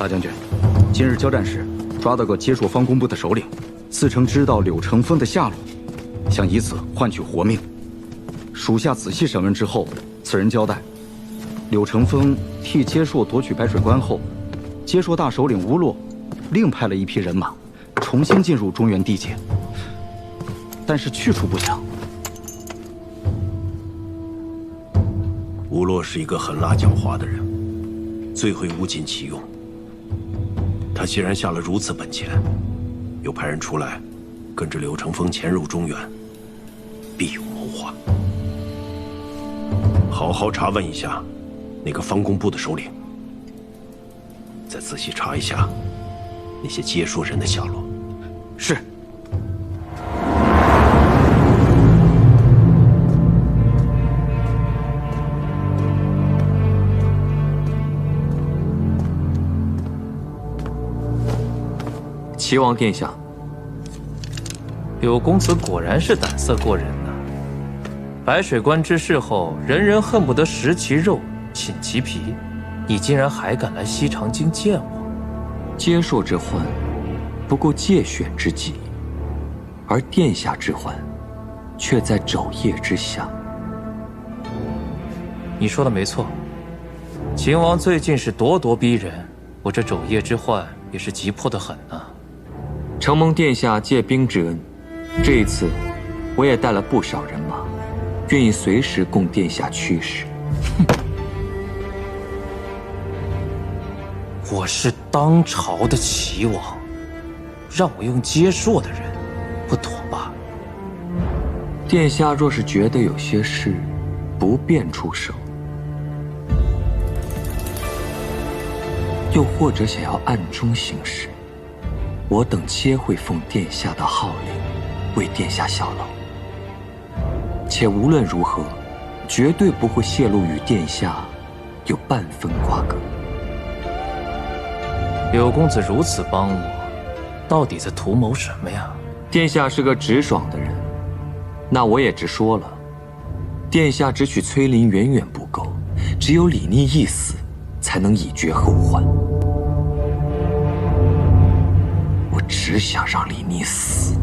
大将军，今日交战时抓到个接硕方工部的首领，自称知道柳成风的下落，想以此换取活命。属下仔细审问之后，此人交代，柳成风替接硕夺取白水关后，接硕大首领乌洛另派了一批人马，重新进入中原地界，但是去处不详。乌洛是一个狠辣狡猾的人，最会物尽其用。他既然下了如此本钱，又派人出来跟着柳成风潜入中原，必有谋划。好好查问一下那个方工部的首领，再仔细查一下那些接硕人的下落。是。齐王殿下，柳公子果然是胆色过人呐！白水关之事后，人人恨不得食其肉，寝其皮，你竟然还敢来西长京见我？接硕之患，不过借选之计，而殿下之患，却在肘腋之下。你说的没错，秦王最近是咄咄逼人，我这肘腋之患也是急迫的很呐。承蒙殿下借兵之恩，这一次我也带了不少人马，愿意随时供殿下驱使。我是当朝的齐王，让我用接硕的人，不妥吧？殿下若是觉得有些事不便出手，又或者想要暗中行事，我等皆会奉殿下的号令，为殿下效劳。且无论如何，绝对不会泄露与殿下有半分瓜葛。柳公子如此帮我，到底在图谋什么呀？殿下是个直爽的人，那我也直说了。殿下只取崔林远远不够，只有李逆一死，才能以绝后患。我只想让李逆死。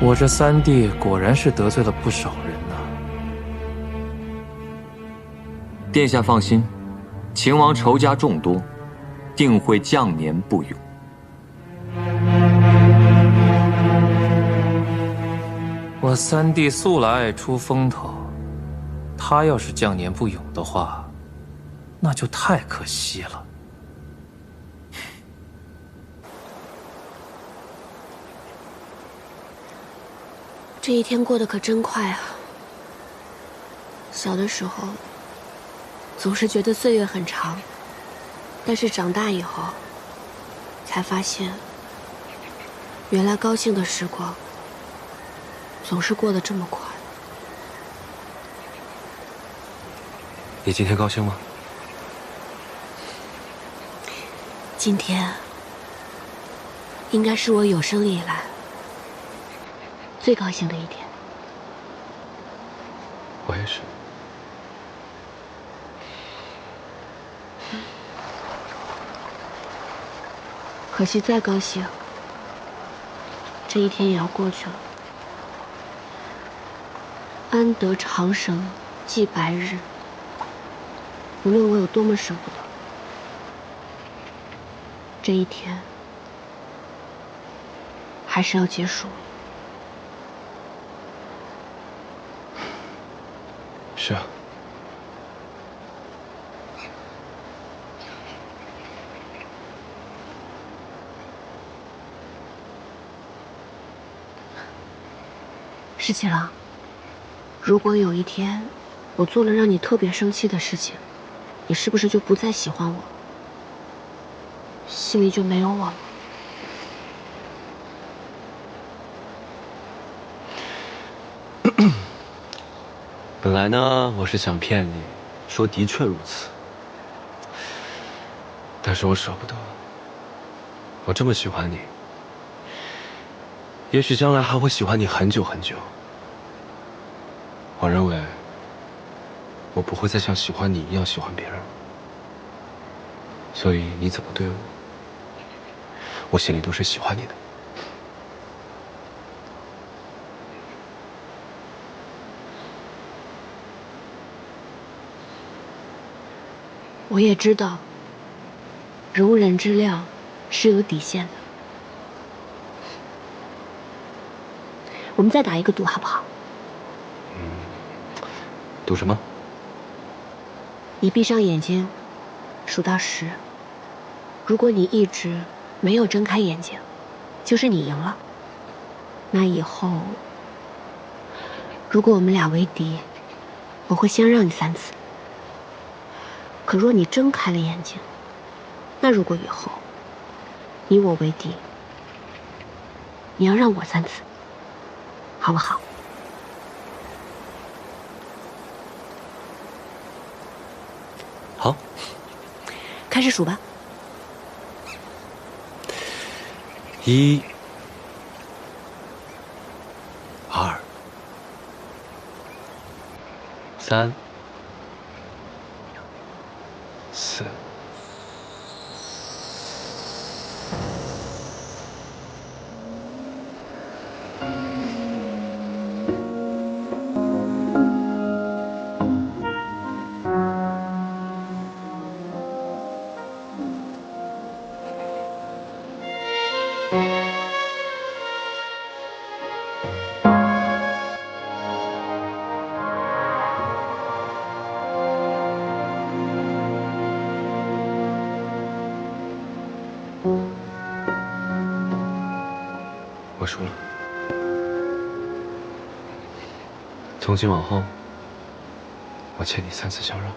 我这三弟果然是得罪了不少人呐。殿下放心，秦王仇家众多，定会将年不永。我三弟素来爱出风头，他要是将年不永的话，那就太可惜了。这一天过得可真快啊！小的时候，总是觉得岁月很长，但是长大以后，才发现，原来高兴的时光，总是过得这么快。你今天高兴吗？今天，应该是我有生以来最高兴的一天。我也是。可惜再高兴，这一天也要过去了。安得长生继白日，无论我有多么舍不得，这一天还是要结束。是啊。石七郎，如果有一天我做了让你特别生气的事情，你是不是就不再喜欢我，心里就没有我了？本来呢，我是想骗你，说的确如此，但是我舍不得。我这么喜欢你，也许将来还会喜欢你很久很久。我认为，我不会再像喜欢你一样喜欢别人了。所以你怎么对我，我心里都是喜欢你的。我也知道，容忍之量是有底线的。我们再打一个赌，好不好？赌什么？你闭上眼睛，数到10。如果你一直没有睁开眼睛，就是你赢了。那以后，如果我们俩为敌，我会先让你3次。可若你睁开了眼睛，那如果以后你我为敌，你要让我3次，好不好？好，开始数吧。1、2、3、4。我输了。从今往后，我欠你3次相让。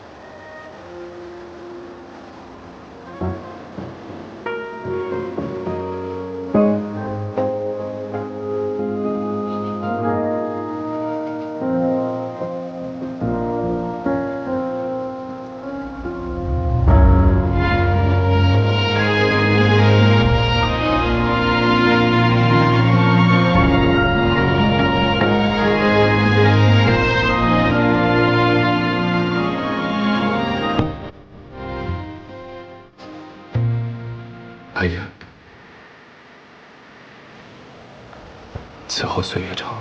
阿姨，此后岁月长，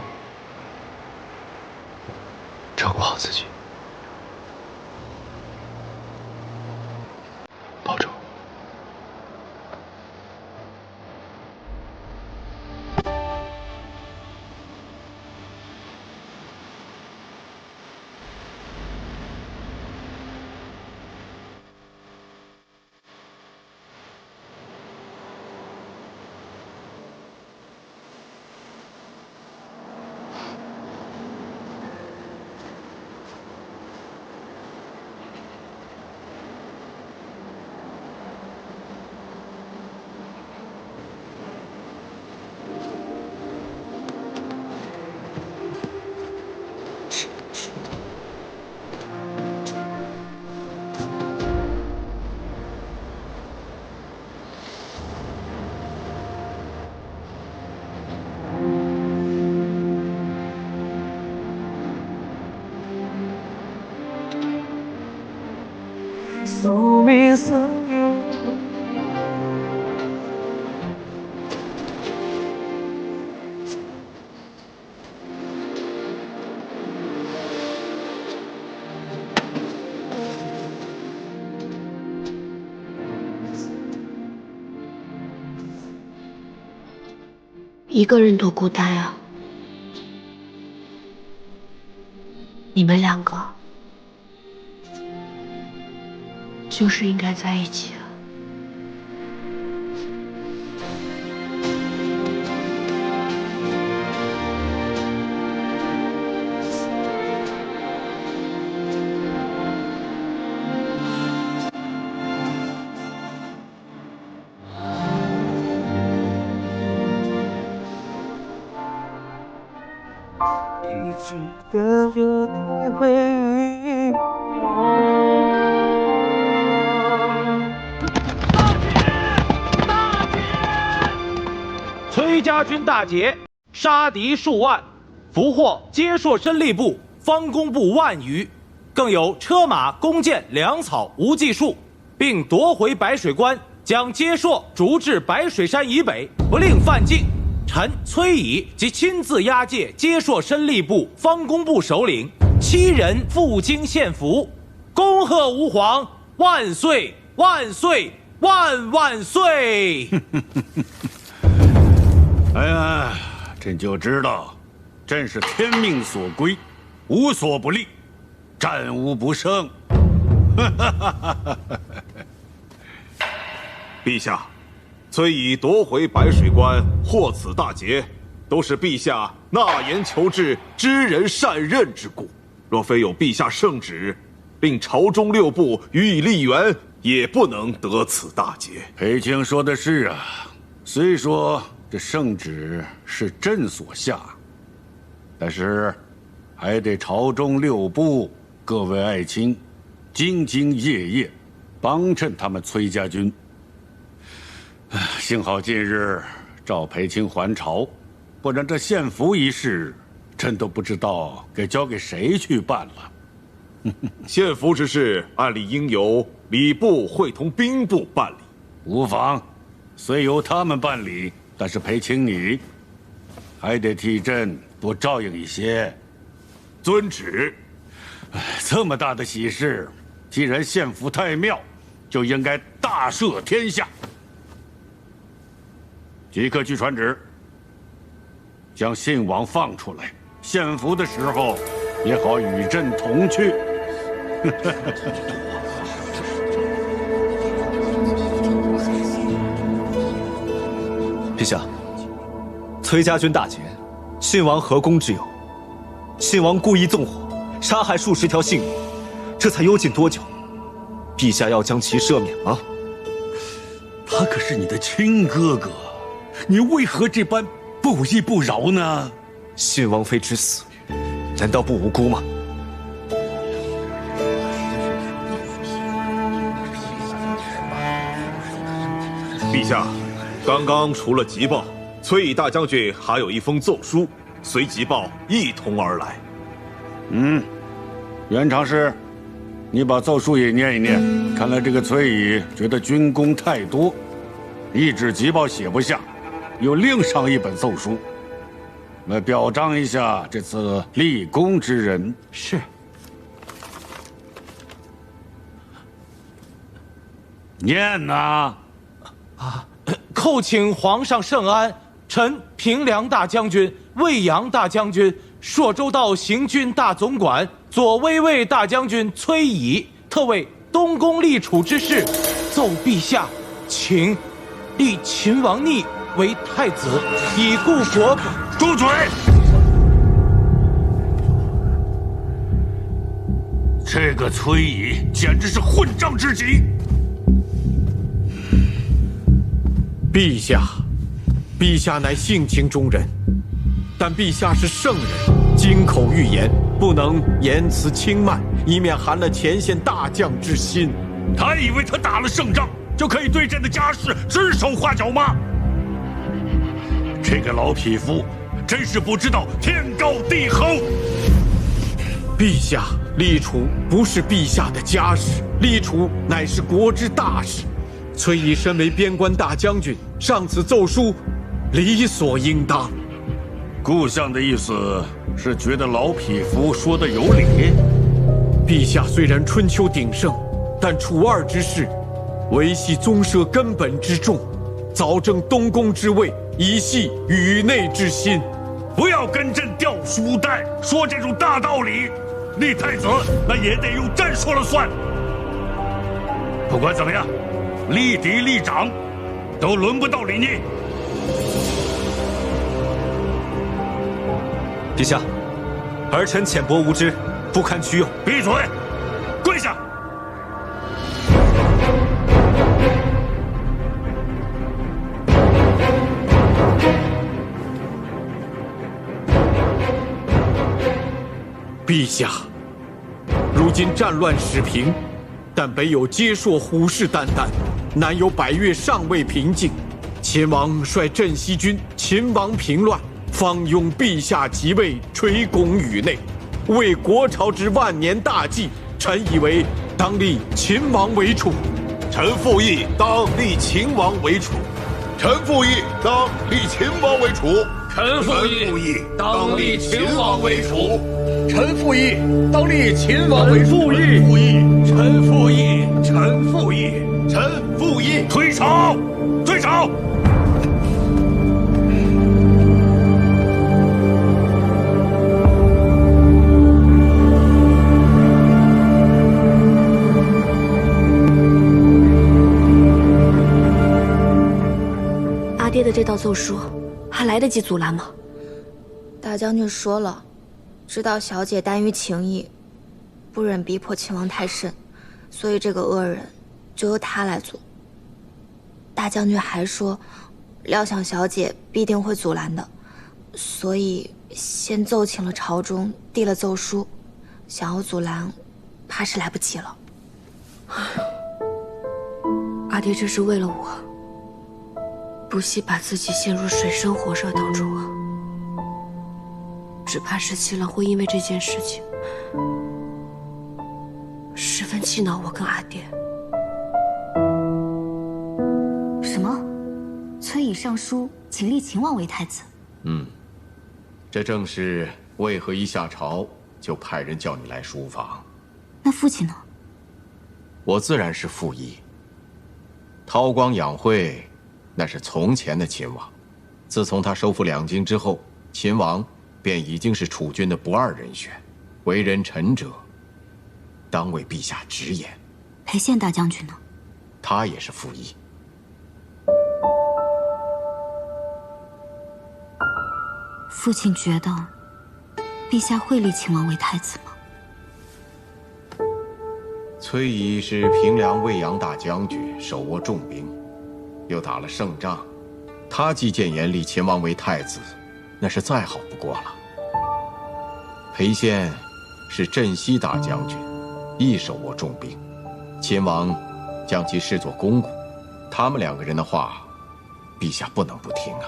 照顾好自己，保重。一个人多孤单啊！你们2个就是应该在一起啊。崔家军大捷，杀敌数万，俘获接硕申吏部、方工部万余，更有车马弓箭粮草无计数，并夺回白水关，将接硕逐至白水山以北，不令犯境。臣崔乙即亲自押解接硕申吏部、方工部首领7人赴京献俘，恭贺吾皇万岁万岁万万岁！哎呀，朕就知道，朕是天命所归，无所不利，战无不胜。陛下，崔乙夺回白水关，获此大捷，都是陛下纳言求治、知人善任之故。若非有陛下圣旨，令朝中6部予以力援，也不能得此大捷。裴卿说的是啊，虽说这圣旨是朕所下，但是还得朝中6部各位爱卿兢兢业业，帮衬他们崔家军。幸好近日赵裴卿还朝，不然这献俘一事，朕都不知道该交给谁去办了。献俘之事，按理应由礼部会同兵部办理。无妨，虽由他们办理，但是裴卿你还得替朕多照应一些。遵旨。这么大的喜事，既然献俘太庙，就应该大赦天下。即刻去传旨，将信王放出来，献俘的时候也好与朕同去。陛下，崔家军大捷，信王何功之有？信王故意纵火，杀害数十条性命，这才幽禁多久？陛下要将其赦免吗？他可是你的亲哥哥，你为何这般不依不饶呢？信王妃之死，难道不无辜吗？陛下，刚刚除了急报，崔乙大将军还有一封奏书，随急报一同而来。袁常侍，你把奏书也念一念。看来这个崔乙觉得军功太多，一纸急报写不下，又另上一本奏书，来表彰一下这次立功之人。是。念呐！叩请皇上圣安，臣平凉大将军、魏阳大将军、朔州道行军大总管、左威卫大将军崔乙，特为东宫立储之事，奏陛下，请立秦王逆为太子，以固国本。住嘴！这个崔乙简直是混账至极！陛下，陛下乃性情中人，但陛下是圣人，金口玉言，不能言辞轻慢，以免寒了前线大将之心。他以为他打了胜仗就可以对朕的家事指手画脚吗？这个老匹夫真是不知道天高地厚。陛下，立储不是陛下的家事，立储乃是国之大事。崔乙身为边关大将军，上此奏书，理所应当。顾相的意思是觉得老匹夫说的有理。陛下虽然春秋鼎盛，但楚二之事，维系宗社根本之重，早正东宫之位，以系宇内之心。不要跟朕吊书袋，说这种大道理。立太子那也得由朕说了算。不管怎么样，立嫡立长都轮不到你逆。陛下，儿臣浅薄无知，不堪屈用。闭嘴！跪下！陛下，如今战乱始平，但北有接硕虎视眈眈，南有百越尚未平静。秦王率镇西军秦王平乱，方拥陛下即位，垂拱宇内，为国朝之万年大计，臣以为当立秦王为主。臣附议当立秦王为主。臣附议当立秦王为主。臣附议当立秦王为主。臣附议当立秦王为主。臣附议，臣附议，臣附议。退朝，退朝。阿爹的这道奏书，还来得及阻拦吗？大将军说了，知道小姐耽于情谊，不忍逼迫秦王太甚，所以这个恶人就由他来做。大将军还说，料想小姐必定会阻拦的，所以先奏请了朝中，递了奏书，想要阻拦，怕是来不及了。阿爹这是为了我，不惜把自己陷入水深火热当中啊！只怕17郎会因为这件事情十分气恼我跟阿爹。什么？崔乙上书请立秦王为太子？这正是为何一下朝就派人叫你来书房。那父亲呢？我自然是附议。韬光养晦，那是从前的秦王。自从他收复两京之后，秦王便已经是楚军的不二人选。为人臣者，当为陛下直言。裴宪大将军呢？他也是附议。父亲觉得，陛下会立秦王为太子吗？崔乙是平凉卫阳大将军，手握重兵，又打了胜仗。他既谏言立秦王为太子，那是再好不过了。裴宪是镇西大将军，亦手握重兵，秦王将其视作公公，他们两个人的话，陛下不能不听啊。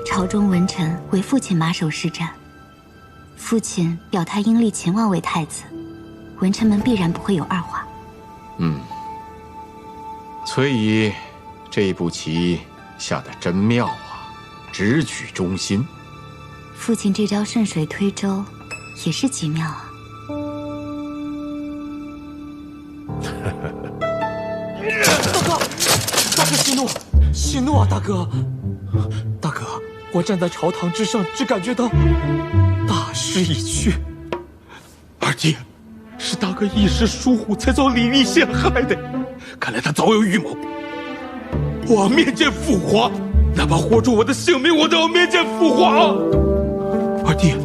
朝中文臣为父亲马首是瞻，父亲表态应立秦王为太子，文臣们必然不会有二话。崔乙这一步棋下得真妙啊，直取中心。父亲这招顺水推舟，也是极妙啊。大哥息怒，息怒啊，大哥！大哥，我站在朝堂之上，只感觉到大势已去。二弟，是大哥一时疏忽，才遭李密陷害的。看来他早有预谋。我要面见父皇，哪怕活出我的性命，我都要面见父皇。二弟，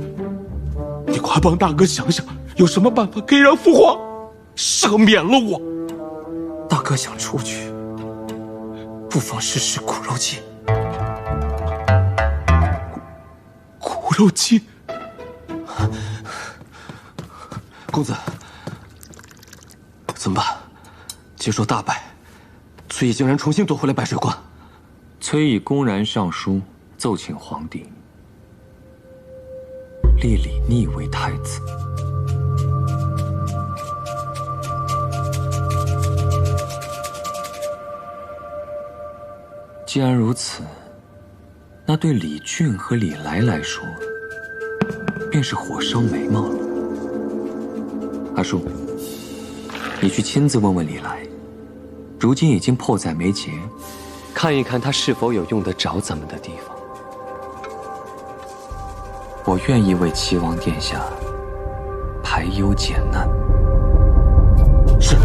你快帮大哥想想，有什么办法可以让父皇赦免了我？大哥想出去，不妨试试苦肉计。苦肉计？公子，怎么办？接受大败，崔乙竟然重新夺回了白水关。崔乙公然上书奏请皇帝立李逆为太子。既然如此，那对李俊和李来来说，便是火烧眉毛了。阿叔，你去亲自问问李来，如今已经迫在眉睫，看一看他是否有用得着咱们的地方。我愿意为齐王殿下排忧解难。是。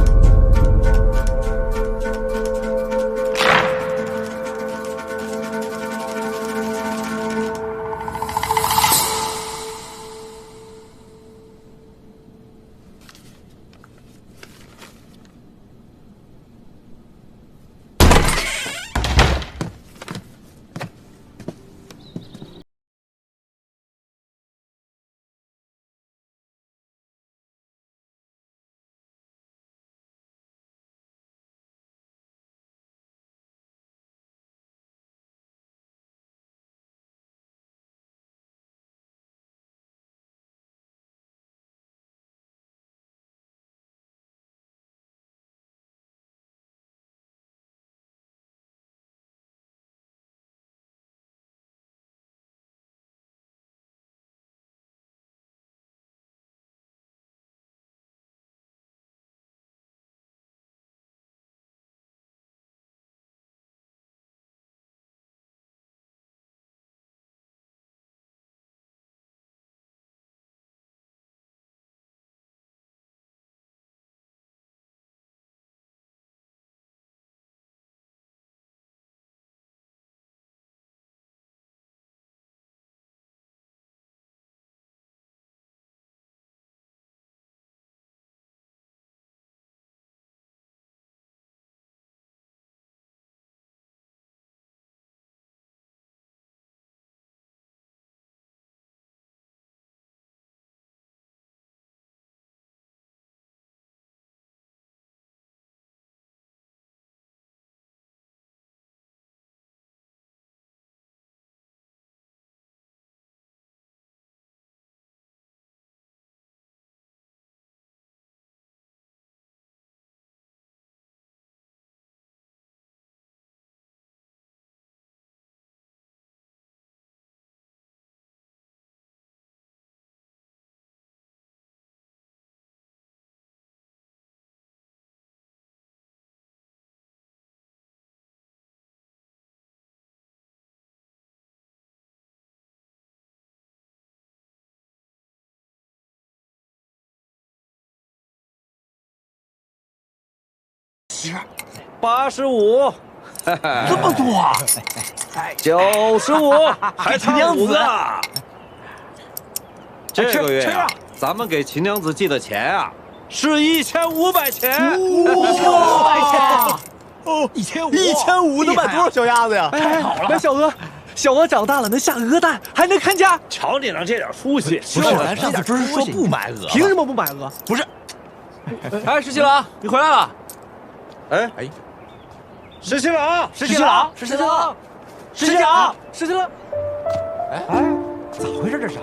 90、85，这么多啊！95，还差5个。这个月啊，咱们给秦娘子寄的钱啊，是1500钱。1500钱！哦，1500能买多少小鸭子呀？太好了！哎，小鹅长大了能下鹅蛋，还能看家。瞧你能这点出息！不是，咱上次不是说不买鹅？凭什么不买鹅？不是。哎，石七郎，你回来了。哎，石七郎，石七郎，石七郎，石七郎，石七郎。哎，咋回事？这是？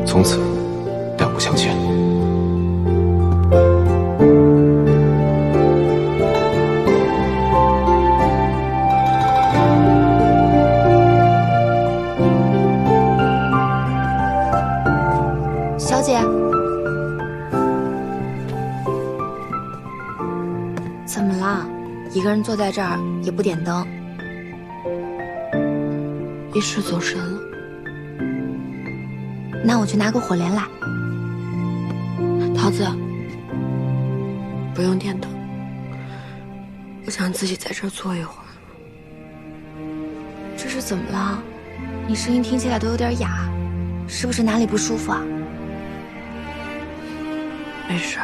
从此两不相欠。小姐，怎么了？一个人坐在这儿也不点灯？一时走神了。那我去拿个火镰来。桃子，不用点灯，我想自己在这儿坐一会儿。这是怎么了？你声音听起来都有点哑，是不是哪里不舒服啊？没事，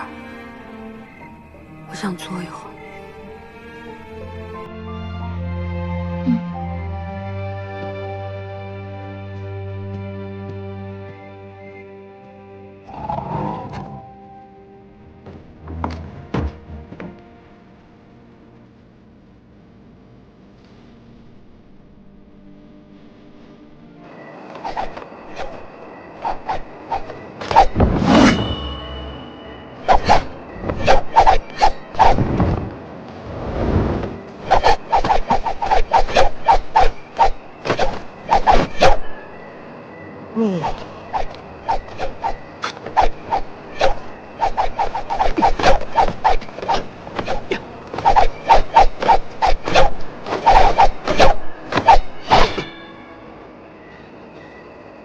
我想坐一会儿。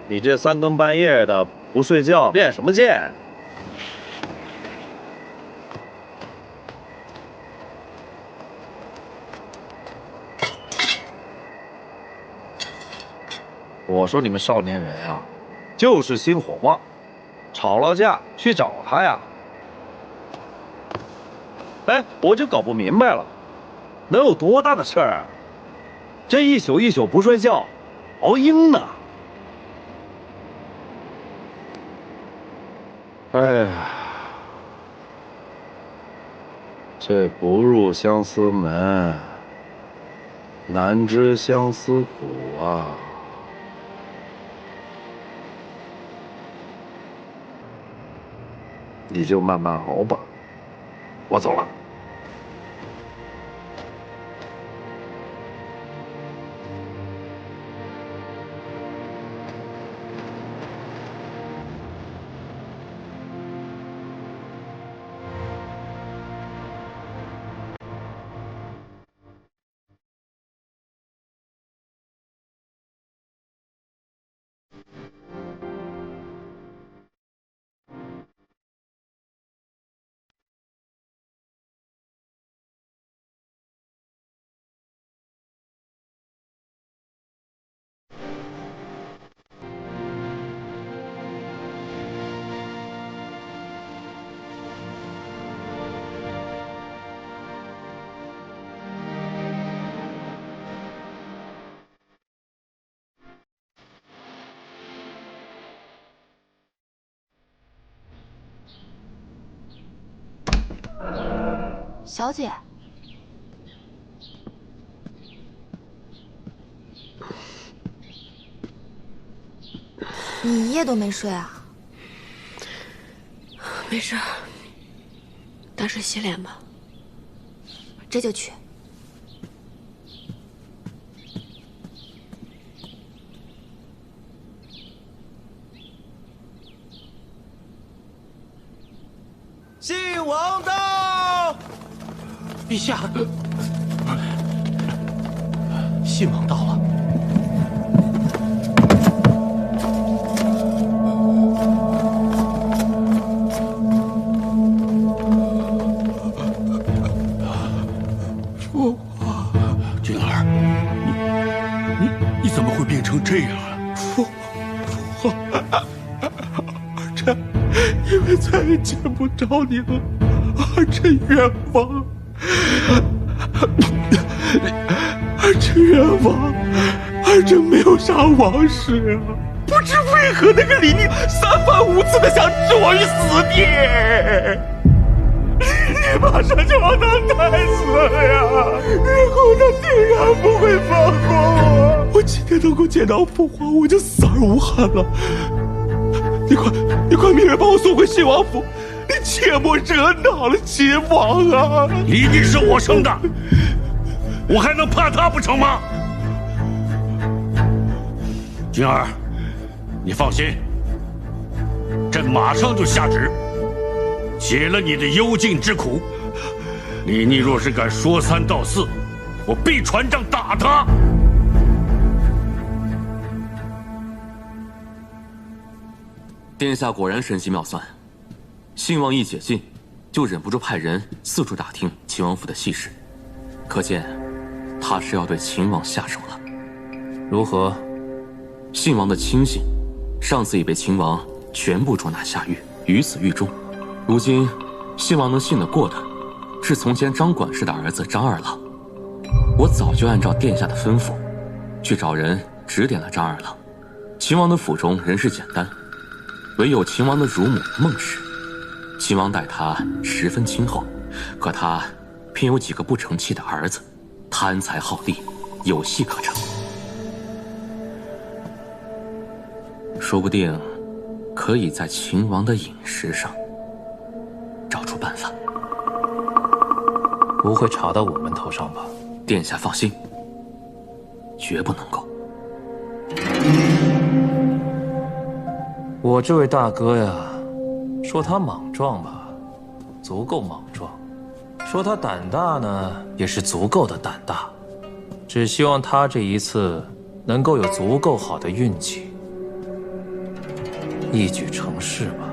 你这3更半夜的不睡觉，练什么剑？我说你们少年人啊，就是心火旺，吵了架去找他呀。哎，我就搞不明白了，能有多大的事儿啊？这一宿一宿不睡觉，熬鹰呢。哎呀，这不入相思门，难知相思苦啊！你就慢慢熬吧，我走了。小姐，你一夜都没睡啊？没事，打水洗脸吧。这就去。信王到！陛下，信王到了。父皇，君儿，你怎么会变成这样啊？父皇，儿臣因为再也见不着你了，儿臣冤枉。儿臣冤枉，儿臣没有啥枉事啊！不知为何那个李宁三番五次的想置我于死地。你马上就要当太子了呀，日后他定然不会放过我。我今天能够见到父皇，我就死而无憾了。你快命人把我送回信王府，你切莫惹恼了秦王啊！李宁是我生的，我还能怕他不成吗？君儿，你放心，朕马上就下旨，解了你的幽禁之苦。李逆若是敢说三道四，我必传杖打他。殿下果然神机妙算，信王一解禁，就忍不住派人四处打听秦王府的细事，可见他是要对秦王下手了。如何？信王的亲信，上次已被秦王全部捉拿下狱，于死狱中。如今信王能信得过的，是从前张管事的儿子张二郎。我早就按照殿下的吩咐，去找人指点了张二郎。秦王的府中人事简单，唯有秦王的乳母孟氏。秦王待他十分亲厚，可他偏有几个不成器的儿子，贪财好利，有戏可乘。说不定可以在秦王的饮食上找出办法。不会查到我们头上吧？殿下放心，绝不能够。我这位大哥呀，说他莽撞吧，足够莽撞；说他胆大呢，也是足够的胆大。只希望他这一次能够有足够好的运气，一举成事吧。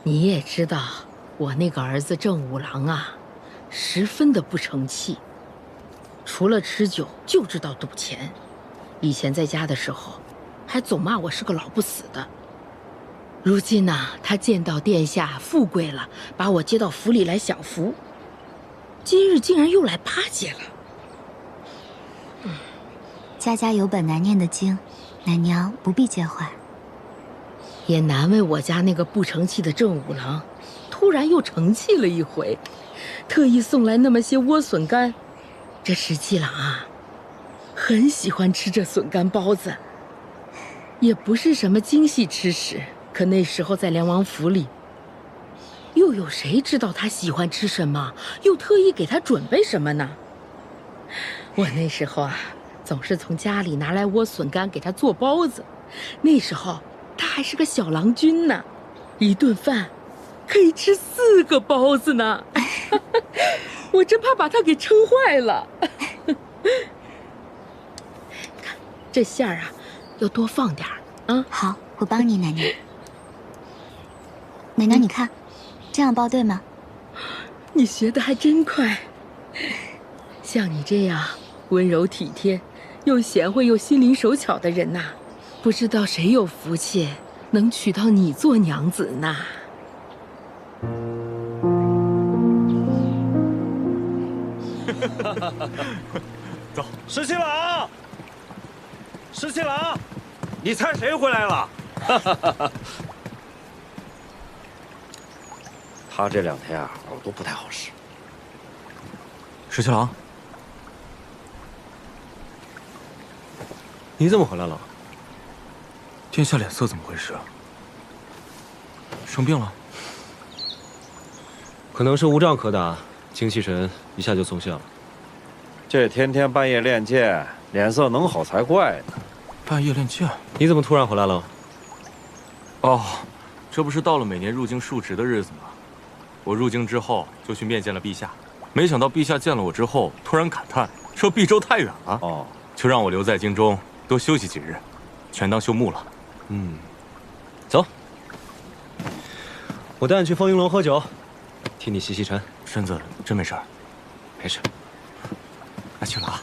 你也知道，我那个儿子郑五郎啊，十分的不成器，除了吃酒就知道赌钱。以前在家的时候，还总骂我是个老不死的。如今呢，他见到殿下富贵了，把我接到府里来享福，今日竟然又来巴结了。家家有本难念的经，奶娘不必介怀。也难为我家那个不成器的郑五郎，突然又成器了一回，特意送来那么些莴笋干。这石七郎啊，很喜欢吃这笋干包子，也不是什么精细吃食，可那时候在梁王府里，又有谁知道他喜欢吃什么，又特意给他准备什么呢？我那时候啊，总是从家里拿来莴笋干给他做包子，那时候他还是个小郎君呢，一顿饭可以吃4个包子呢，我真怕把他给撑坏了。看这馅儿啊，要多放点儿啊。好，我帮你，奶奶。奶奶，你看，这样包对吗？你学得还真快。像你这样温柔体贴、又贤惠又心灵手巧的人呐，不知道谁有福气能娶到你做娘子呢？走，石七郎，石七郎，你猜谁回来了？他这2天啊，耳朵不太好使。石七郎，你怎么回来了？殿下脸色怎么回事？生病了？可能是无仗可打，精气神一下就松懈了。这天天半夜练剑，脸色能好才怪呢。半夜练剑？你怎么突然回来了？哦，这不是到了每年入京述职的日子吗？我入京之后就去面见了陛下，没想到陛下见了我之后，突然感叹说毕州太远了，就让我留在京中多休息几日，全当休沐了。走，我带你去风云楼喝酒，替你洗洗尘。身子真没事儿？没事。那去了啊。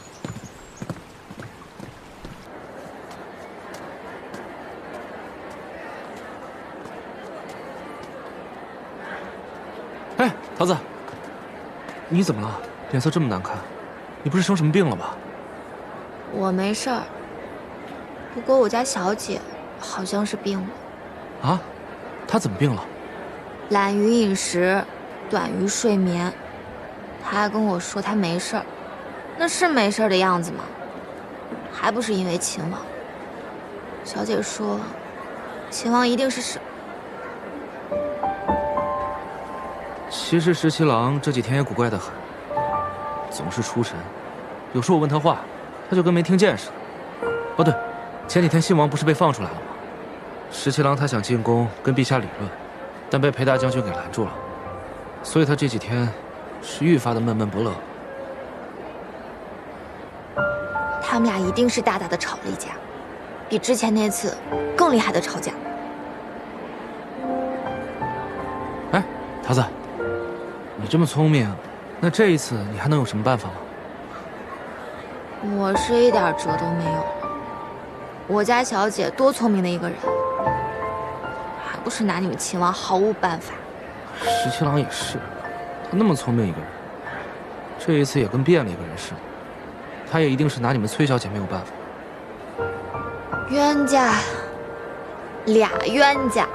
哎，桃子，你怎么了？脸色这么难看，你不是生什么病了吧？我没事儿，不过我家小姐好像是病了。啊？她怎么病了？懒于饮食，短于睡眠。她还跟我说她没事儿，那是没事儿的样子吗？还不是因为秦王。小姐说，秦王一定是其实石七郎这几天也古怪得很，总是出神。有时候我问他话，他就跟没听见似的。哦对，前几天信王不是被放出来了吗？石七郎他想进宫跟陛下理论，但被裴大将军给拦住了，所以他这几天是愈发的闷闷不乐。他们俩一定是大大的吵了一架，比之前那次更厉害的吵架。哎，桃子，你这么聪明，那这一次你还能有什么办法吗？我是一点辙都没有了。我家小姐多聪明的一个人，还不是拿你们秦王毫无办法。石七郎也是，他那么聪明一个人，这一次也跟变了一个人似的。他也一定是拿你们崔小姐没有办法。冤家，俩冤家。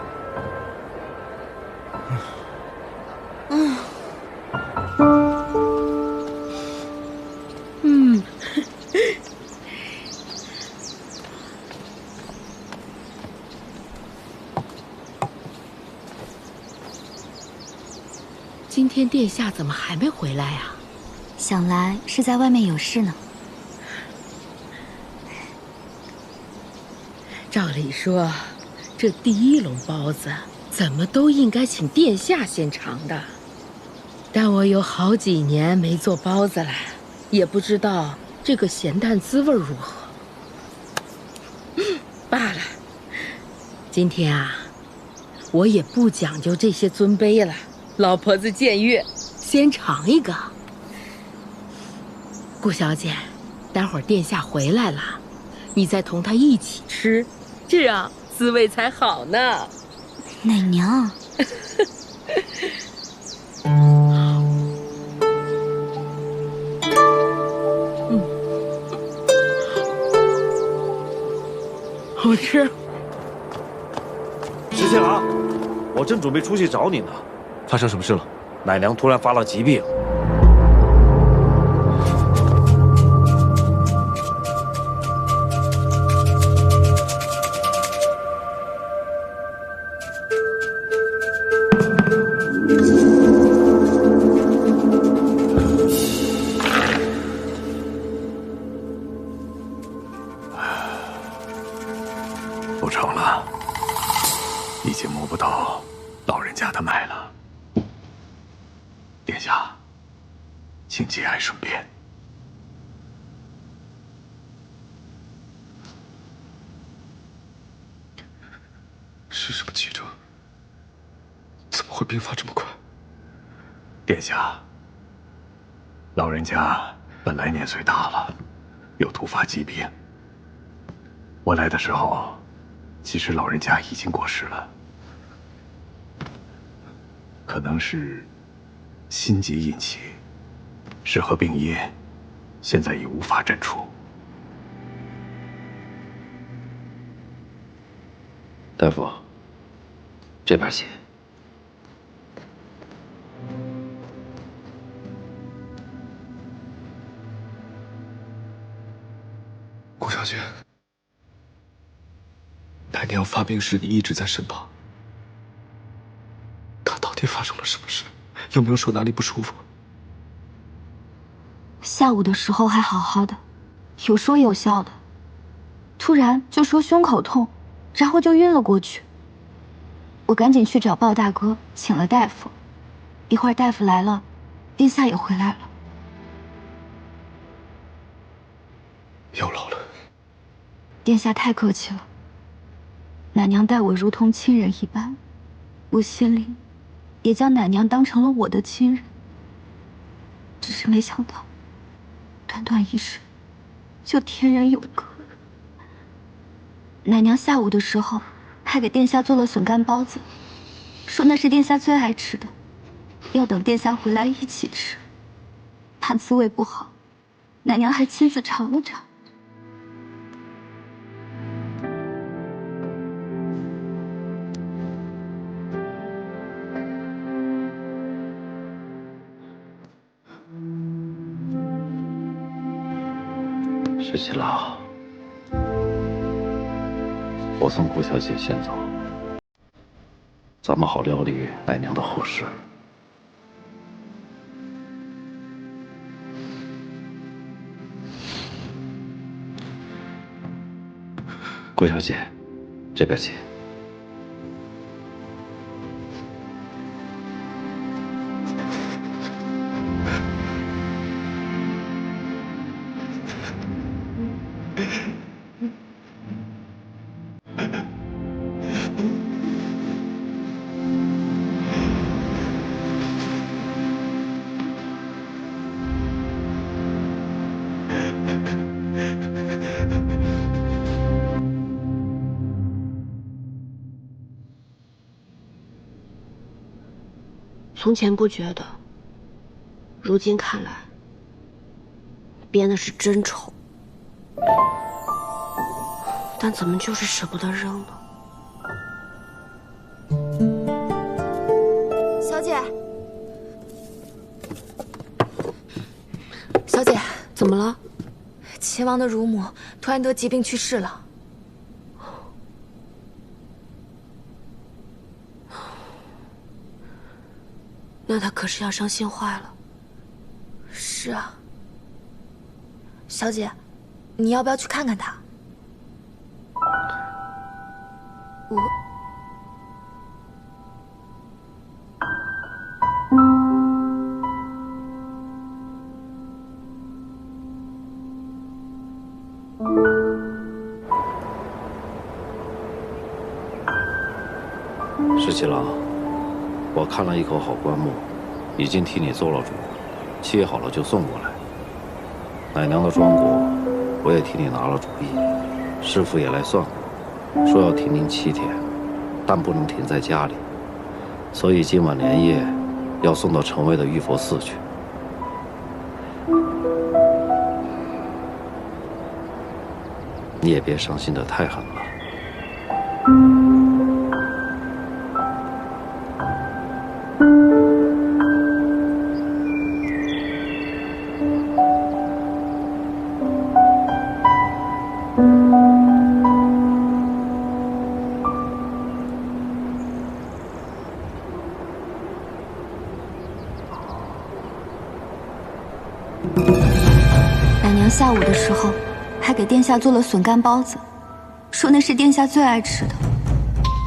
今天殿下怎么还没回来呀？想来是在外面有事呢。照理说，这第1笼包子怎么都应该请殿下先尝的，但我有好几年没做包子了，也不知道这个咸淡滋味如何。罢了，今天啊，我也不讲究这些尊卑了。老婆子僭越，先尝一个。顾小姐，待会儿殿下回来了，你再同他一起吃，这样滋味才好呢。奶娘，好吃。石七郎，我正准备出去找你呢。发生什么事了？奶娘突然发了疾病。不成了，已经摸不到老人家的脉了。殿下，请节哀顺变。是什么急症？怎么会病发这么快？殿下，老人家本来年岁大了，有突发疾病。我来的时候，其实老人家已经过世了，可能是心疾引起，适合病因，现在已无法诊出。大夫，这盘血。顾小姐，奶娘发病时你一直在身旁，她到底发生了什么事？有没有说哪里不舒服？下午的时候还好好的，有说有笑的，突然就说胸口痛，然后就晕了过去。我赶紧去找鲍大哥，请了大夫。一会儿大夫来了，殿下也回来了。有劳了。殿下太客气了，奶娘待我如同亲人一般，我心里也将奶娘当成了我的亲人。只是没想到，短短一生，就天人有隔。奶娘下午的时候还给殿下做了笋干包子，说那是殿下最爱吃的，要等殿下回来一起吃。怕滋味不好，奶娘还亲自尝了尝。十七郎，我送顾小姐先走，咱们好料理奶娘的后事。顾小姐，这边请。从前不觉得，如今看来，编的是真丑，但怎么就是舍不得扔呢？小姐，小姐，怎么了？秦王的乳母突然得疾病去世了。那他可是要伤心坏了。是啊，小姐，你要不要去看看他？我。十七郎，我看了一口好棺木，已经替你做了主，切好了就送过来。奶娘的庄果，我也替你拿了主意，师傅也来算过，说要停灵7天，但不能停在家里，所以今晚连夜要送到城外的玉佛寺去。你也别伤心得太狠了。奶娘下午的时候还给殿下做了笋干包子，说那是殿下最爱吃的，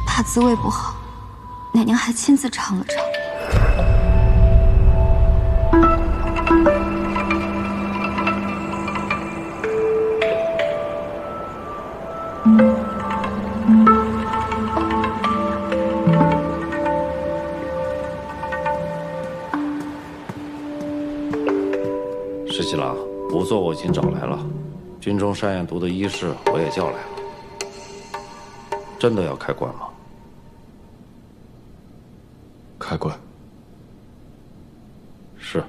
怕滋味不好，奶娘还亲自尝了尝。十七郎，仵作我已经找来了，军中山验毒的医师我也叫来了。真的要开棺吗？开棺。是。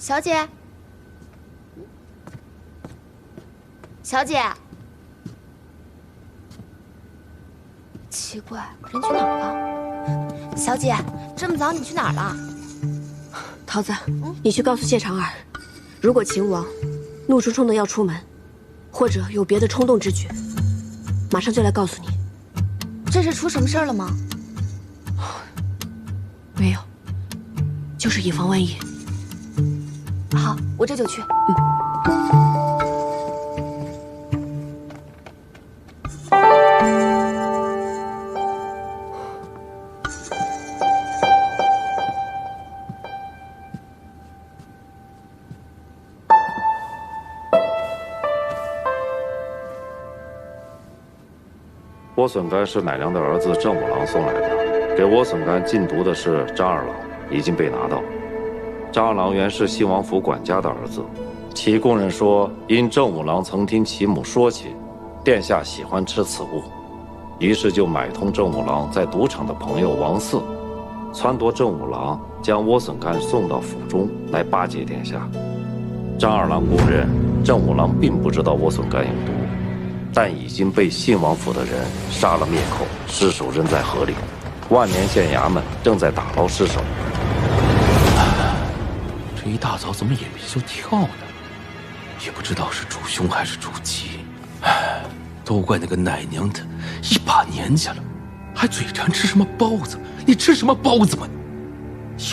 小姐，小姐，奇怪，人去哪儿了？小姐，这么早你去哪儿了？桃子，你去告诉谢长儿，如果秦王怒冲冲的要出门，或者有别的冲动之举，马上就来告诉你。这是出什么事儿了吗？没有，就是以防万一。好，我这就去。莴笋干是奶娘的儿子郑武郎送来的，给莴笋干禁毒的是张二郎，已经被拿到。张二郎原是信王府管家的儿子，其供认说，因郑武郎曾听其母说起，殿下喜欢吃此物，于是就买通郑武郎在赌场的朋友王四，撺掇郑武郎将莴笋干送到府中来巴结殿下。张二郎供认，郑武郎并不知道莴笋干有毒，但已经被信王府的人杀了灭口，尸首扔在河里。万年县衙门正在打捞尸首。这一大早怎么眼皮就跳呢？也不知道是主凶还是主吉。唉，都怪那个奶娘的，一把年纪了，还嘴馋吃什么包子？你吃什么包子嘛？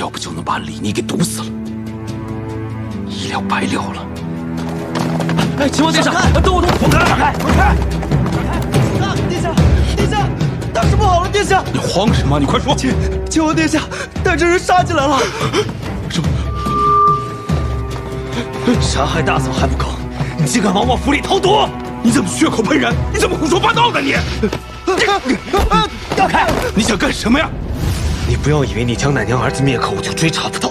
要不就能把李妮给毒死了，一了百了了。哎，秦王殿下，等我，我开！殿下，殿下，大事不好了！殿下，你慌什么？你快说！秦王殿下带着人杀进来了。什么？杀害大嫂还不够，你竟敢往我府里投毒！你怎么血口喷人？你怎么胡说八道呢？你！让开！你想干什么呀？你不要以为你将奶娘儿子灭口，我就追查不到。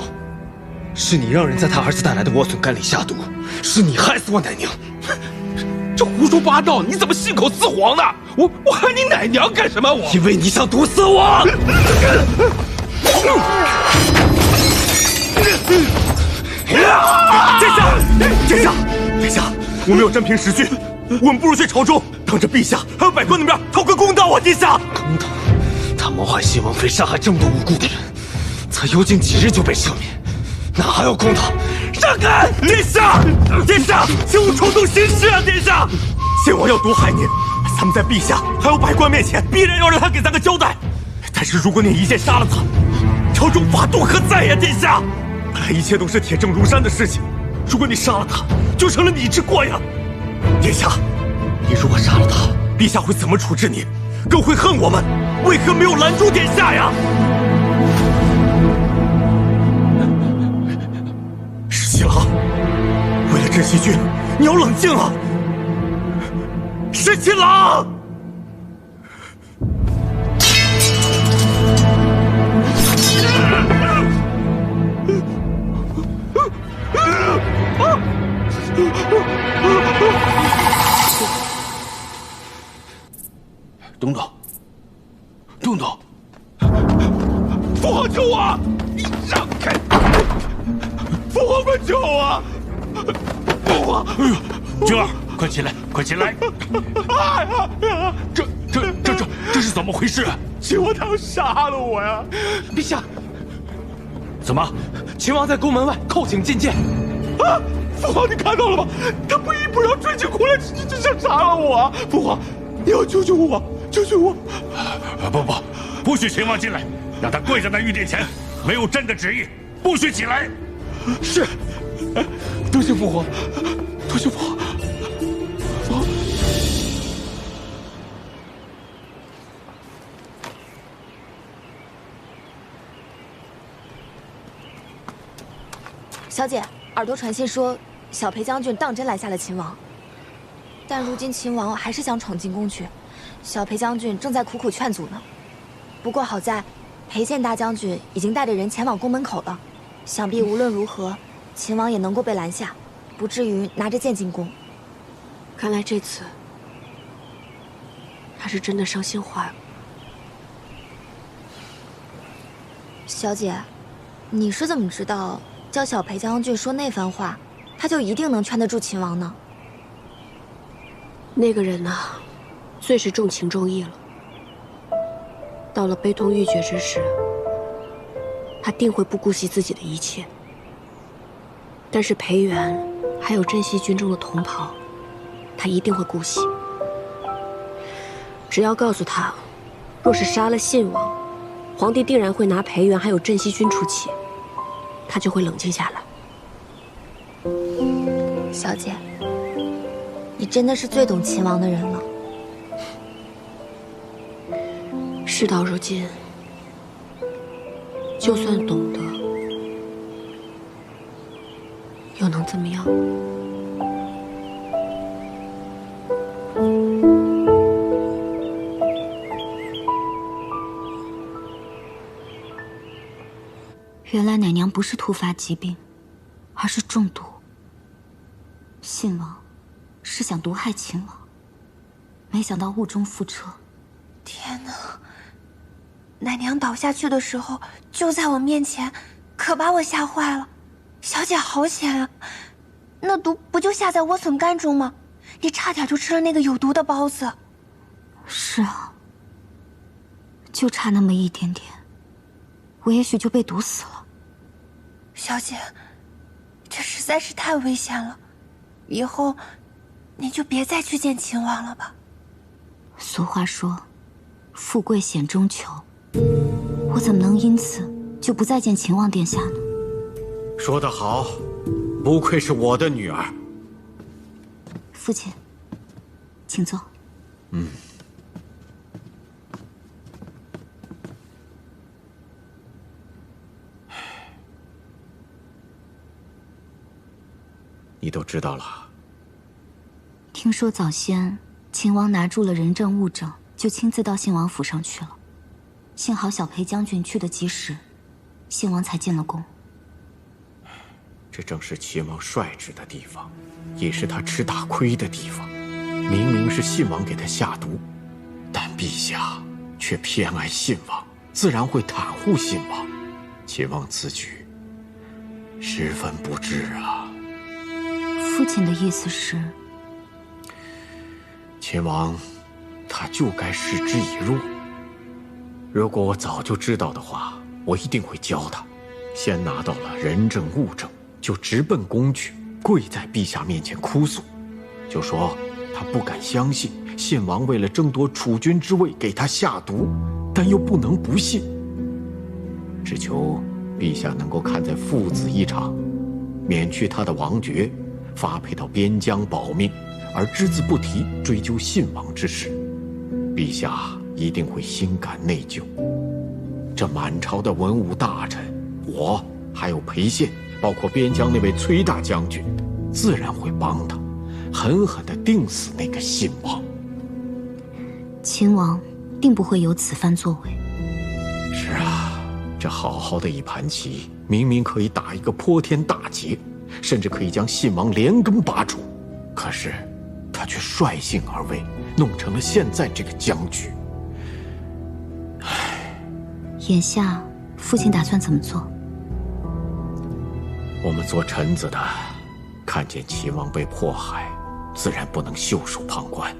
是你让人在他儿子带来的莴笋干里下毒，是你害死我奶娘。这胡说八道！你怎么信口雌黄呢？我害你奶娘干什么？我因为你想毒死我！殿下，殿下，殿下，我们有真凭实据，我们不如去朝中，当着陛下还有百官的面讨个公道啊！殿下，公道？他谋害信王妃，杀害这么多无辜的人，才幽禁几日就被赦免，哪还有公道？让开！殿下，殿下，请勿冲动行事啊！殿下，信王要毒害您，咱们在陛下还有百官面前，必然要让他给咱个交代。但是如果您一剑杀了他，朝中法度何在呀？殿下，本来一切都是铁证如山的事情，如果你杀了他，就成了你之过呀！殿下，你如果杀了他，陛下会怎么处置您？更会恨我们，为何没有拦住殿下呀？石七郎，为了镇西郡，你要冷静啊！石七郎。东东，东东，父皇救我！你让开！父皇快救我！父皇！哎呦，娟儿，快起来，快起来！哎呀！这是怎么回事？秦王他要杀了我呀！陛下，怎么？秦王在宫门外叩请觐见。啊！父皇，你看到了吗？他不依不饶，追进宫来，就想杀了我！父皇，你要救救我！救救我！不许秦王进来，让他跪在那御殿前，没有朕的旨意，不许起来。是，多谢父皇，多谢父皇。父皇，小姐，耳朵传信说，小裴将军当真拦下了秦王，但如今秦王还是想闯进宫去。小裴将军正在苦苦劝阻呢，不过好在，裴宪大将军已经带着人前往宫门口了，想必无论如何，秦王也能够被拦下，不至于拿着剑进宫。看来这次他是真的伤心坏了。小姐，你是怎么知道叫小裴将军说那番话，他就一定能劝得住秦王呢？那个人呐，最是重情重义了。到了悲痛欲绝之时，他定会不顾惜自己的一切。但是裴元还有镇西军中的同袍，他一定会顾惜。只要告诉他，若是杀了信王，皇帝定然会拿裴元还有镇西军出气，他就会冷静下来。小姐，你真的是最懂秦王的人了。事到如今，就算懂得，又能怎么样？原来奶娘不是突发疾病，而是中毒。信王是想毒害秦王，没想到误中覆辙。天哪！奶娘倒下去的时候就在我面前，可把我吓坏了。小姐好险啊！那毒不就下在莴笋干中吗？你差点就吃了那个有毒的包子。是啊，就差那么一点点，我也许就被毒死了。小姐，这实在是太危险了，以后你就别再去见秦王了吧。俗话说，富贵险中求，我怎么能因此就不再见秦王殿下呢？说得好，不愧是我的女儿。父亲，请坐。你都知道了。听说早先秦王拿住了人证物证，就亲自到信王府上去了。幸好小裴将军去得及时，信王才建了功。这正是秦王率直的地方，也是他吃大亏的地方。明明是信王给他下毒，但陛下却偏爱信王，自然会袒护信王。秦王此举十分不智啊。父亲的意思是，秦王他就该视之以弱。如果我早就知道的话，我一定会教他。先拿到了人证物证，就直奔宫去，跪在陛下面前哭诉，就说他不敢相信信王为了争夺储君之位给他下毒，但又不能不信，只求陛下能够看在父子一场，免去他的王爵，发配到边疆保命，而只字不提追究信王之事，陛下一定会心感内疚。这满朝的文武大臣，我还有裴宪，包括边疆那位崔大将军，自然会帮他，狠狠地定死那个信王。秦王定不会有此番作为。是啊，这好好的一盘棋，明明可以打一个泼天大劫，甚至可以将信王连根拔除，可是他却率性而为，弄成了现在这个僵局。眼下父亲打算怎么做？我们做臣子的看见秦王被迫害，自然不能袖手旁观。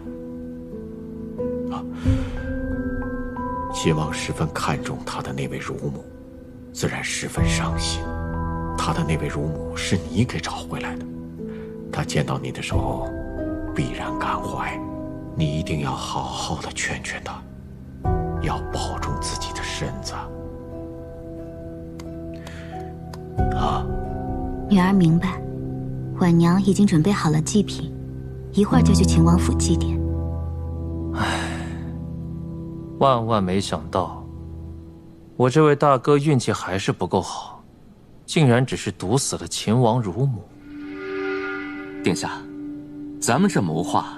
秦王十分看重他的那位乳母，自然十分伤心。他的那位乳母是你给找回来的，他见到你的时候必然感怀，你一定要好好的劝劝他，要保重自己的身子。女儿明白，婉娘已经准备好了祭品，一会儿就去秦王府祭奠。万万没想到，我这位大哥运气还是不够好，竟然只是毒死了秦王乳母。殿下，咱们这谋划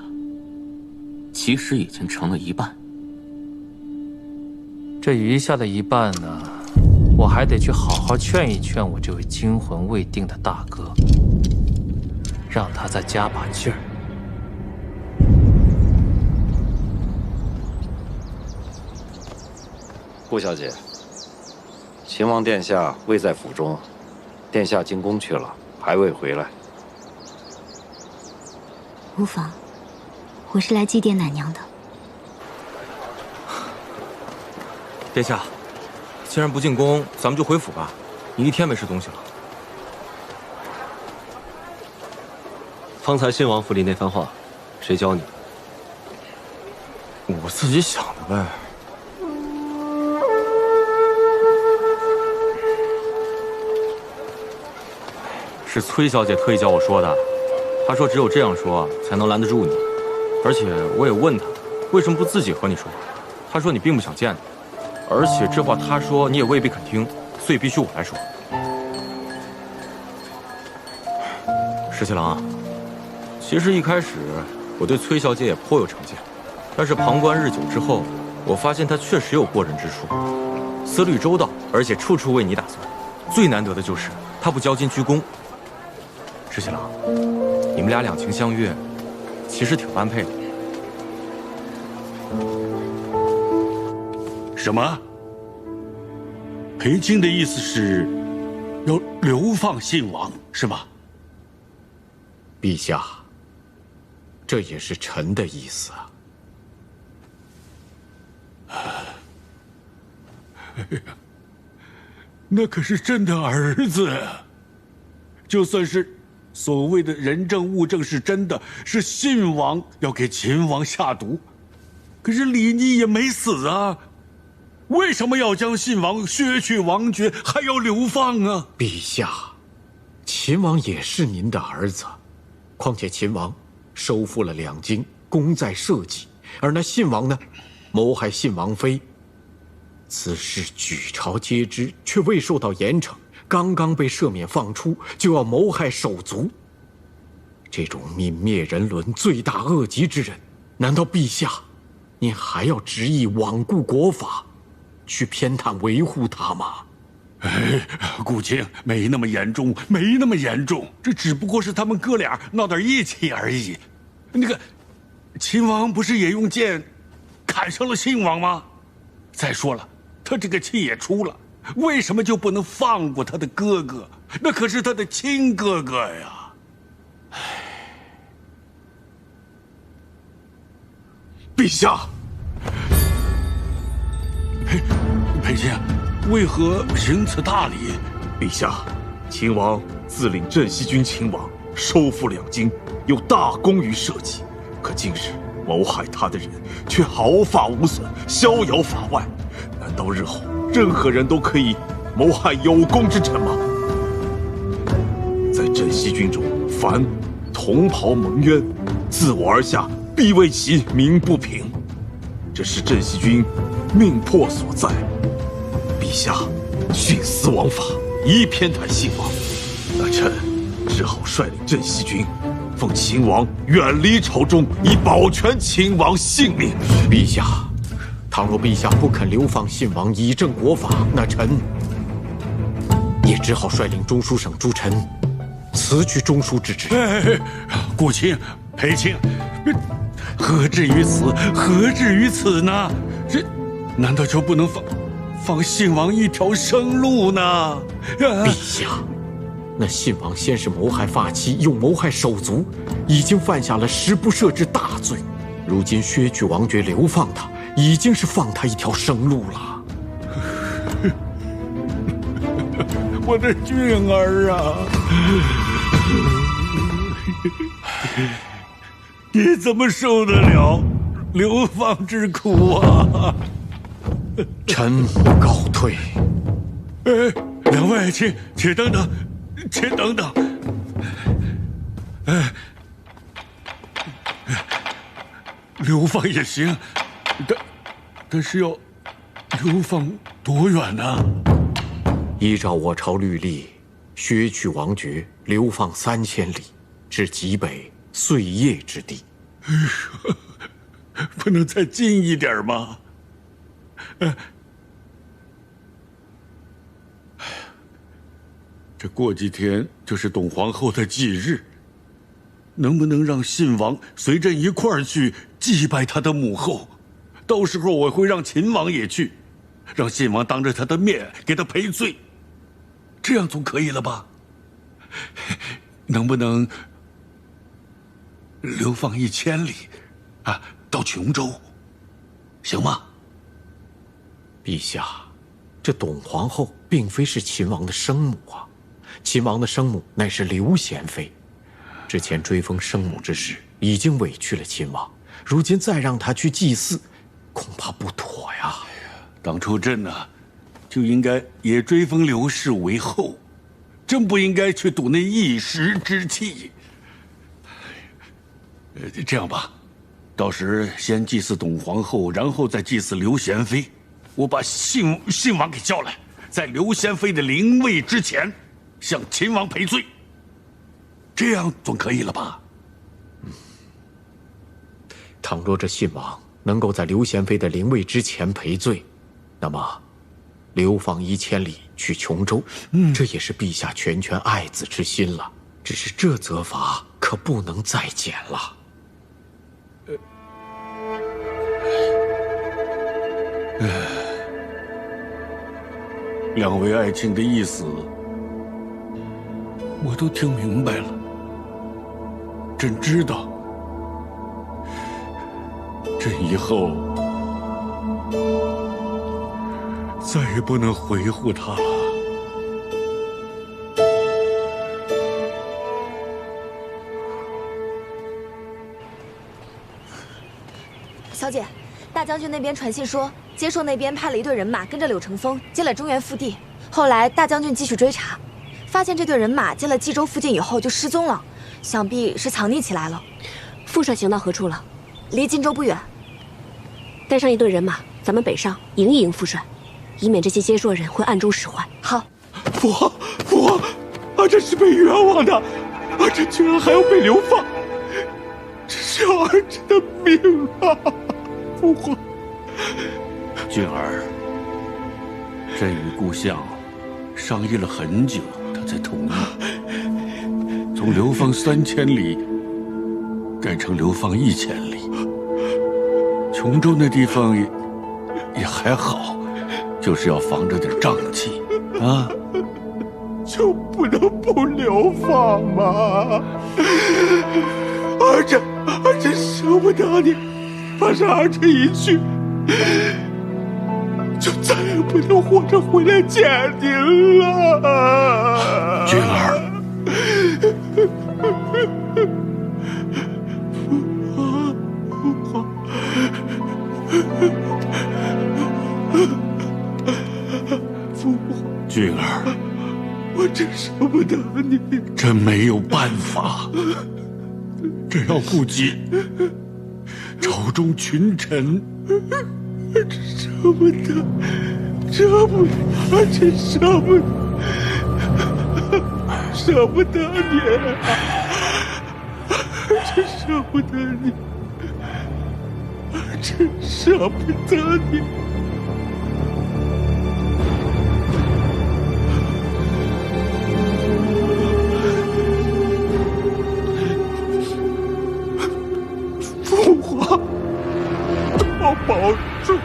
其实已经成了一半。这余下的一半呢，我还得去好好劝一劝我这位惊魂未定的大哥，让他再加把劲儿。顾小姐，秦王殿下未在府中，殿下进宫去了，还未回来。无妨，我是来祭奠奶娘的。殿下，既然不进宫，咱们就回府吧。你一天没吃东西了。方才信王府里那番话，谁教你？我自己想的呗。是崔小姐特意教我说的，她说只有这样说才能拦得住你。而且我也问她，为什么不自己和你说？她说你并不想见她，而且这话她说你也未必肯听，所以必须我来说。石七郎，其实一开始我对崔小姐也颇有成见，但是旁观日久之后，我发现她确实有过人之处，思虑周到，而且处处为你打算。最难得的就是她不骄矜居功。石七郎，你们俩两情相悦，其实挺般配的。什么？裴青的意思是要流放信王，是吧？陛下，这也是臣的意思啊。那可是朕的儿子呀！就算是所谓的人证物证是真的，是信王要给秦王下毒，可是李逆也没死啊，为什么要将信王削去王爵，还要流放啊？陛下，秦王也是您的儿子，况且秦王收复了两京，功在社稷，而那信王呢，谋害信王妃，此事举朝皆知，却未受到严惩。刚刚被赦免放出，就要谋害手足，这种泯灭人伦、罪大恶极之人，难道陛下您还要执意罔顾国法，去偏袒维护他吗？顾卿，没那么严重，没那么严重，这只不过是他们哥俩闹点义气而已。那个秦王不是也用剑砍伤了信王吗？再说了，他这个气也出了，为什么就不能放过他的哥哥？那可是他的亲哥哥呀！陛下，裴青，为何行此大礼？陛下，秦王自领镇西军秦王，收复两京，有大功于社稷。可近日谋害他的人却毫发无损，逍遥法外。难道日后任何人都可以谋害有功之臣吗？在镇西军中，凡同袍蒙冤，自我而下，必为其鸣不平。这是镇西军命迫所在。陛下徇私枉法，宜偏袒信王，那臣只好率领镇西军，奉秦王远离朝中，以保全秦王性命。陛下，倘若陛下不肯流放信王，以正国法，那臣也只好率领中书省诸臣辞去中书之职。顾卿、裴青，何至于此？何至于此呢？这难道就不能放信王一条生路呢？陛下，那信王先是谋害发妻，又谋害手足，已经犯下了十不赦之大罪。如今削去王爵，流放他，已经是放他一条生路了。我的俊儿啊，你怎么受得了流放之苦啊？臣告退。两位，且等等，且等等。流放也行，但是要流放多远呢？依照我朝律例，削去王爵，流放3000里，至极北碎叶之地。不能再近一点吗？这过几天就是董皇后的忌日，能不能让信王随朕一块儿去祭拜他的母后？到时候我会让秦王也去，让信王当着他的面给他赔罪，这样总可以了吧？能不能流放1000里，啊，到琼州，行吗？陛下，这董皇后并非是秦王的生母啊，秦王的生母乃是刘贤妃，之前追封生母之事已经委屈了秦王，如今再让她去祭祀，恐怕不妥呀。当初朕呢，就应该也追封刘氏为后。真不应该去赌那一时之气。这样吧，到时先祭祀董皇后，然后再祭祀刘贤妃。我把信王给叫来，在刘贤妃的灵位之前，向秦王赔罪。这样总可以了吧？倘若这信王能够在刘贤妃的灵位之前赔罪，那么流放1000里去琼州，这也是陛下拳拳爱子之心了。只是这责罚可不能再减了。两位爱卿的意思，我都听明白了。朕知道，朕以后再也不能维护他了。小姐，大将军那边传信说，接硕那边派了一队人马跟着柳成风进了中原腹地。后来大将军继续追查，发现这队人马进了冀州附近以后就失踪了，想必是藏匿起来了。副帅行到何处了？离荆州不远。带上一队人马，咱们北上迎一迎副帅，以免这些接硕人会暗中使坏。好。父皇，儿臣是被冤枉的，儿臣居然还要被流放，这是要儿臣的命啊！父皇，俊儿，朕与故相商议了很久，他才同意，从流放3000里改成流放1000里。琼州那地方也还好，就是要防着点瘴气啊。就不能不流放吗？儿臣舍不得你，怕是儿臣一去，就再也不能活着回来见您了。君儿，父皇，父皇，君儿。我真舍不得你，朕没有办法，朕要顾及朝中群臣，舍不得，儿臣舍不得你，儿臣舍不得你，儿臣舍不得你。保重！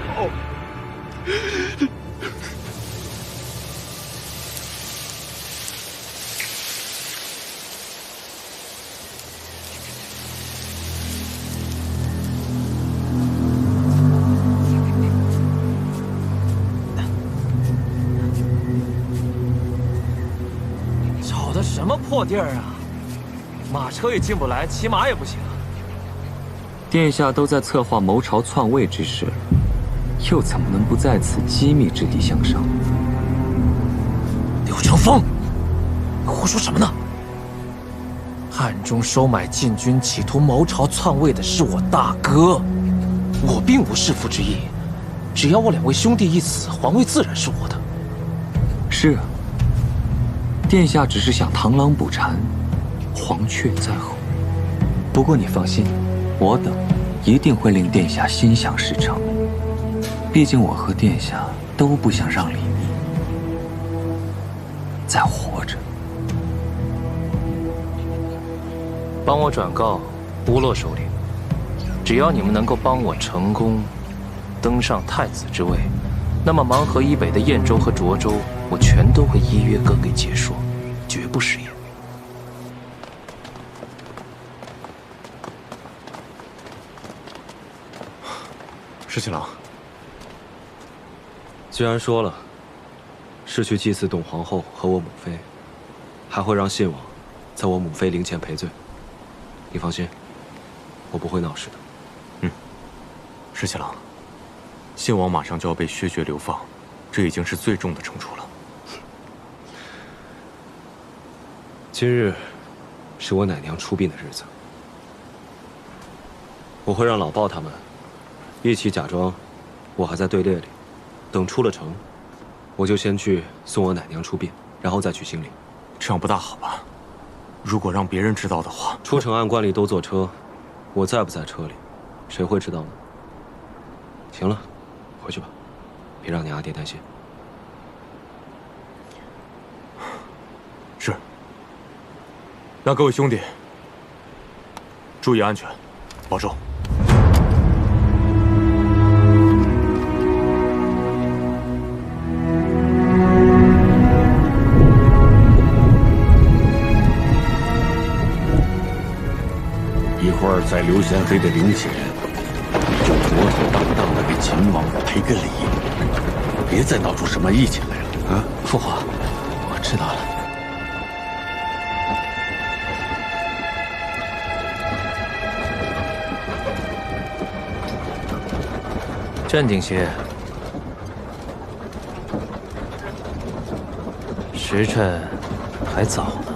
找的什么破地儿啊！马车也进不来，骑马也不行。殿下都在策划谋朝篡位之事，又怎么能不在此机密之地相商？柳成风，你胡说什么呢？暗中收买禁军，企图谋朝篡位的是我大哥，我并无弑父之意。只要我2位兄弟一死，皇位自然是我的。是啊，殿下只是想螳螂捕蝉，黄雀在后。不过你放心。我等一定会令殿下心想事成。毕竟我和殿下都不想让李密再活着。帮我转告部落首领，只要你们能够帮我成功登上太子之位，那么芒河以北的燕州和涿州，我全都会依约割给结硕，绝不食言。石七郎，既然说了是去祭祀董皇后和我母妃，还会让信王在我母妃灵前赔罪。你放心，我不会闹事的。石七郎，信王马上就要被削爵流放，这已经是最重的惩处了。今日是我奶娘出殡的日子，我会让老鲍他们一起假装我还在队列里，等出了城，我就先去送我奶娘出殡，然后再去行礼。这样不大好吧？如果让别人知道的话，出城按惯例都坐车，我在不在车里，谁会知道呢？行了，回去吧，别让你阿爹担心。是。那各位兄弟，注意安全，保重。一会儿在刘贤妃的灵前，就妥妥当当的给秦王赔个礼，别再闹出什么意见来了啊！父皇，我知道了。镇定些，时辰还早呢。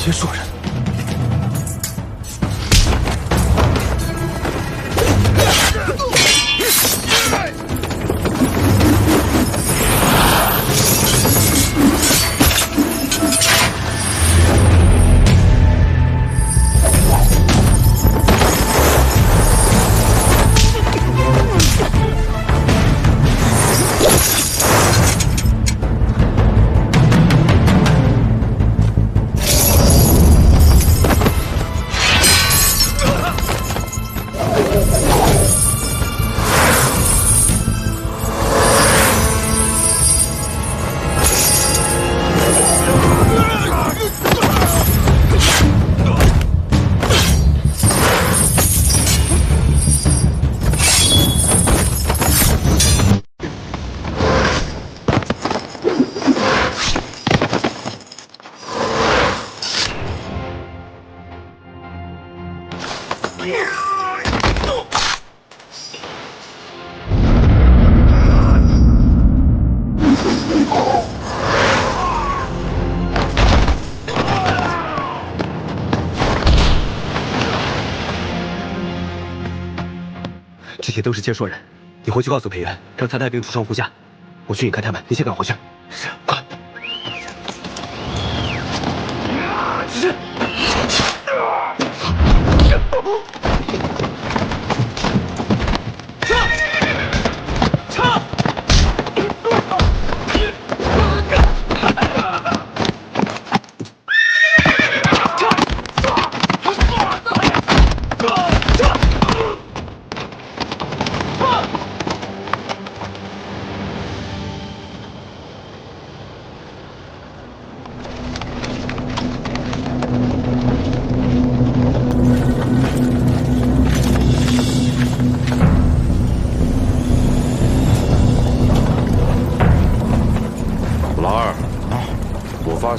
结束人。这些都是接说人，你回去告诉裴元，让他带兵出双护驾。我去引开他们，你先赶回去。是，快。是。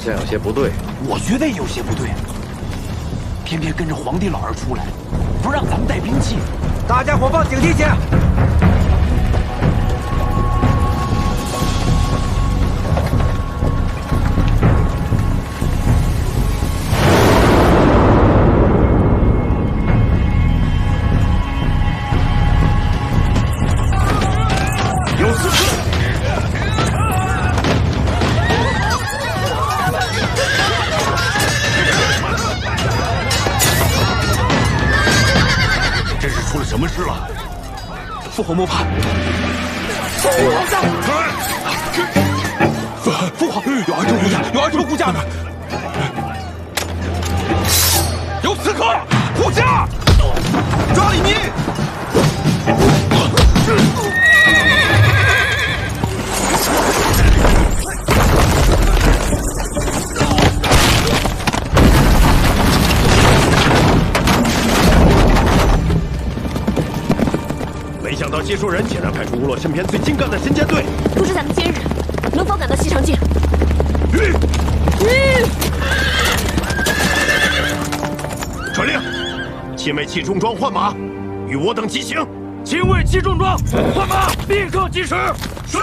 像有些不对。我觉得也有些不对，偏偏跟着皇帝老儿出来，不让咱们带兵器。大家伙放警惕些！有刺客！这是出了什么事了？父皇莫怕！皇上！父皇，有二车护驾，有二车护驾的！有刺客！护驾！抓李密！没想到接收人竟然派出吴洛身边最精干的神剑队。不知咱们今日能否赶到西长境？传令，亲卫骑重装换马，与我等急行。亲卫骑重装换马，立刻及时。是。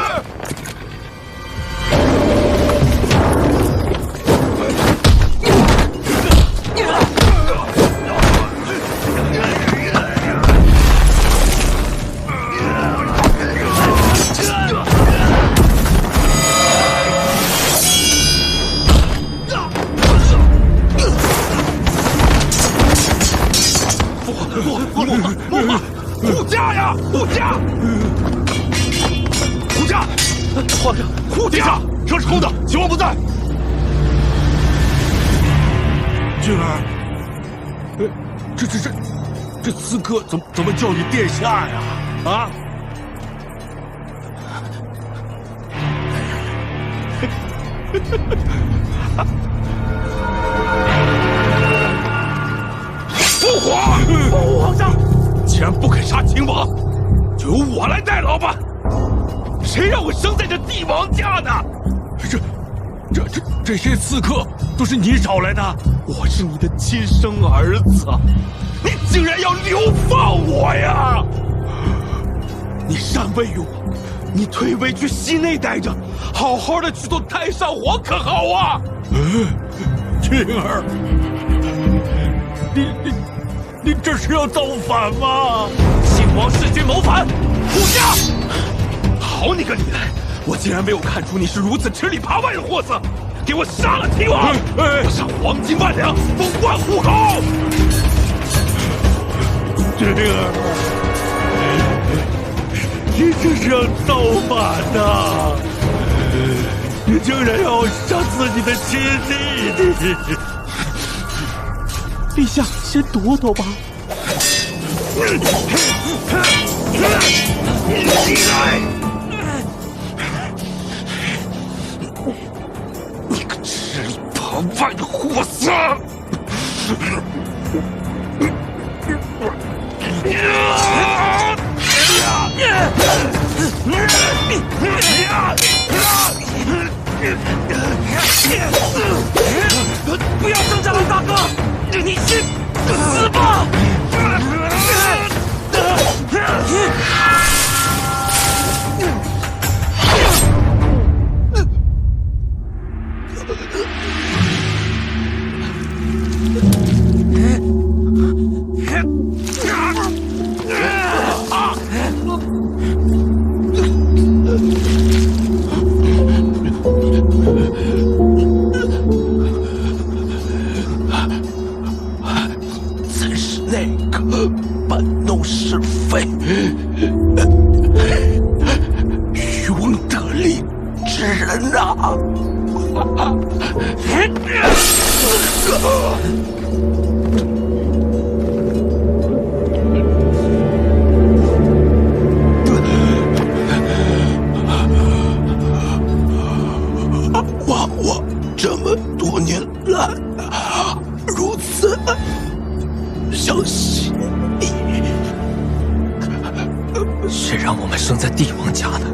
护驾呀！护驾！护驾！皇上，护驾！这是空的，秦王不在。俊儿，这刺客怎么叫你殿下呀？啊！父皇！皇上！既然不肯杀秦王，就由我来代劳吧。谁让我生在这帝王家的？这些刺客都是你找来的？我是你的亲生儿子，你竟然要流放我呀！你禅位于我，你退位去西内待着，好好的去做太上皇可好啊？俊儿，你这是要造反吗？秦王弑君谋反，护驾！好你个李来，我竟然没有看出你是如此吃里扒外的货色，给我杀了秦王！我赏黄金万两，封官户口。俊儿，你这是要造反呐！你竟然要杀自己的亲弟弟！陛下，先躲躲吧。起来！你个吃里扒外的货色！不要挣扎了，大哥，你去死吧！真是那个搬弄是非、渔翁得利之人啊！我这么多年来如此相信你，谁让我们生在帝王家的？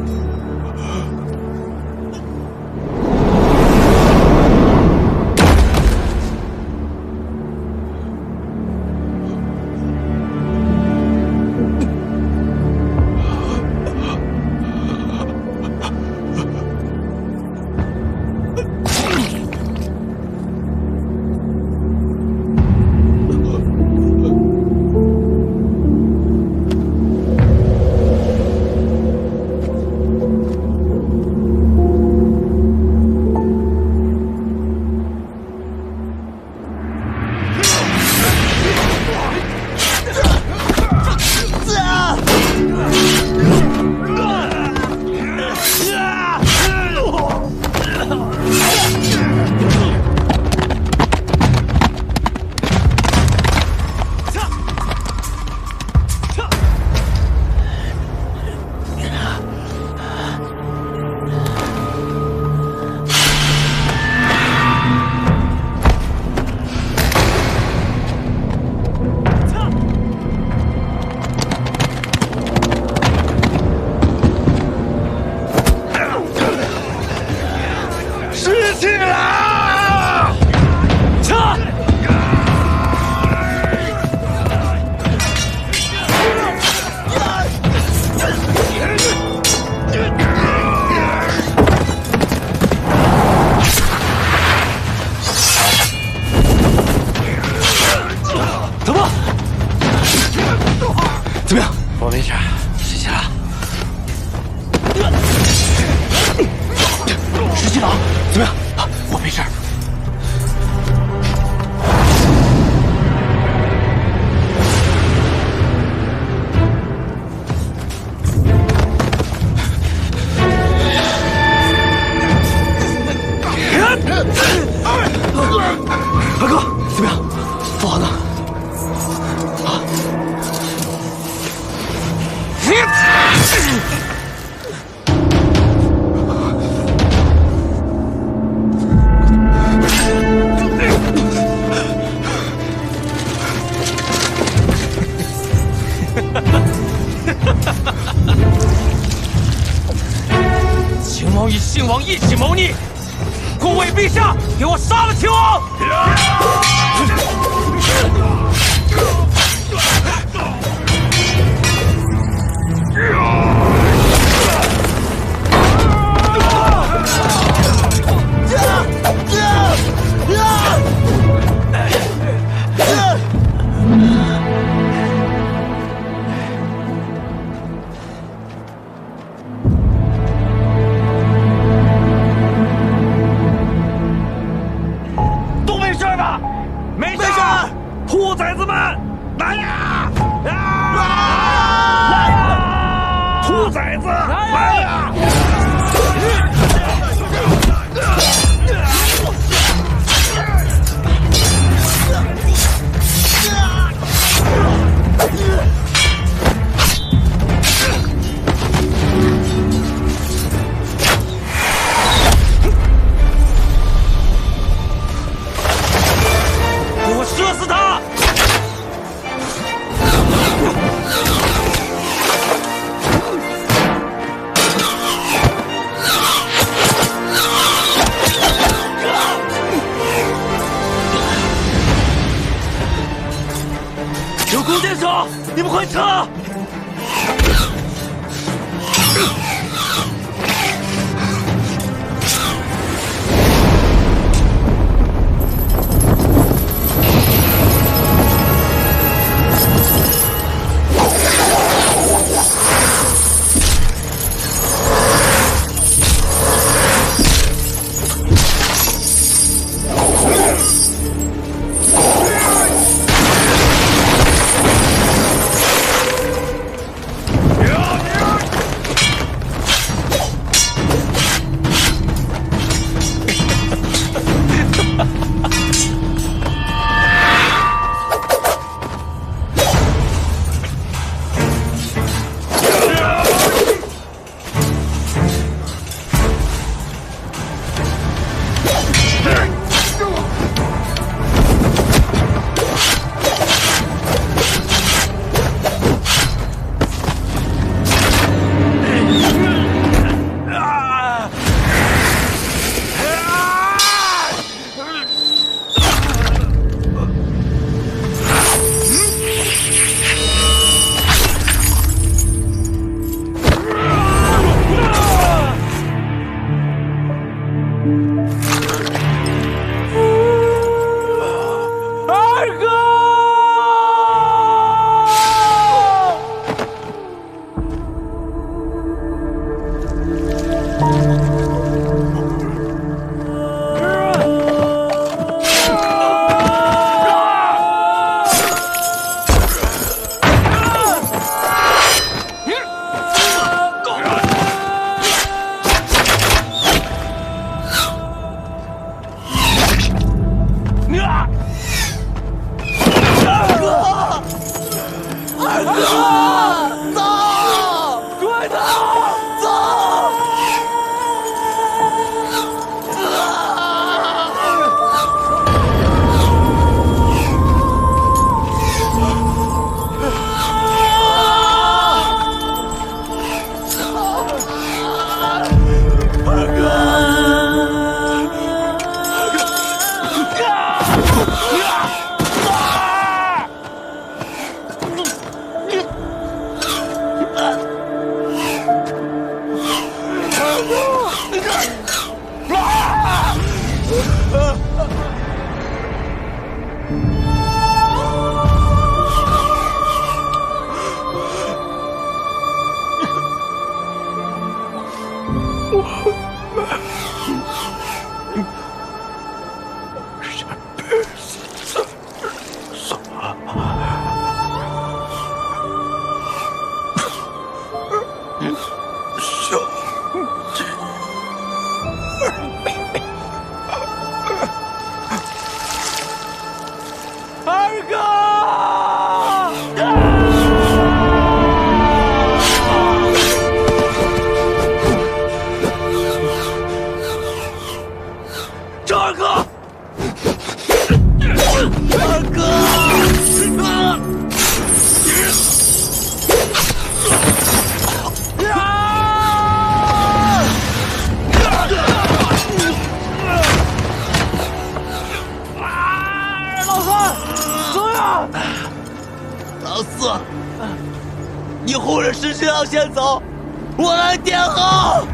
亲王一起谋逆，护卫陛下，给我杀了亲王！都没事吧？没事。兔崽子们，来呀！来呀！兔崽子，来呀！给我射死他！有弓箭手，你们快撤！老四，你护着石青阳先走，我来殿后。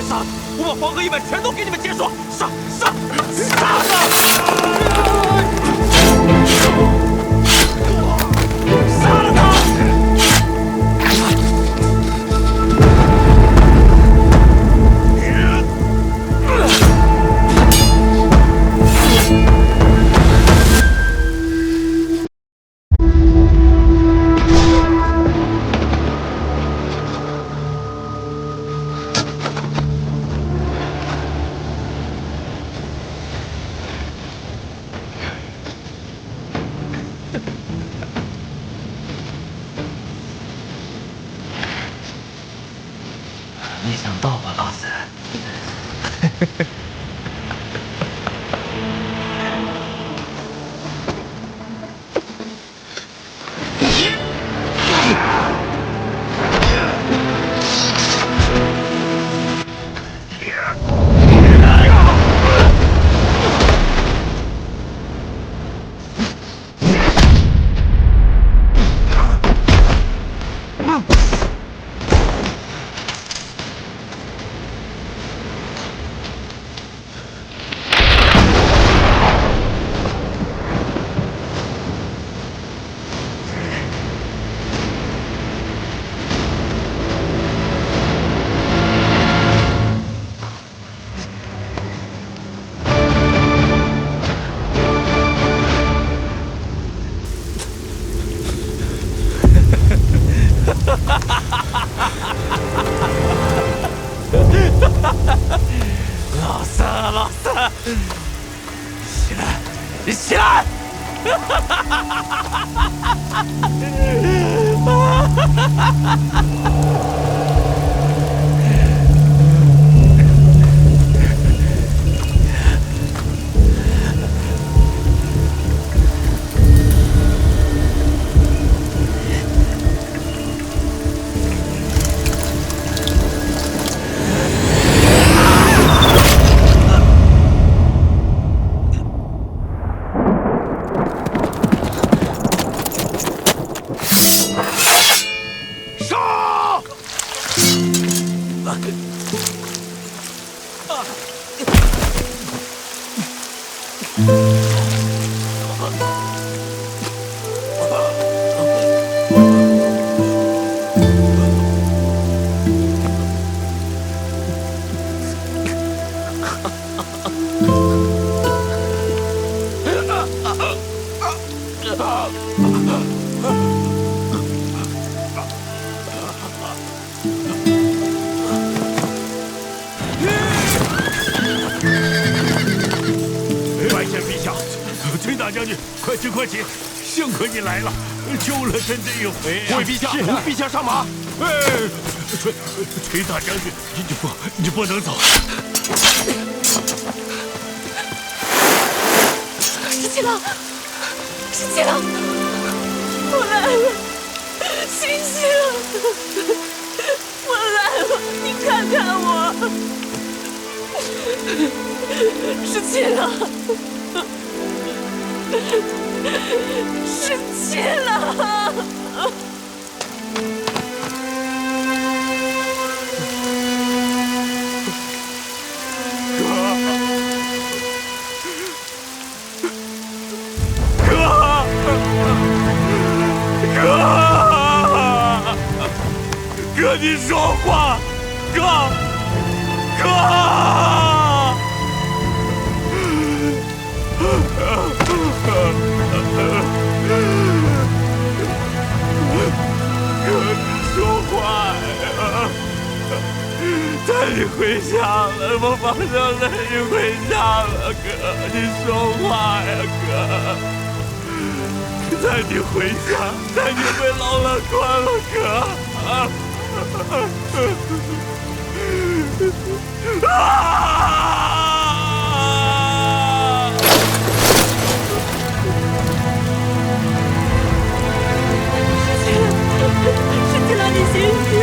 杀他！我把黄河一脉全都给你们结束！杀他！没想到吧，老三？老三啊，老三，起来，你起来！快请！幸亏你来了，救了朕这一回。为陛下，陛下上马！哎，崔大将军，你不能走。十七郎，十七郎，我来了，星星，我来了，你看看我，十七郎。十七郎，哥，你说话，哥。带你回家了，我马上带你回家了，哥，你说话呀，哥，带你回家，带你回老乐关了，哥。十七郎，你醒醒！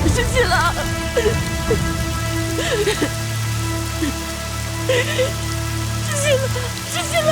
十七郎，十七郎。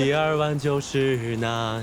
第二晚就是那。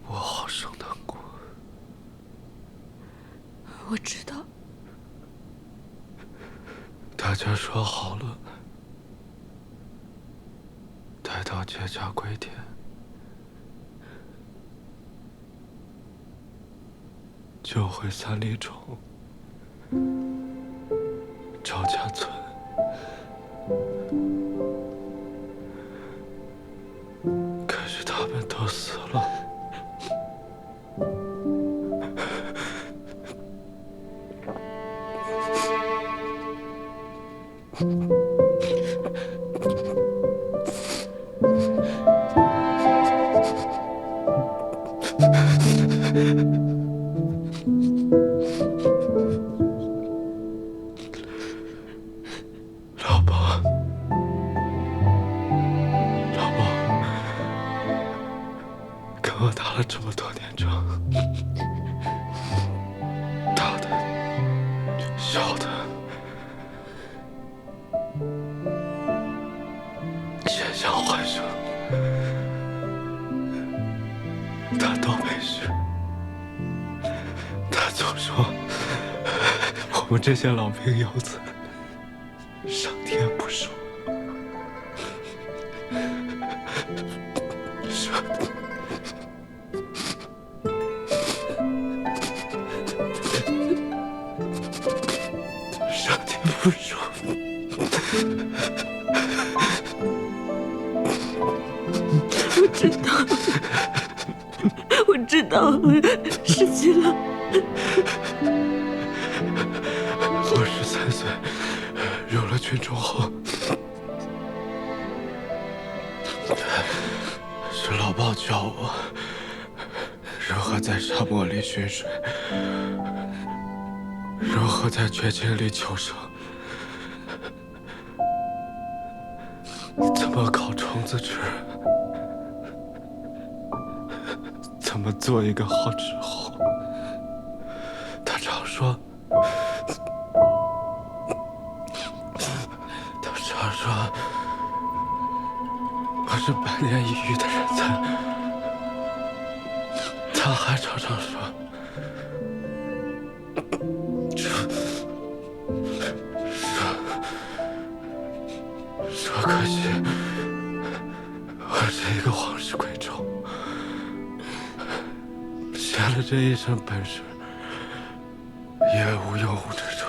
我好生难过。我知道。大家说好了，待到结葭归田，就回三里冢赵家村。可是他们都死了。老婆，跟我打了这么多年仗，大的、小的，险象环生，他都没事。他总说我们这些老兵游子上天不熟，说上天不熟。我知道，我知道，失去了。我13岁入了军中后，是老鲍教我如何在沙漠里寻水，如何在绝境里求生，怎么烤虫子吃，怎么做一个好纸猴。他常说，年已愈的人才，他还常常说，可惜我是一个皇室贵胄，学了这一身本事，也无用武之处。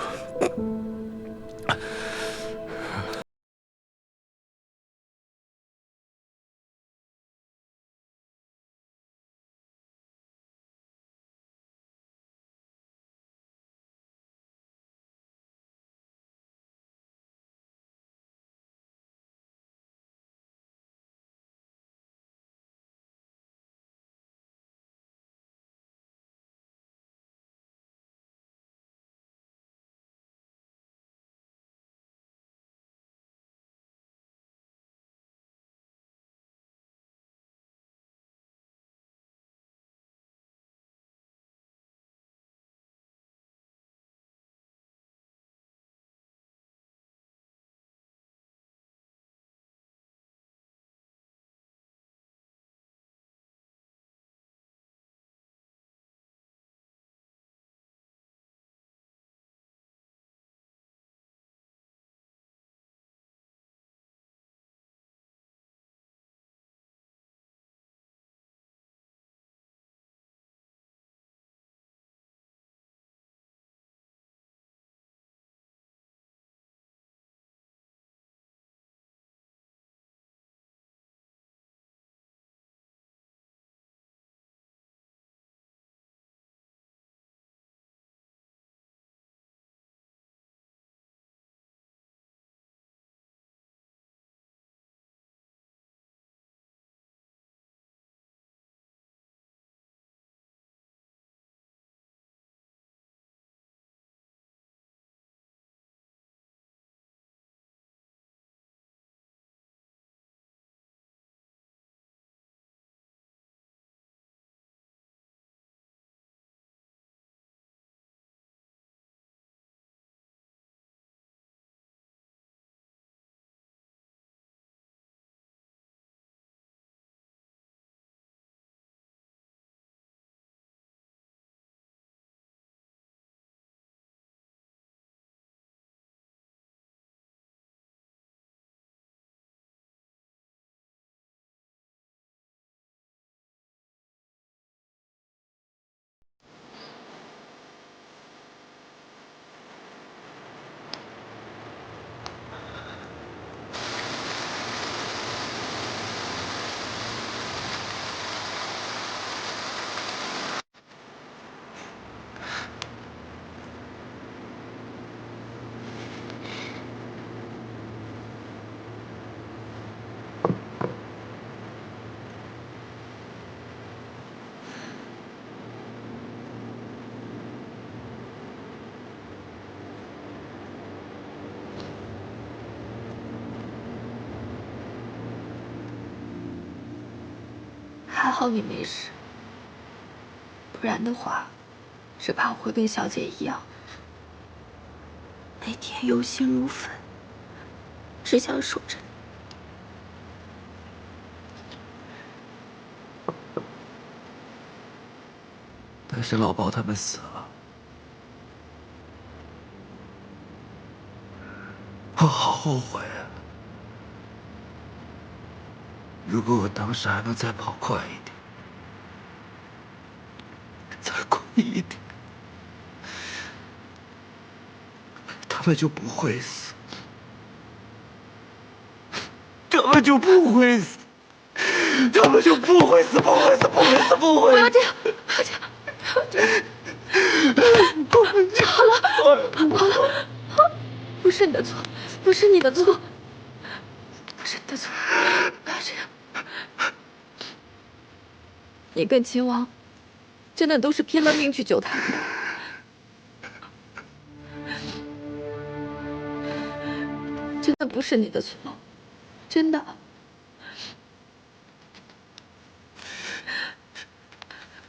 还好你没事，不然的话，只怕我会跟小姐一样，每天忧心如焚，只想守着你。但是老包他们死了，我好后悔啊！如果我当时还能再跑快一点，再快一点，他们就不会死，他们就不会死，他们就不会死，不会死，不会死，不会死！不要这样，不要这样，不要这样！好了，好了，不是你的错，不是你的错，不是你的错，不要这样。你跟秦王真的都是拼了命去救他的，真的不是你的错，真的。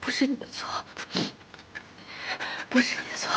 不是你的错，不是你的错。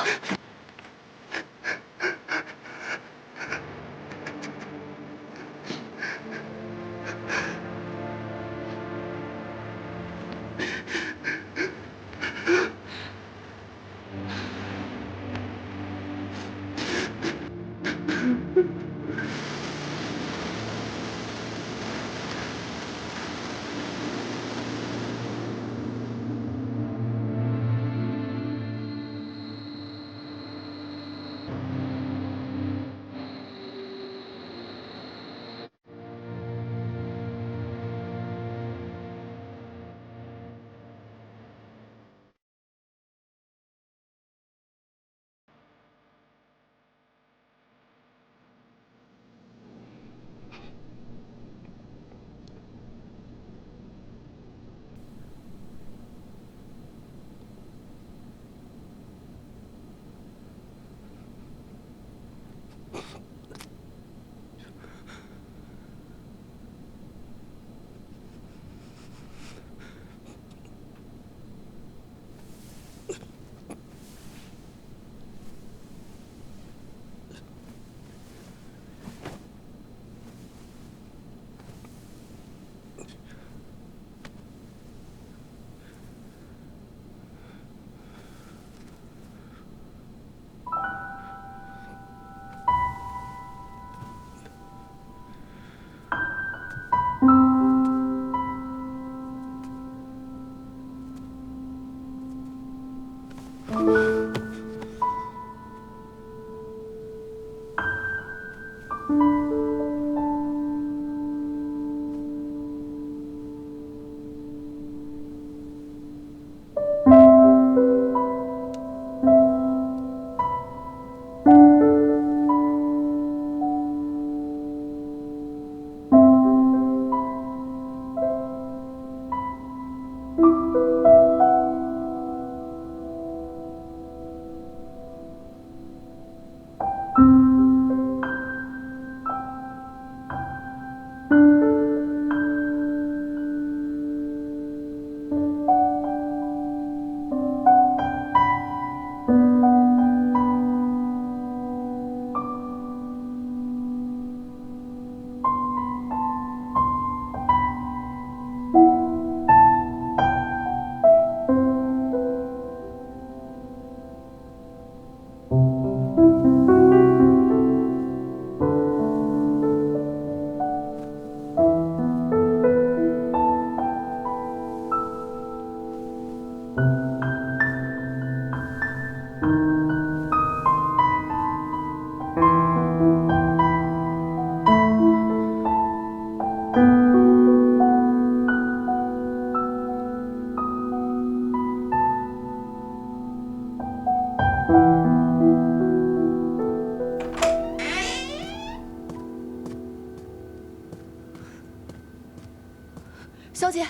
小姐，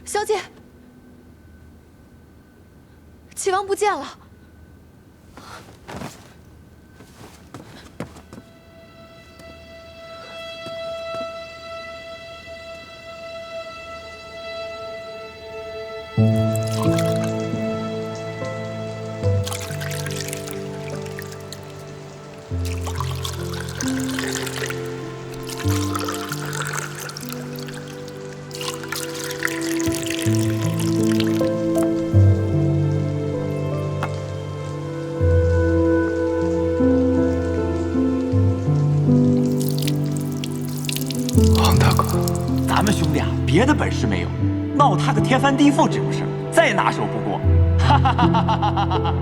小姐，齐王不见了。咱们兄弟啊，别的本事没有，闹他个天翻地覆指不是，再拿手不过。哈哈哈哈哈哈！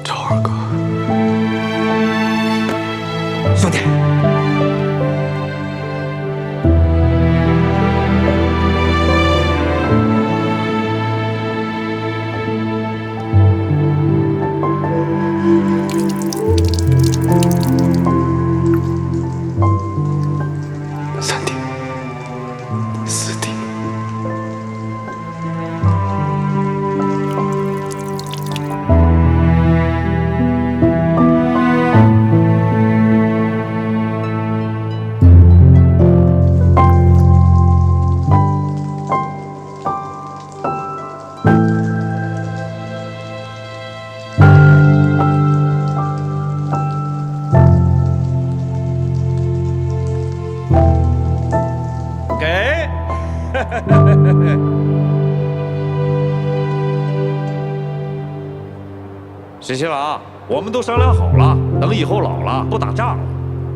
赵二哥，兄弟。沈新郎，我们都商量好了，等以后老了不打仗了，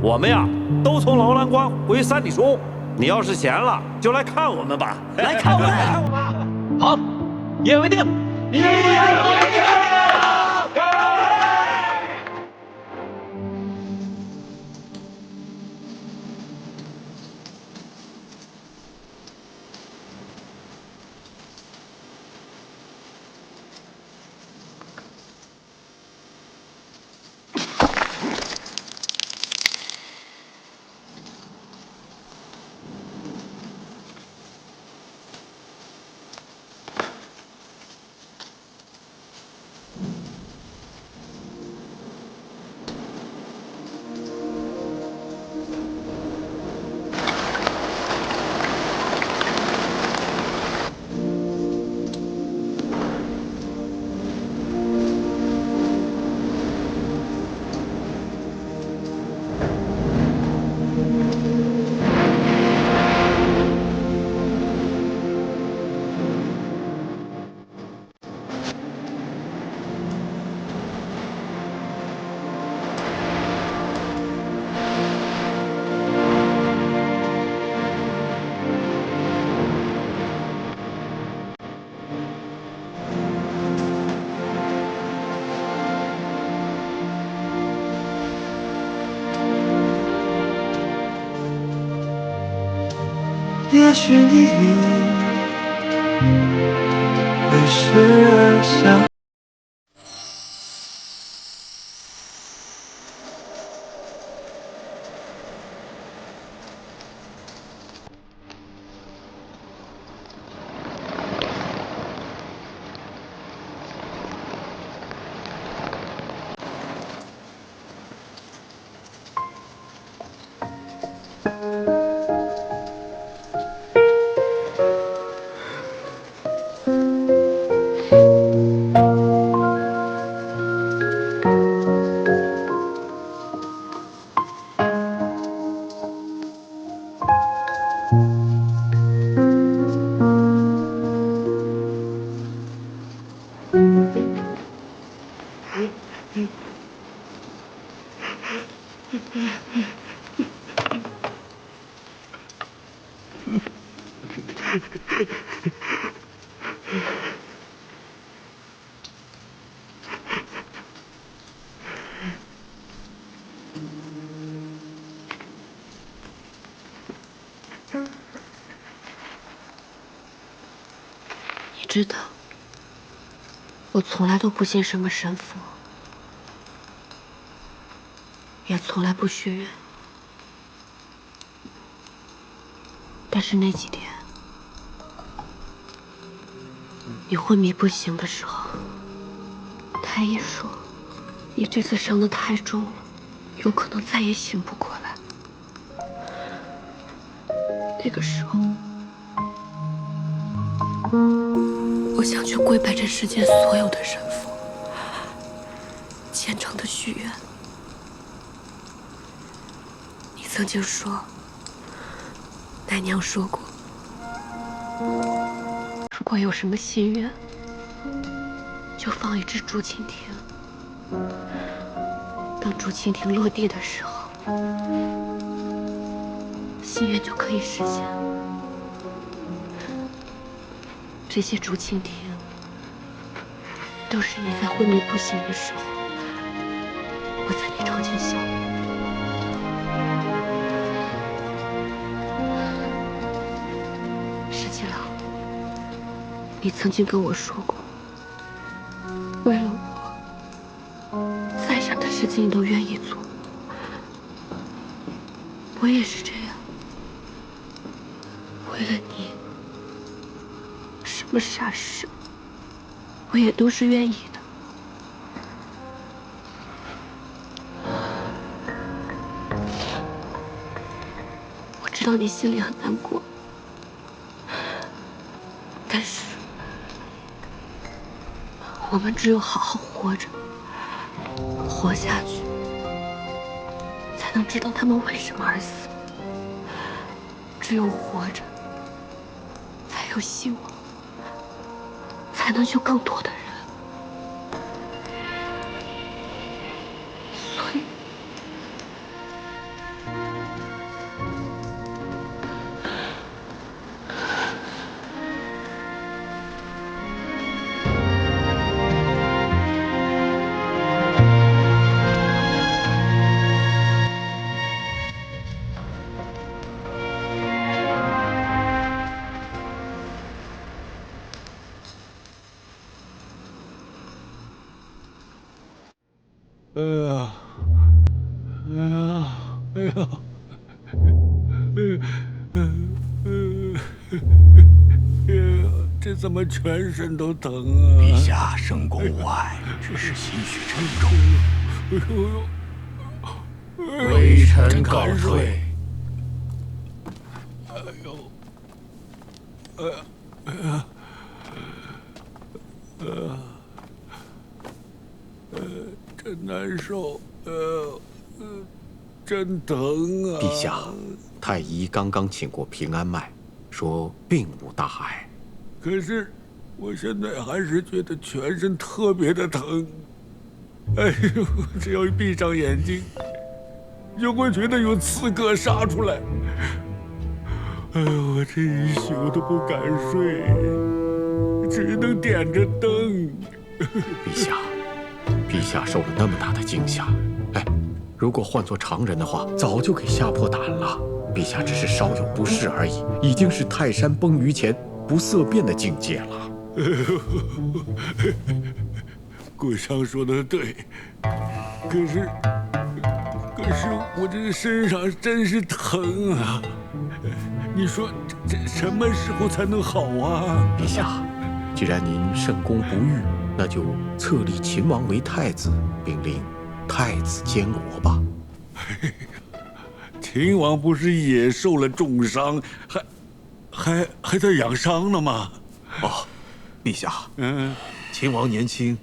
我们呀都从楼兰关回三里松。你要是闲了，就来看我们吧。来看我们，来看我们。好，一言为定。一言为定。也许你为时而想。你知道，我从来都不信什么神佛，也从来不许愿。但是那几天，你昏迷不醒的时候，太医说你这次伤得太重了，有可能再也醒不过来。那个时候，我想去跪拜这世间所有的神佛，虔诚的许愿。你曾经说，奶娘说过，如果有什么心愿，就放一只竹蜻蜓。当竹蜻蜓落地的时候，心愿就可以实现。这些竹蜻蜓都是你在昏迷不醒的时候，我在你床前笑。石七郎，你曾经跟我说过，为了我，再傻的事情你都愿意做。我也是这样，为了你，什么傻事，我也都是愿意的。我知道你心里很难过，但是我们只有好好活着，活下去，才能知道他们为什么而死。只有活着，有希望，才能救更多的人。所以，这怎么全身都疼啊？陛下圣功无碍，只是心绪沉重。微臣告退。哎呦，真难受，真疼啊！陛下，太医刚刚请过平安脉，说并无大碍。可是，我现在还是觉得全身特别的疼。哎呦，只要一闭上眼睛，就会觉得有刺客杀出来。哎呦，我这一宿都不敢睡，只能点着灯。陛下，陛下受了那么大的惊吓，哎，如果换做常人的话，早就给吓破胆了。陛下只是稍有不适而已，已经是泰山崩于前不色变的境界了。顾相说的对，可是我这身上真是疼啊！你说这什么时候才能好啊？陛下，既然您圣功不愈，那就册立秦王为太子，并令太子监国吧。秦王不是也受了重伤，还在养伤呢吗？哦，陛下，秦王年轻，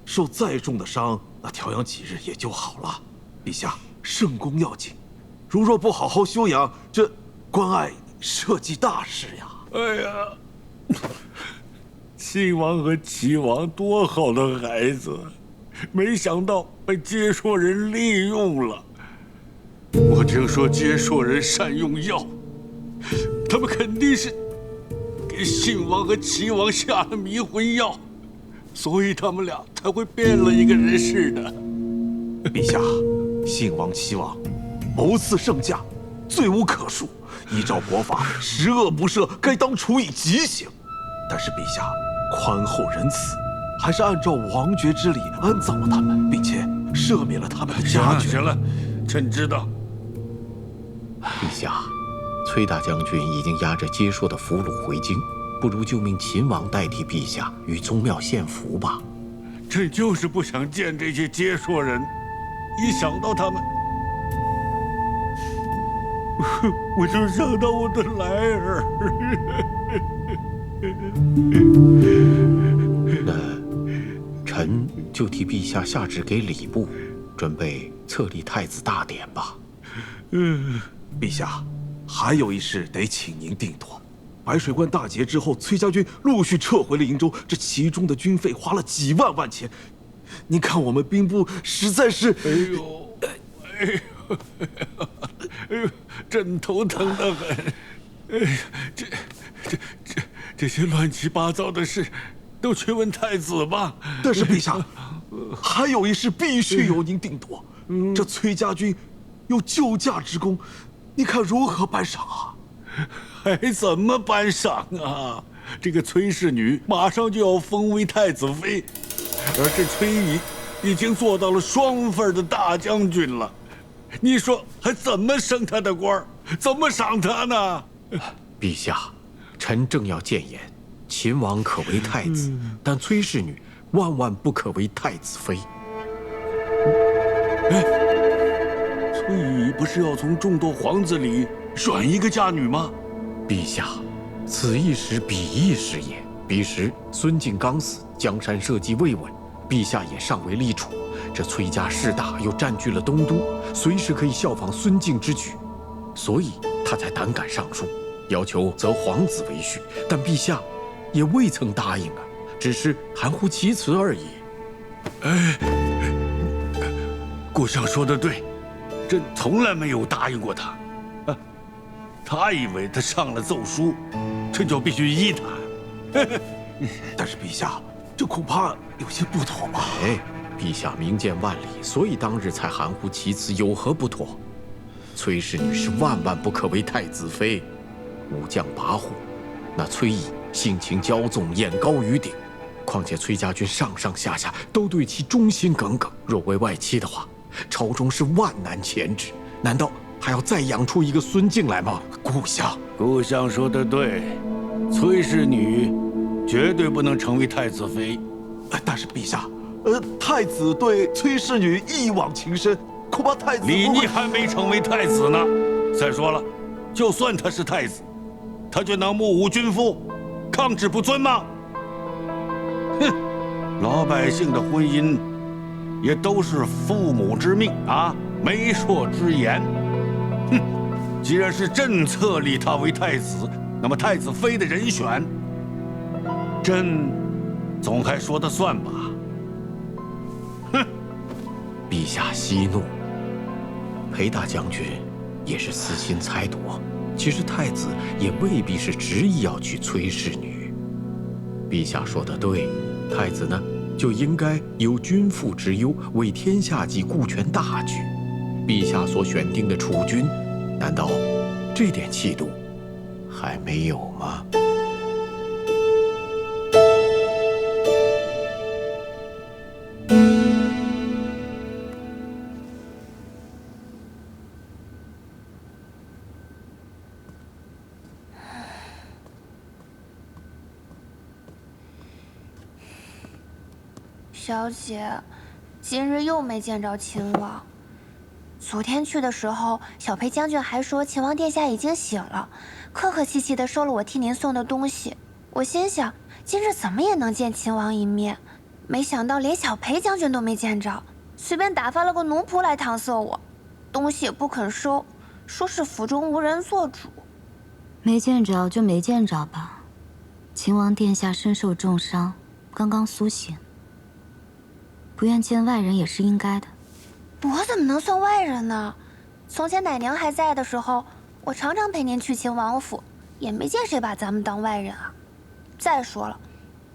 受再重的伤，那调养几日也就好了。陛下，圣功要紧，如若不好好休养，这关爱社稷大事呀！哎呀，秦王和齐王多好的孩子，没想到被接硕人利用了。我听说接硕人善用药，他们肯定是给信王和齐王下了迷魂药，所以他们俩才会变了一个人似的。陛下，信王、齐王谋刺圣驾，罪无可恕。依照国法，十恶不赦，该当处以极刑。但是陛下宽厚仁慈，还是按照王爵之礼安葬了他们，并且赦免了他们的家眷。行了，臣知道。陛下，崔大将军已经押着接硕的俘虏回京，不如就命秦王代替陛下与宗庙献俘吧。朕就是不想见这些接硕人，一想到他们，我就想到我的莱儿。那臣就替陛下下旨给礼部，准备册立太子大典吧。陛下，还有一事得请您定夺。白水关大捷之后，崔家军陆续撤回了瀛州，这其中的军费花了几万万钱。您看我们兵部实在是……哎呦，朕头疼得很。哎呀，这些乱七八糟的事，都去问太子吧。但是陛下，还有一事必须由您定夺。这崔家军有救驾之功，你看如何颁赏啊？还怎么颁赏啊？这个崔氏女马上就要封为太子妃，而这崔乙已经做到了双份的大将军了。你说还怎么升他的官？怎么赏他呢？陛下，臣正要谏言，秦王可为太子，但崔氏女万万不可为太子妃。哎，崔乙不是要从众多皇子里选一个嫁女吗？陛下，此一时彼一时也。彼时孙敬刚死，江山社稷未稳，陛下也尚未立储。这崔家势大，又占据了东都，随时可以效仿孙敬之举，所以他才胆敢上书。要求择皇子为婿，但陛下也未曾答应啊，只是含糊其辞而已。顾相说的对，朕从来没有答应过他。他以为他上了奏书，这就必须依他。但是陛下，这恐怕有些不妥吧？陛下明鉴万里，所以当日才含糊其辞，有何不妥？崔氏女是万万不可为太子妃，武将跋扈，那崔毅性情骄纵，眼高于顶。况且崔家军上上下下都对其忠心耿耿，若为外戚的话，朝中是万难钳制。难道还要再养出一个孙敬来吗？顾相说的对，崔氏女绝对不能成为太子妃。但是陛下，太子对崔氏女一往情深，恐怕太子李逆还没成为太子呢。再说了，就算他是太子，他就能目无君父，抗旨不遵吗？哼，老百姓的婚姻也都是父母之命啊，媒妁之言。哼，既然是朕册立他为太子，那么太子妃的人选，朕总还说得算吧？哼，陛下息怒，裴大将军也是私心猜度，其实太子也未必是执意要娶崔氏女。陛下说得对，太子呢就应该有君父之忧，为天下计，顾全大局。陛下所选定的储君，难道这点气度还没有吗？小姐，今日又没见着秦王。昨天去的时候，小裴将军还说秦王殿下已经醒了，客客气气的收了我替您送的东西。我心想，今日怎么也能见秦王一面，没想到连小裴将军都没见着，随便打发了个奴仆来搪塞我，东西也不肯收，说是府中无人做主。没见着就没见着吧，秦王殿下身受重伤，刚刚苏醒。不愿见外人也是应该的。我怎么能算外人呢？从前奶娘还在的时候，我常常陪您去秦王府，也没见谁把咱们当外人啊。再说了，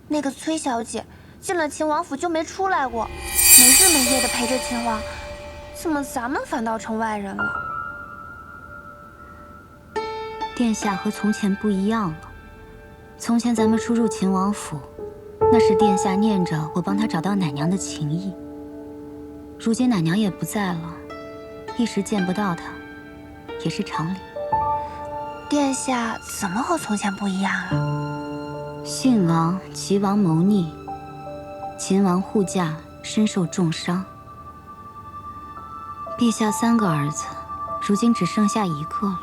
那个崔小姐进了秦王府就没出来过，没日没夜的陪着秦王，怎么咱们反倒成外人了？殿下和从前不一样了。从前咱们出入秦王府，那是殿下念着我帮他找到奶娘的情谊。如今奶娘也不在了，一时见不到她，也是常理。殿下怎么和从前不一样了？信王、齐王谋逆，秦王护驾身受重伤。陛下3个儿子，如今只剩下1个了。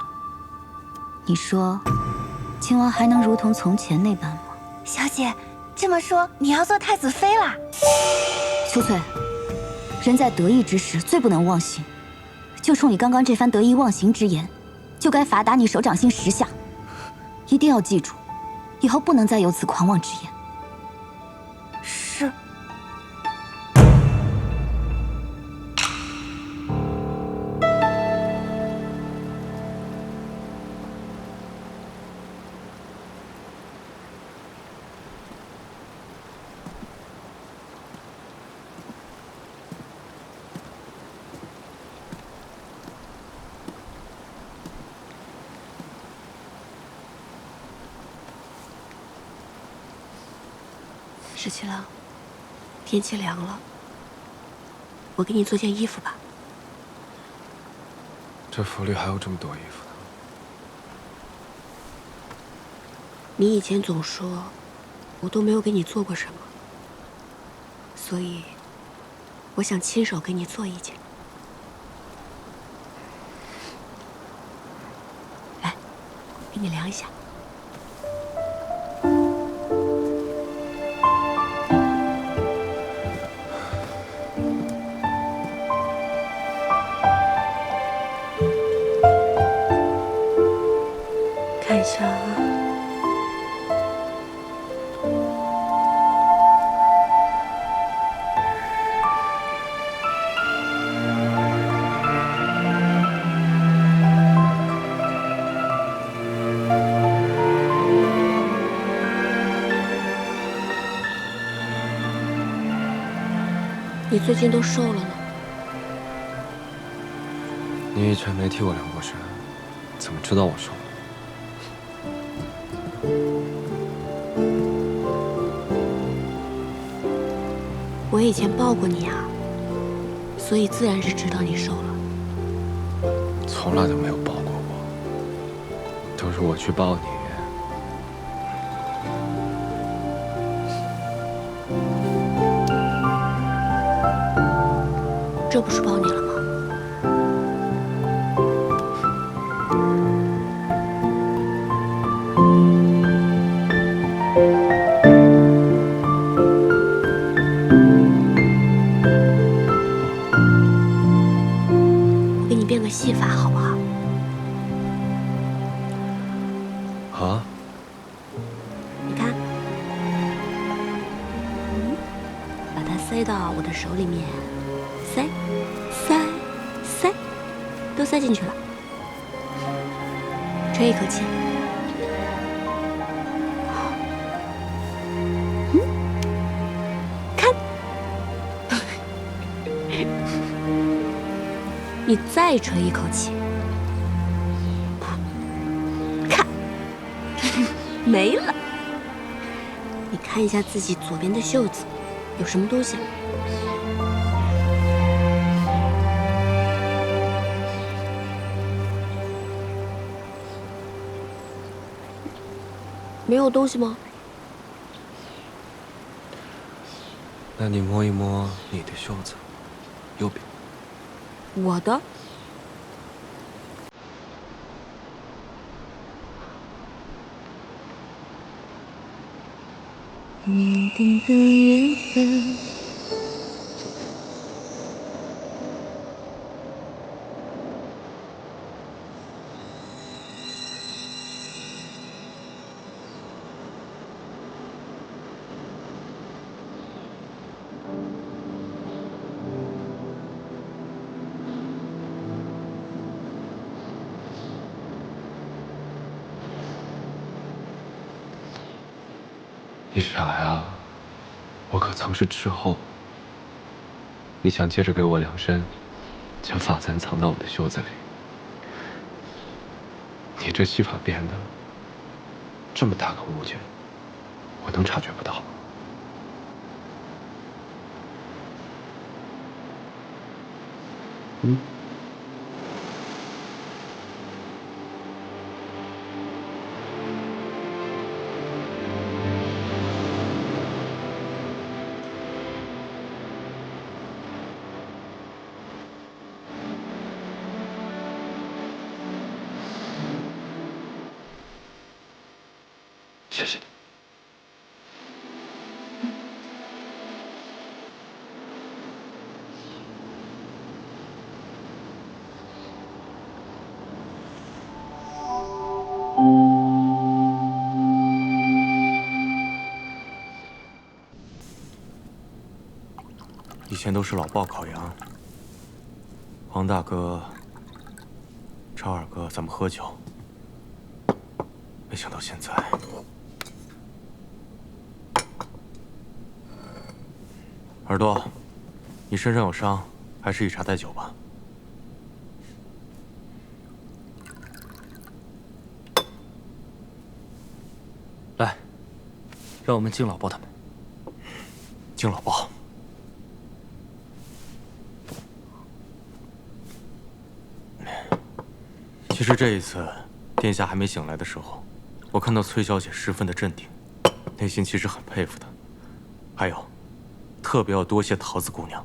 你说，秦王还能如同从前那般吗？小姐，这么说你要做太子妃啦？秋翠，人在得意之时最不能忘形，就冲你刚刚这番得意忘形之言，就该罚打你手掌心10下。一定要记住，以后不能再有此狂妄之言。是。十七郎，天气凉了，我给你做件衣服吧。这府里还有这么多衣服呢。你以前总说，我都没有给你做过什么，所以我想亲手给你做一件。来，给你量一下。看一下，你最近都瘦了呢。你以前没替我量过身，怎么知道我瘦了？我以前抱过你啊，所以自然是知道你瘦了。从来都没有抱过我，都是我去抱你。这不是抱你了吗？我给你变个戏法好不好？啊？你看，把它塞到我的手里面，塞，都塞进去了。吹一口气。看，你再吹一口气。看，没了。你看一下自己左边的袖子，有什么东西？没有东西吗？那你摸一摸你的袖子，右边。我的。命定的缘分。你傻呀！我可曾是斥候。你想接着给我量身，将发簪藏到我的袖子里。你这戏法变的这么大个误解，我能察觉不到？嗯。谢谢你。以前都是老鲍烤羊，黄大哥、超二哥咱们喝酒，没想到现在。耳朵，你身上有伤，还是以茶代酒吧。来，让我们敬老鲍他们。敬老鲍。其实这一次，殿下还没醒来的时候，我看到崔小姐十分的镇定，内心其实很佩服她。还有，特别要多谢桃子姑娘，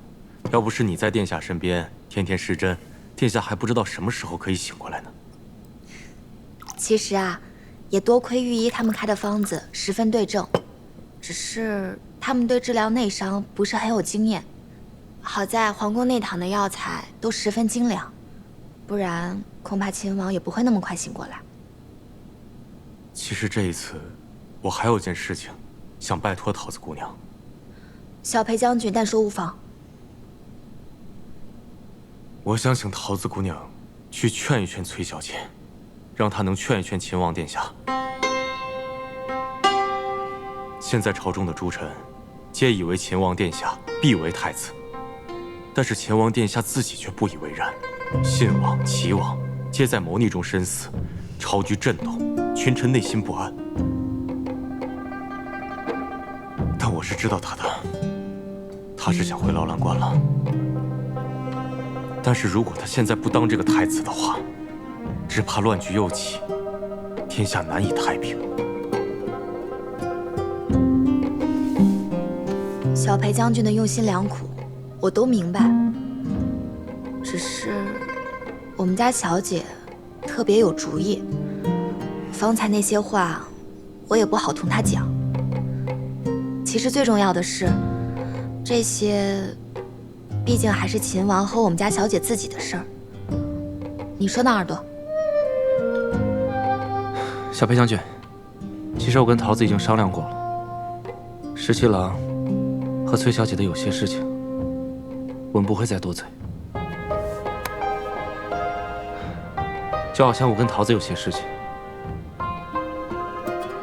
要不是你在殿下身边天天施针，殿下还不知道什么时候可以醒过来呢。其实啊，也多亏御医他们开的方子十分对症，只是他们对治疗内伤不是很有经验。好在皇宫内躺的药材都十分精良，不然恐怕秦王也不会那么快醒过来。其实这一次，我还有件事情想拜托桃子姑娘。小裴将军但说无妨。我想请桃子姑娘去劝一劝崔小姐，让她能劝一劝秦王殿下。现在朝中的诸臣，皆以为秦王殿下必为太子，但是前王殿下自己却不以为然。信王、齐王皆在谋逆中身死，朝局震动，群臣内心不安。但我是知道他的，他是想回劳兰关了。但是如果他现在不当这个太子的话，只怕乱局又起，天下难以太平。小裴将军的用心良苦，我都明白。只是我们家小姐特别有主意，方才那些话我也不好同她讲。其实最重要的是，这些毕竟还是秦王和我们家小姐自己的事儿。你说呢，耳朵？小裴将军，其实我跟桃子已经商量过了，十七郎和崔小姐的有些事情，我们不会再多嘴。就好像我跟桃子有些事情，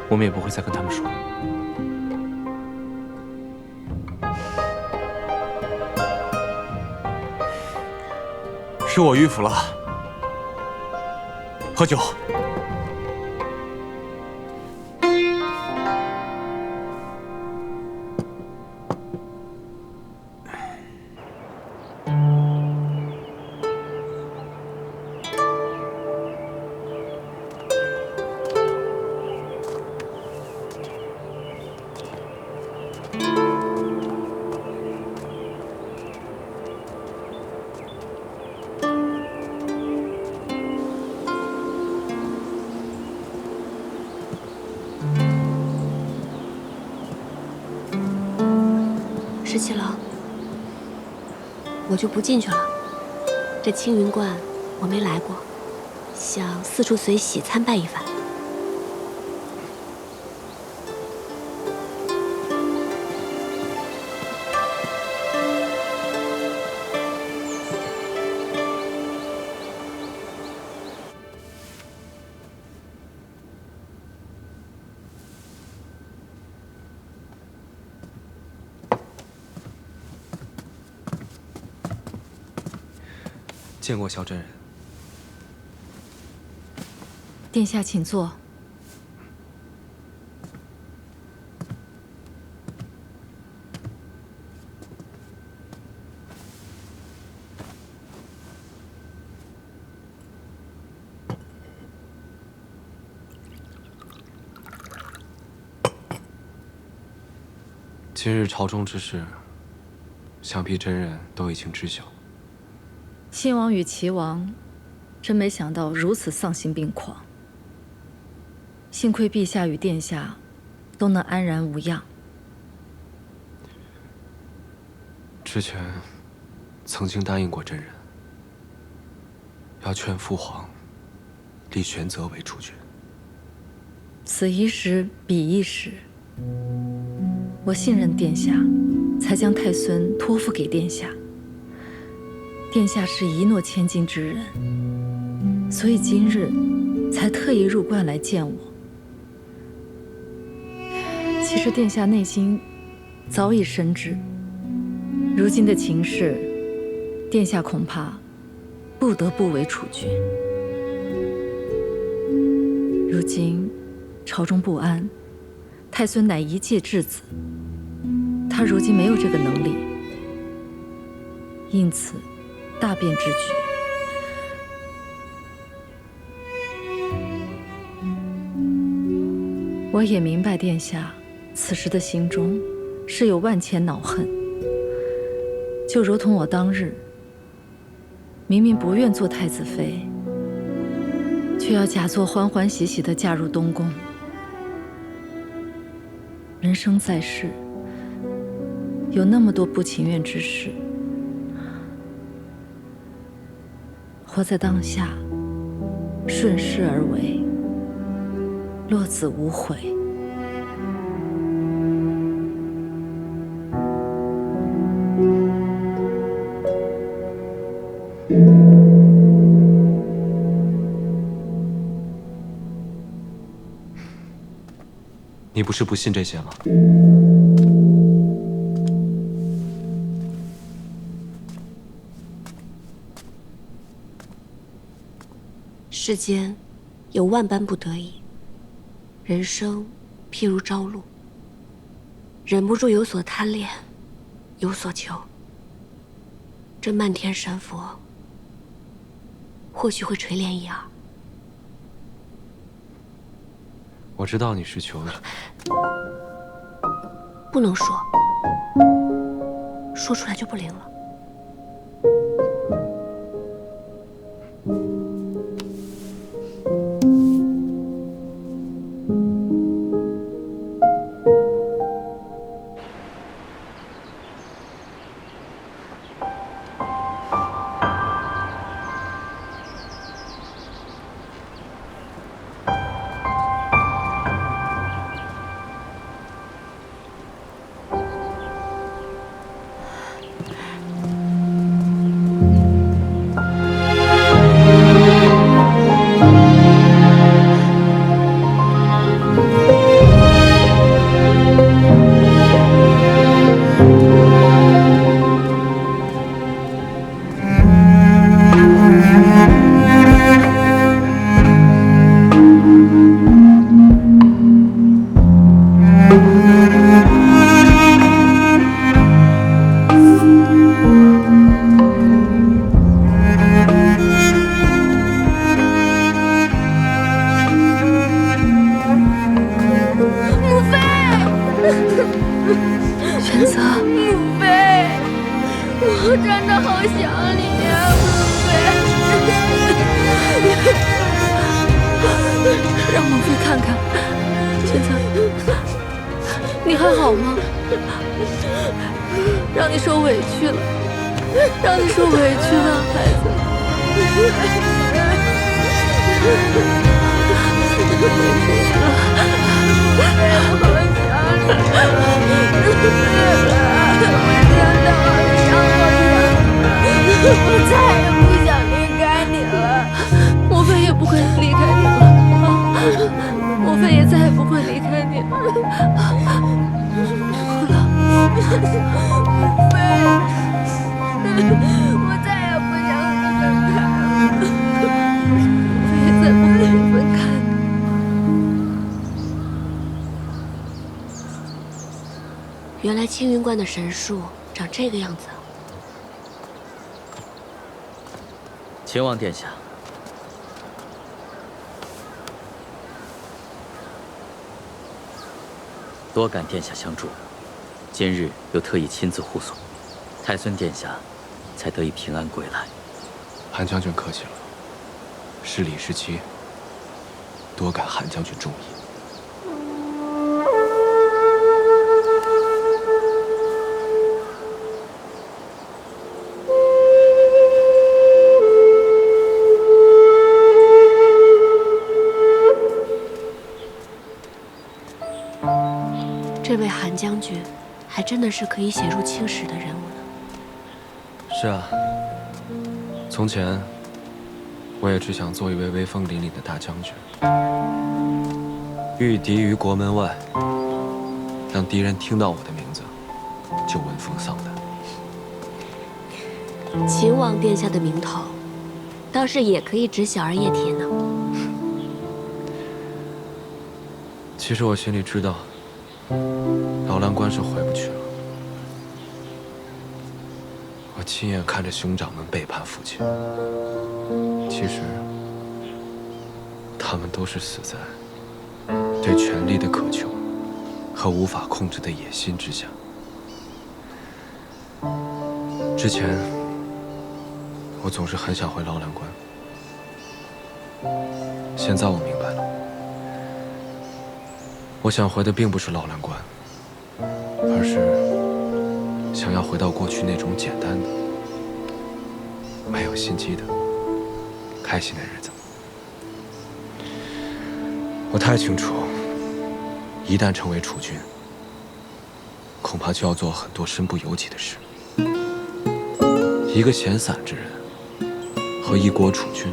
我们也不会再跟他们说。是我迂腐了，喝酒。十七郎，我就不进去了。这青云观我没来过，想四处随喜参拜一番。见过萧真人。殿下请坐。今日朝中之事，想必真人都已经知晓。亲王与齐王，真没想到如此丧心病狂。幸亏陛下与殿下都能安然无恙。之前曾经答应过真人，要劝父皇立玄泽为储君。此一时，彼一时。我信任殿下，才将太孙托付给殿下。殿下是一诺千金之人，所以今日才特意入关来见我。其实殿下内心早已深知，如今的情势，殿下恐怕不得不为储君。如今朝中不安，太孙乃一介质子，他如今没有这个能力，因此大变之举。我也明白殿下此时的心中是有万千恼恨，就如同我当日明明不愿做太子妃，却要假作欢欢喜喜地嫁入东宫。人生在世，有那么多不情愿之事，活在当下，顺势而为，落子无悔。你不是不信这些吗？世间有万般不得已，人生譬如朝露，忍不住有所贪恋，有所求。这漫天神佛，或许会垂怜一二。我知道你是求你，不能说，说出来就不灵了。玄泽，母妃，我真的好想你呀，母妃。让母妃看看，玄泽，你还好吗？让你受委屈了，让你受委屈了，孩子。我再也不想离开你了，母妃也不会离开你了，母妃也再也不会离开你了。好了，母妃，我再也不想和你分开了，母妃也再不会分开。原来青云观的神树长这个样子。秦王殿下，多感殿下相助，今日又特意亲自护送，太孙殿下才得以平安归来。韩将军客气了，是礼是期，多感韩将军重意。这位韩将军，还真的是可以写入青史的人物呢。是啊，从前我也只想做一位威风凛凛的大将军，御敌于国门外，让敌人听到我的名字就闻风丧胆。秦王殿下的名头，倒是也可以指小儿叶铁呢。其实我心里知道，劳兰关是回不去了。我亲眼看着兄长们背叛父亲，其实他们都是死在对权力的渴求和无法控制的野心之下。之前我总是很想回劳兰关，现在我明白了，我想回的并不是劳兰关，而是想要回到过去那种简单的、没有心机的、开心的日子。我太清楚，一旦成为储君，恐怕就要做很多身不由己的事。一个闲散之人和一国储君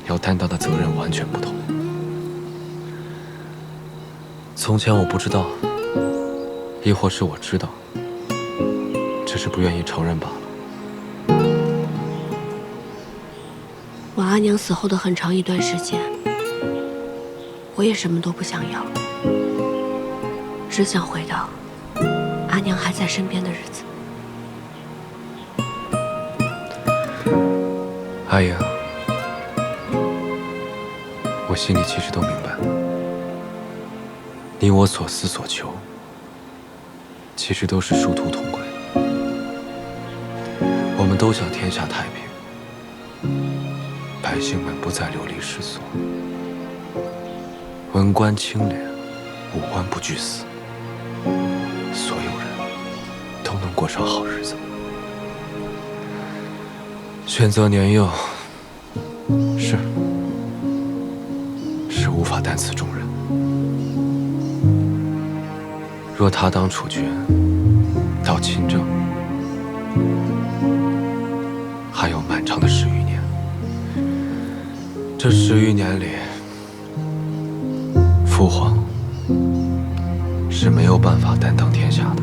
要担当的责任完全不同。从前我不知道，亦或是我知道，只是不愿意承认罢了。婉阿娘死后的很长一段时间，我也什么都不想要，只想回到阿娘还在身边的日子。阿英，我心里其实都明白，你我所思所求，其实都是殊途同归。我们都想天下太平，百姓们不再流离失所，文官清廉，武官不惧死，所有人都能过上好日子。选择年幼，是无法担此重任。若他当储君，到亲政，还有漫长的10余年。这10余年里，父皇是没有办法担当天下的。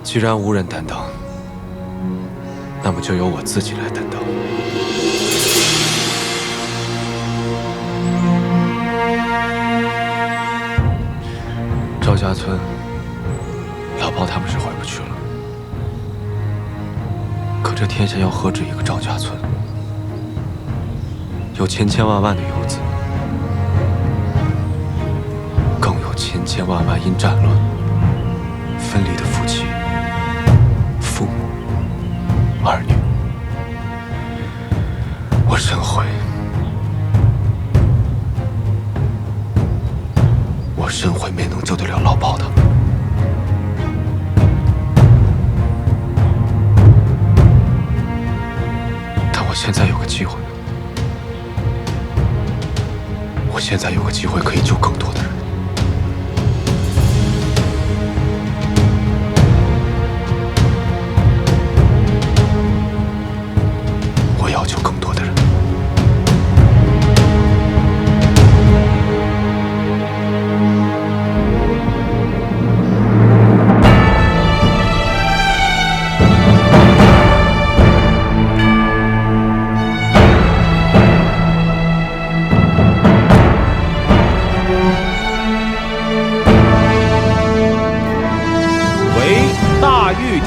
既然无人担当，那么就由我自己来担当。赵家村，老包他们是回不去了。可这天下要何止一个赵家村？有千千万万的游子，更有千千万万因战乱分离的夫妻、父母、儿女。我深悔，没能救得了老包他们。但我现在有个机会，我现在有个机会可以救更多的人。我要救更多的人。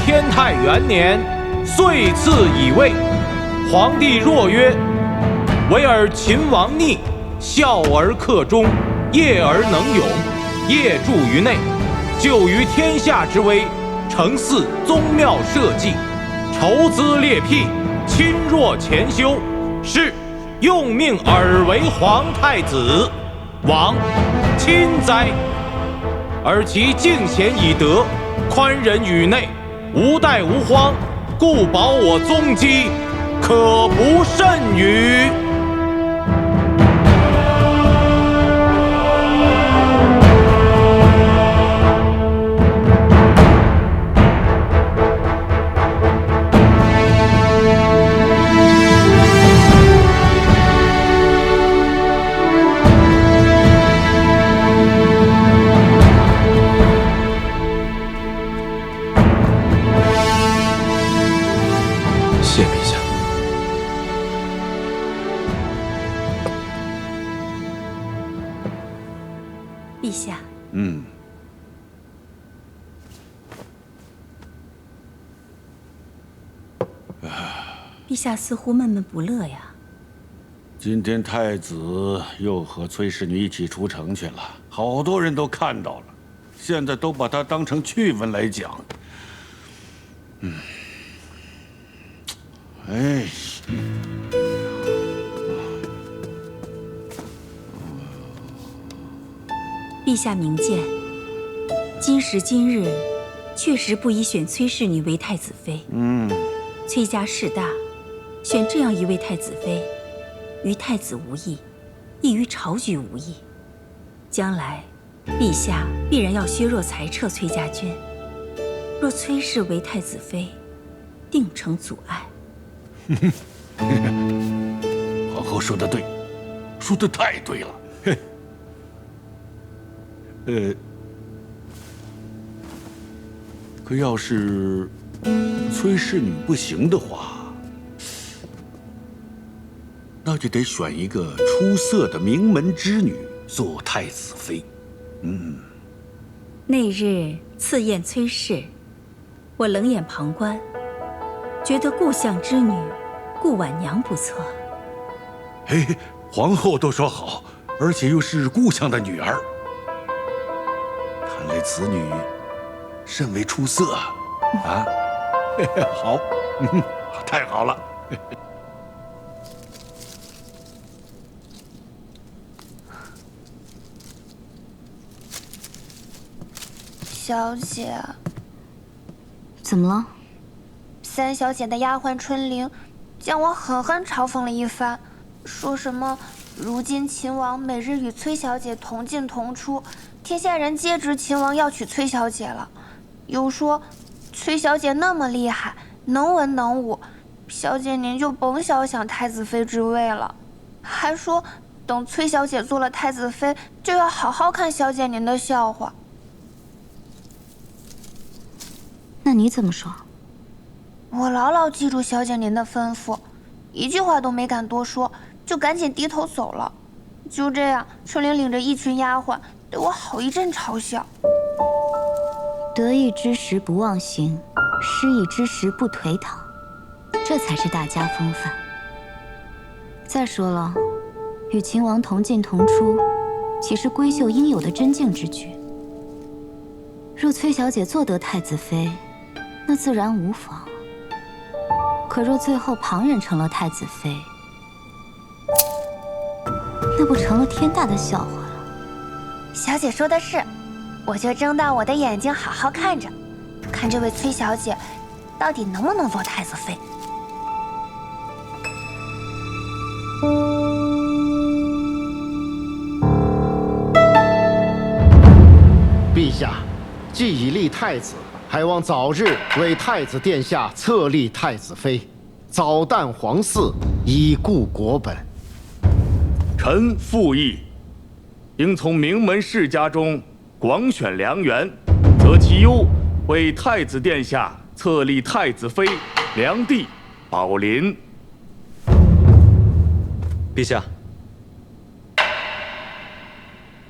天泰元年，岁次乙未，皇帝若曰：“唯尔秦王逆，孝而克忠，业而能勇，业著于内，救于天下之危，承祀宗庙社稷，筹资列辟，亲若前修，是用命尔为皇太子，王亲哉！而其敬贤以德，宽仁于内，无怠无荒，故保我宗基，可不甚于。”谢陛下。陛下，陛下似乎闷闷不乐呀。今天太子又和崔氏女一起出城去了，好多人都看到了，现在都把他当成趣闻来讲。哎，陛下明鉴，今时今日，确实不宜选崔氏女为太子妃。崔家势大，选这样一位太子妃，于太子无益，亦于朝局无益。将来，陛下必然要削弱裁撤崔家军。若崔氏为太子妃，定成阻碍。皇后说得对，说得太对了。可要是崔氏女不行的话，那就得选一个出色的名门之女做太子妃。那日赐宴崔氏，我冷眼旁观，觉得故相之女顾婉娘不错。嘿，皇后都说好，而且又是故相的女儿，看来此女甚为出色啊！好，太好了。小姐，怎么了？三小姐的丫鬟春玲将我狠狠嘲讽了一番，说什么如今秦王每日与崔小姐同进同出，天下人皆知秦王要娶崔小姐了，又说崔小姐那么厉害，能文能武，小姐您就甭想想太子妃之位了，还说等崔小姐做了太子妃，就要好好看小姐您的笑话。那你怎么说？我牢牢记住小姐您的吩咐，一句话都没敢多说，就赶紧低头走了。就这样，春玲领着一群丫鬟对我好一阵嘲笑。得意之时不忘形，失意之时不颓唐，这才是大家风范。再说了，与秦王同进同出，岂是闺秀应有的贞静之举？若崔小姐做得太子妃，那自然无妨。可若最后旁人成了太子妃，那不成了天大的笑话了？小姐说的是，我就睁大我的眼睛好好看着，看这位崔小姐到底能不能做太子妃。陛下，既已立太子，还望早日为太子殿下册立太子妃，早诞皇嗣，以固国本。臣附议，应从名门世家中广选良缘，择其优，为太子殿下册立太子妃梁帝宝林。陛下，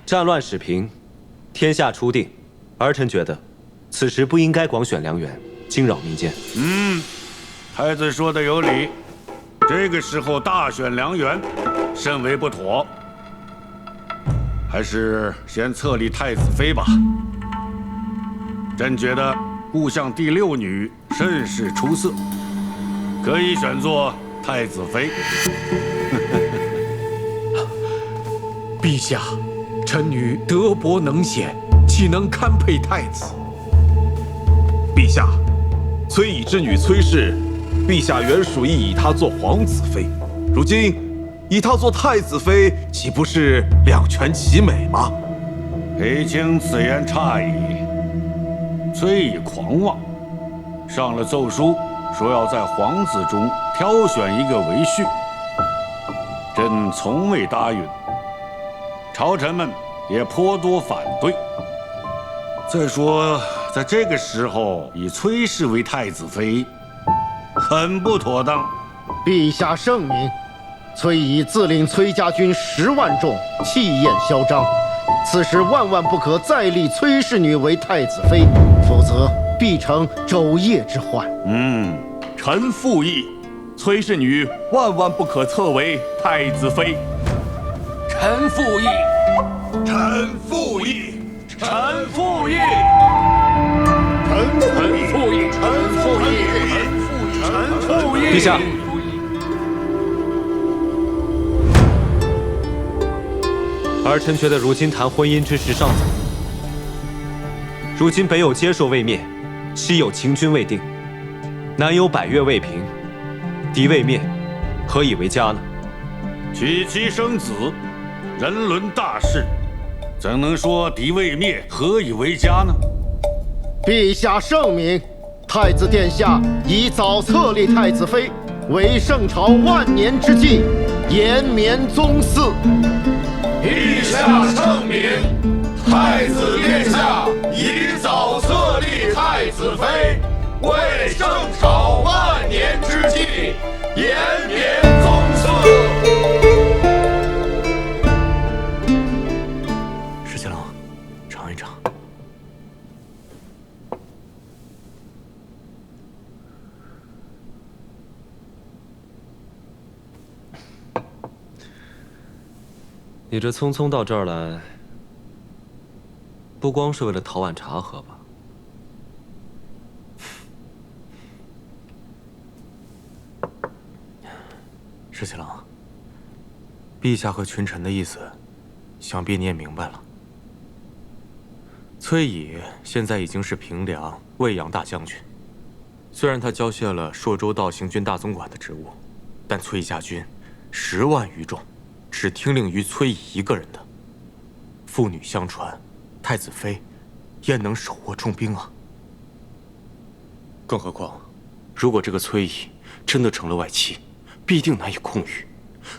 战乱始平，天下初定，儿臣觉得此时不应该广选良缘，惊扰民间。太子说的有理，这个时候大选良缘，甚为不妥。还是先册立太子妃吧。朕觉得故相第六女甚是出色，可以选作太子妃。陛下，臣女德薄能贤，岂能堪配太子？陛下，崔乙之女崔氏，陛下原属意以她做皇子妃，如今以她做太子妃，岂不是两全其美吗？裴卿此言差矣。崔乙狂妄，上了奏书，说要在皇子中挑选一个为婿。朕从未答应，朝臣们也颇多反对。再说，在这个时候以崔氏为太子妃，很不妥当。陛下圣明，崔乙自领崔家军10万众，气焰嚣张，此时万万不可再立崔氏女为太子妃，否则必成昼夜之患。臣附议，崔氏女万万不可册为太子妃。臣附议，臣附议，臣附议，臣附议，臣附议，臣附议。陛下，儿臣觉得如今谈婚姻之事尚早。如今北有接受未灭，西有秦军未定，南有百越未平，敌未灭，何以为家呢？娶妻生子，人伦大事，怎能说敌未灭，何以为家呢？陛下圣明，太子殿下已早册立太子妃，为圣朝万年之计，延绵宗嗣。陛下圣明，太子殿下已早册立太子妃，为圣朝万年之计，延绵宗嗣。石七郎，尝一尝。你这匆匆到这儿来，不光是为了讨碗茶喝吧？石七郎，陛下和群臣的意思，想必你也明白了。崔乙现在已经是平凉卫阳大将军，虽然他交卸了朔州道行军大总管的职务，但崔家军10万余众。只听令于崔乙一个人的，父女相传，太子妃焉能手握重兵啊？更何况，如果这个崔乙真的成了外戚，必定难以控御，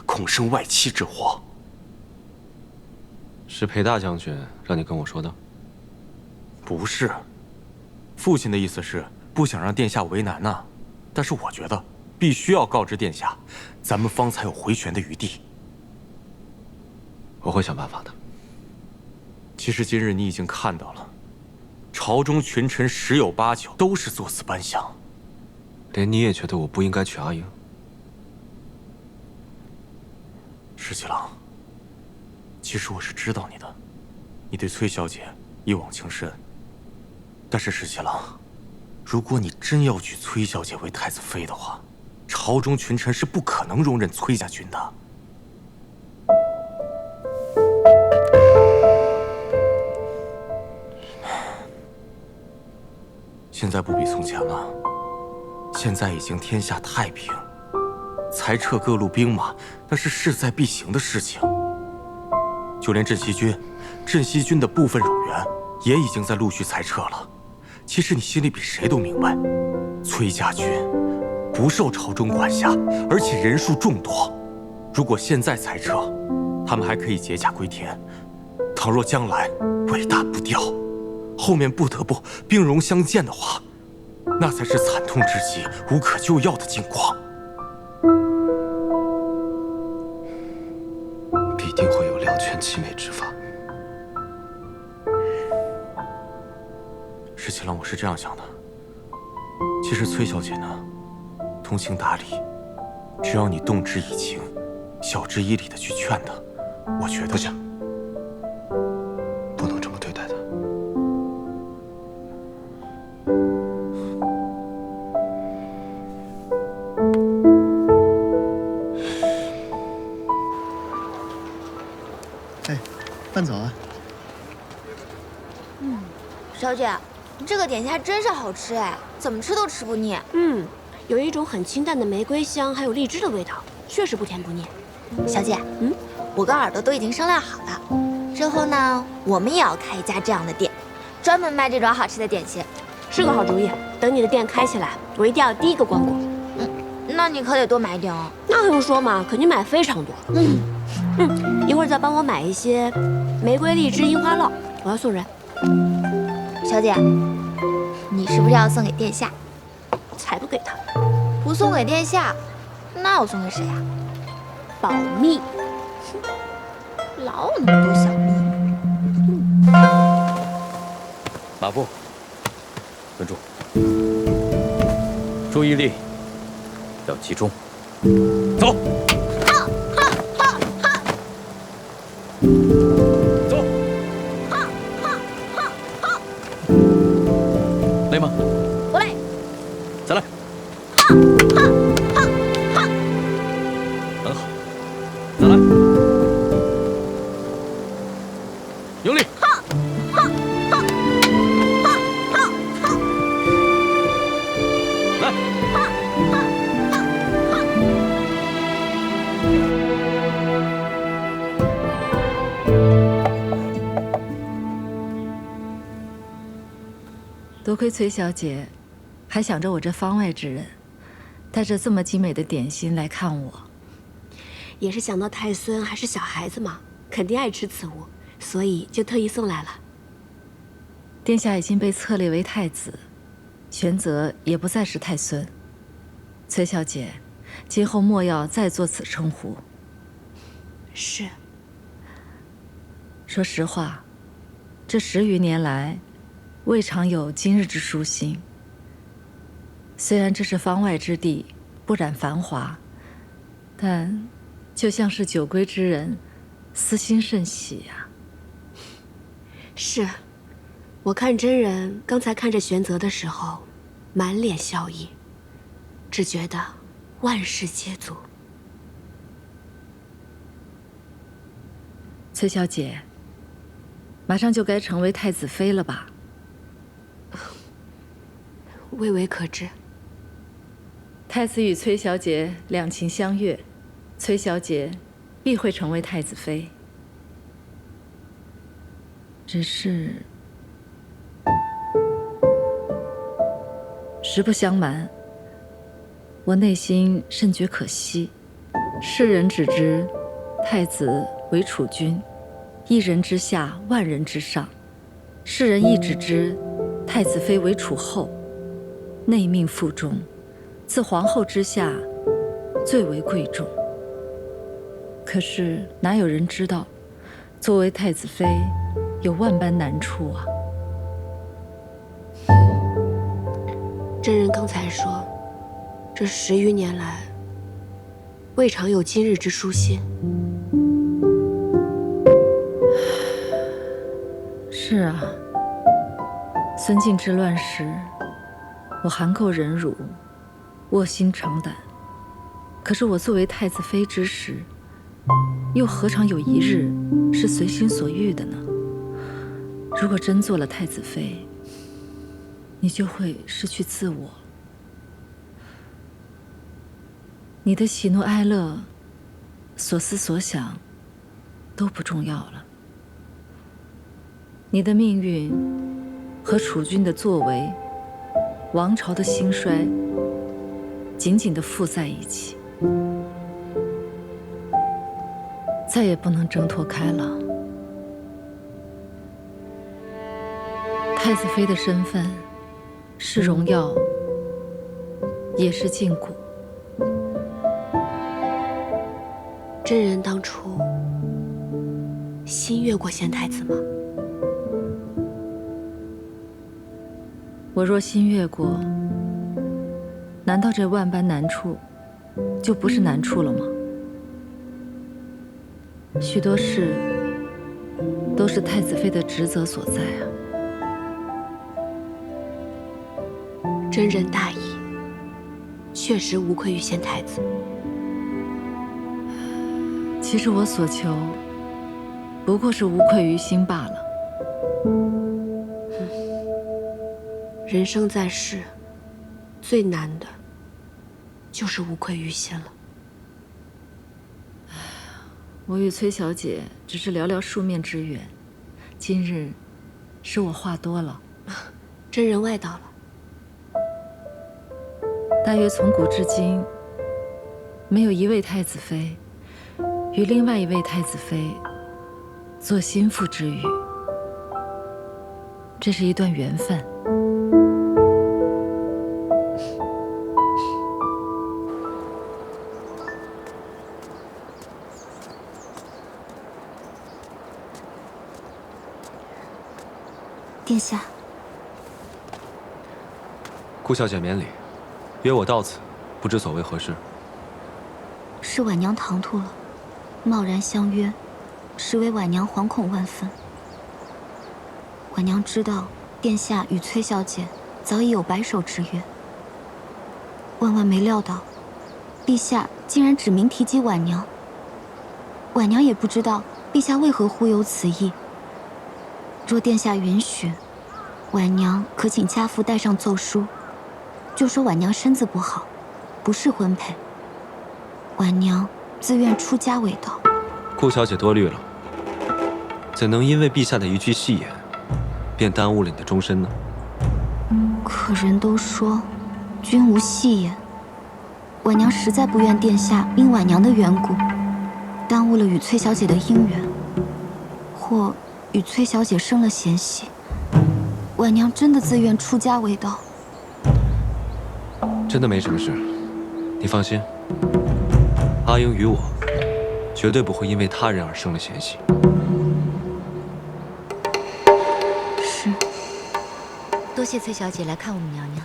恐生外戚之祸。是裴大将军让你跟我说的？不是，父亲的意思是不想让殿下为难呐。但是我觉得必须要告知殿下，咱们方才有回旋的余地。我会想办法的。其实今日你已经看到了，朝中群臣10有8九都是作死班相。连你也觉得我不应该娶阿英？石七郎，其实我是知道你的，你对崔小姐一往情深。但是石七郎，如果你真要娶崔小姐为太子妃的话，朝中群臣是不可能容忍崔家军的。现在不比从前了，现在已经天下太平，裁撤各路兵马那是势在必行的事情。就连镇西军的部分冗员也已经在陆续裁撤了。其实你心里比谁都明白，崔家军不受朝中管辖，而且人数众多。如果现在裁撤，他们还可以解甲归田；倘若将来尾大不掉，后面不得不兵戎相见的话，那才是惨痛至极、无可救药的境况。必定会有两全其美之法。石七郎，我是这样想的。其实崔小姐呢，通情达理，只要你动之以情，晓之以理的去劝她，我觉得不行，不能这么对待她。哎，饭早啊。小姐，这个点心真是好吃哎，怎么吃都吃不腻。有一种很清淡的玫瑰香，还有荔枝的味道，确实不甜不腻。小姐，我跟耳朵都已经商量好了，之后呢，我们也要开一家这样的店，专门卖这种好吃的点心。是个好主意，等你的店开起来，我一定要第一个光顾。那你可得多买一点哦。那还用说吗？肯定买非常多。一会儿再帮我买一些玫瑰、荔枝、樱花酪，我要送人。小姐，你是不是要送给殿下？才不给他！不送给殿下，那我送给谁呀？保密。老有那么多小秘密。马步，稳住，注意力要集中，走。走。累吗？不累。再来。很好，再来。用力。来。多亏崔小姐还想着我这方外之人，带着这么精美的点心来看我。也是想到太孙还是小孩子嘛，肯定爱吃此物，所以就特意送来了。殿下已经被册立为太子，权责也不再是太孙。崔小姐，今后莫要再做此称呼。是。说实话，这10余年来，未尝有今日之殊心。虽然这是方外之地，不染繁华，但就像是久归之人，思心甚喜呀。是，我看真人刚才看着玄泽的时候，满脸笑意，只觉得万事皆足。崔小姐，马上就该成为太子妃了吧？微微可知。太子与崔小姐两情相悦，崔小姐必会成为太子妃。只是，实不相瞒，我内心甚觉可惜。世人只知太子为储君，一人之下，万人之上；世人亦只知太子妃为储后，内命腹中，自皇后之下，最为贵重。可是哪有人知道，作为太子妃，有万般难处啊！真人刚才说，这10余年来，未尝有今日之殊心。是啊，孙晋之乱时，我含垢忍辱，卧薪尝胆。可是我作为太子妃之时，又何尝有一日是随心所欲的呢？如果真做了太子妃，你就会失去自我。你的喜怒哀乐、所思所想都不重要了。你的命运和储君的作为、王朝的兴衰，紧紧地附在一起，再也不能挣脱开了。太子妃的身份是荣耀，也是禁锢。真人当初心悦过贤太子吗？我若心悦过，难道这万般难处就不是难处了吗？许多事都是太子妃的职责所在啊。真人大义，确实无愧于贤太子。其实我所求，不过是无愧于心罢了。人生在世，最难的，就是无愧于心了。我与崔小姐只是寥寥数面之缘，今日是我话多了。真人外道了。大约从古至今，没有一位太子妃与另外一位太子妃做心腹之语，这是一段缘分。殿下，顾小姐免礼，约我到此，不知所为何事？是婉娘唐突了，贸然相约，实为婉娘惶恐万分。婉娘知道殿下与崔小姐早已有白首之约，万万没料到，陛下竟然指名提及婉娘。婉娘也不知道陛下为何忽有此意。若殿下允许，婉娘可请家父带上奏书，就说婉娘身子不好，不适婚配。婉娘自愿出家为道。顾小姐多虑了，怎能因为陛下的一句戏言，便耽误了你的终身呢？可人都说，君无戏言。婉娘实在不愿殿下因婉娘的缘故，耽误了与崔小姐的姻缘，或与崔小姐生了嫌隙。婉娘真的自愿出家为道。真的没什么事，你放心。阿英与我，绝对不会因为他人而生了嫌隙。多谢崔小姐来看我们娘娘。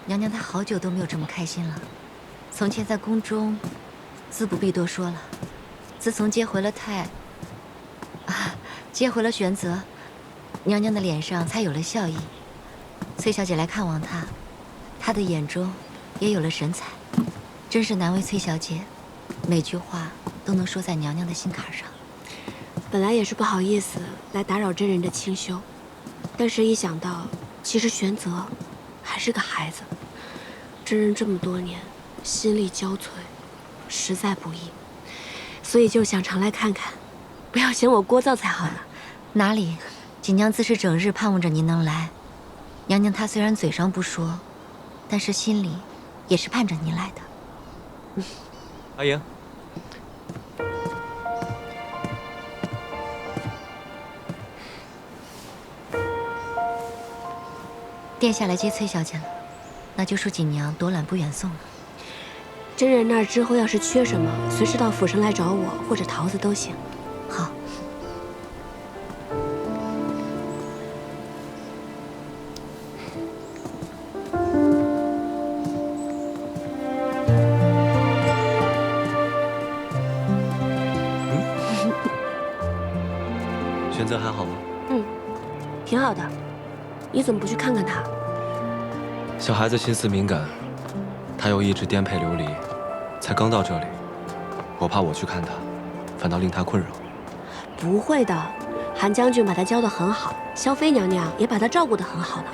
娘娘她好久都没有这么开心了。从前在宫中，自不必多说了。自从接回了玄泽，娘娘的脸上才有了笑意。崔小姐来看望她，她的眼中也有了神采。真是难为崔小姐，每句话都能说在娘娘的心坎上。本来也是不好意思来打扰真人的清修，但是一想到其实玄泽还是个孩子，真人这么多年心力交瘁，实在不易，所以就想常来看看，不要嫌我聒噪才好呢。哪里，锦娘自是整日盼望着您能来。娘娘她虽然嘴上不说，但是心里也是盼着您来的。阿莹，殿下来接崔小姐了，那就恕锦娘多揽不远送了。真人那儿之后要是缺什么，随时到府上来找我或者桃子都行。好。玄泽还好吗？挺好的。你怎么不去看看他？小孩子心思敏感，他又一直颠沛流离，才刚到这里，我怕我去看他，反倒令他困扰。不会的，韩将军把他教得很好，萧妃娘娘也把他照顾得很好呢。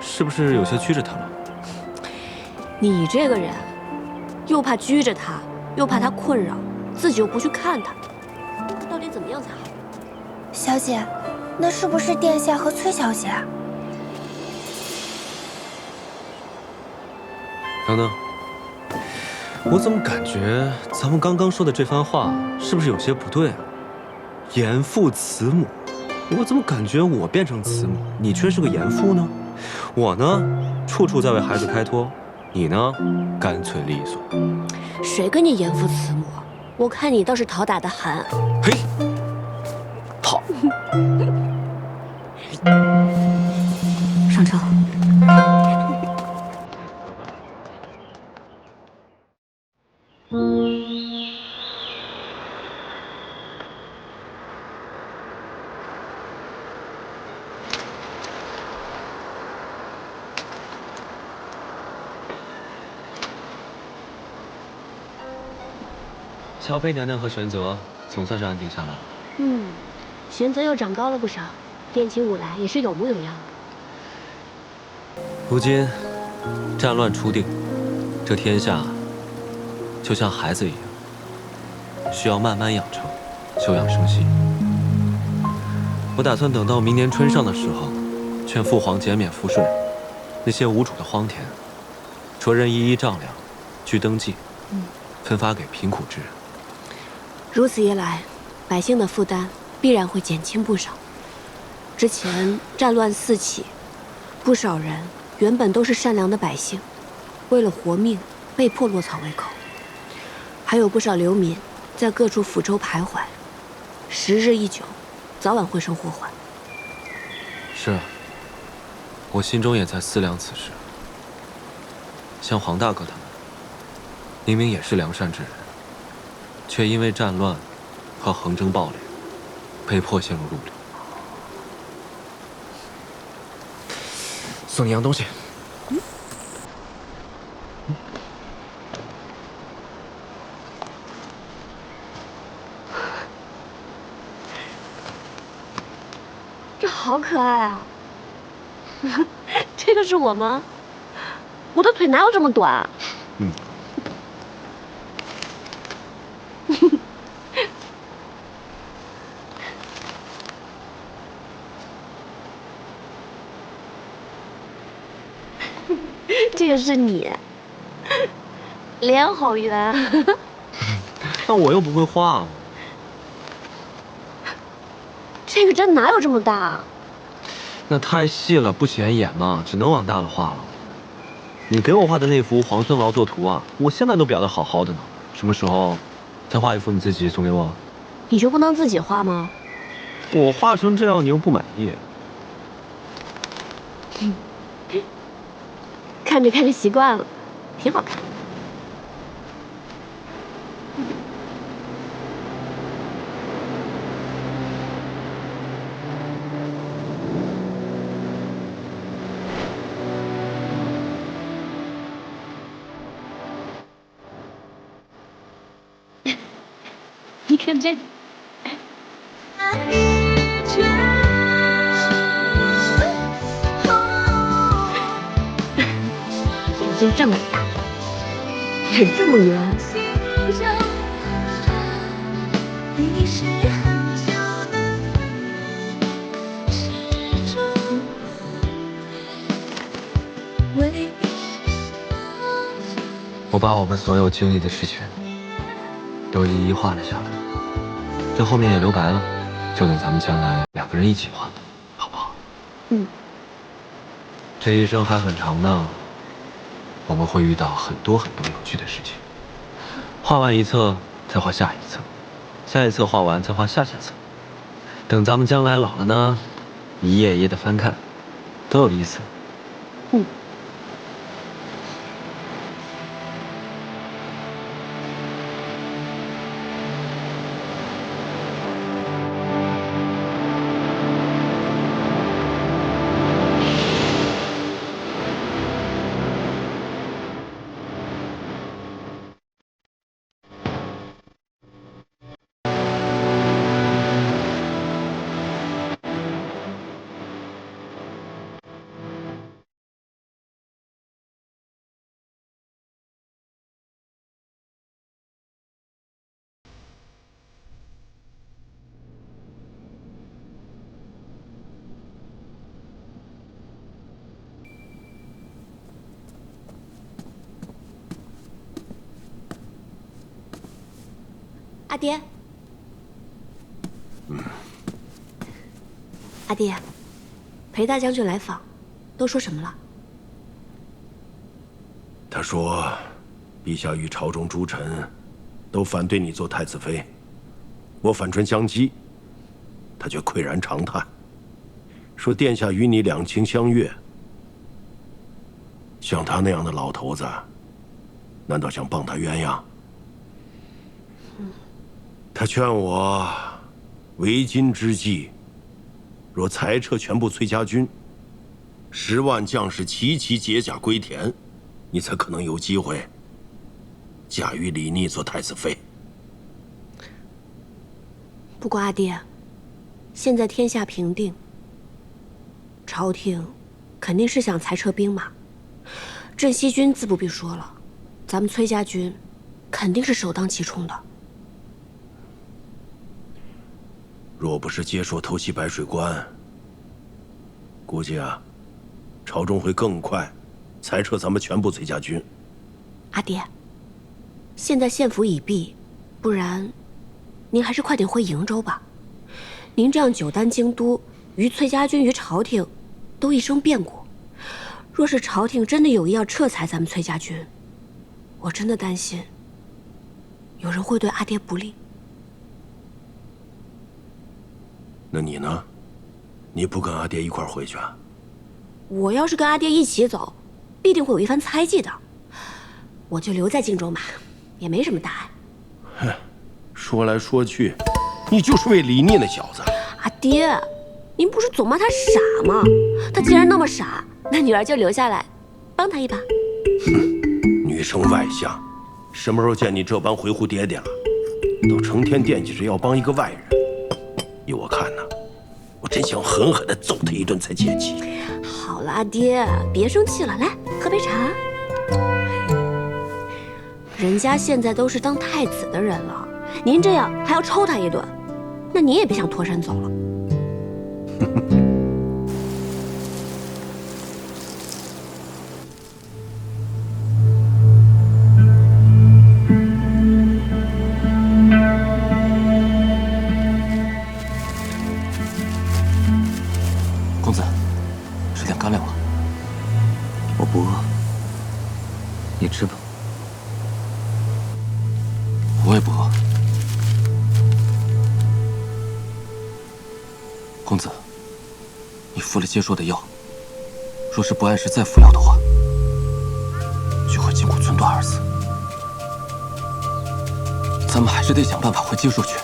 是不是有些拘着他了？你这个人，又怕拘着他，又怕他困扰，自己又不去看他，到底怎么样才好？小姐，那是不是殿下和崔小姐啊？等等，我怎么感觉咱们刚刚说的这番话是不是有些不对啊？严父慈母，我怎么感觉我变成慈母，你却是个严父呢？我呢，处处在为孩子开脱，你呢，干脆利索。谁跟你严父慈母？我看你倒是讨打得狠。嘿，跑！上车。萧妃娘娘和玄泽总算是安定下来了。玄泽又长高了不少，练起武来也是有模有样。如今战乱初定，这天下就像孩子一样，需要慢慢养成，休养生息。我打算等到明年春上的时候，劝父皇减免赋税，那些无主的荒田，着人一一丈量，据登记，分发给贫苦之人。如此一来，百姓的负担必然会减轻不少。之前战乱四起，不少人原本都是善良的百姓，为了活命被迫落草为寇，还有不少流民在各处府州徘徊，时日一久，早晚会生祸患。是啊，我心中也在思量此事。像黄大哥他们，明明也是良善之人，却因为战乱和横征暴敛，被迫陷入入里。送你样东西。这好可爱啊！这个是我吗？我的腿哪有这么短？这个是你，脸好圆。那我又不会画。这个针哪有这么大？那太细了，不显眼嘛，只能往大了画了。你给我画的那幅皇孙劳作图啊，我现在都裱得好好的呢。什么时候再画一幅你自己送给我？你就不能自己画吗？我画成这样，你又不满意。看着看着习惯了，挺好看。你看这。眼睛这么大，脸这么圆。我把我们所有经历的事情都一一画了下来，这后面也留白了，就等咱们将来2个人一起画，好不好？嗯。这一生还很长呢，我们会遇到很多很多有趣的事情。画完一册，再画下一册，下一册画完再画下下册。等咱们将来老了呢，一页一页的翻看，多有意思。嗯。阿爹，阿爹，裴大将军来访，都说什么了？他说，陛下与朝中诸臣都反对你做太子妃，我反唇相讥，他却喟然长叹，说殿下与你两情相悦。像他那样的老头子，难道想傍他鸳鸯？他劝我，为今之计，若裁撤全部崔家军，10万将士齐齐解甲归田，你才可能有机会驾驭李逆做太子妃。不过阿爹，现在天下平定，朝廷肯定是想裁撤兵马，镇西军自不必说了，咱们崔家军肯定是首当其冲的。若不是接硕偷袭白水关，估计朝中会更快裁撤咱们全部崔家军。阿爹，现在县府已闭，不然您还是快点回瀛州吧。您这样久担京都，于崔家军于朝廷都一生变故。若是朝廷真的有意要撤裁咱们崔家军，我真的担心有人会对阿爹不利。那你呢？你不跟阿爹一块儿回去啊？我要是跟阿爹一起走，必定会有一番猜忌的。我就留在荆州嘛，也没什么大碍。哼，说来说去，你就是为李逆那小子。阿爹，您不是总骂他傻吗？他既然那么傻，那女儿就留下来，帮他一把。哼，女生外向，什么时候见你这般维护爹爹了？都成天惦记着要帮一个外人。依我看呢，我真想狠狠地揍他一顿才解气。好了，阿爹，别生气了，来喝杯茶。人家现在都是当太子的人了，您这样还要抽他一顿，那您也别想脱身走了。公子，吃点干粮吧。我不饿，你吃吧。我也不饿。公子，你服了接硕的药，若是不按时再服药的话，管多少次，咱们还是得想办法回基数去。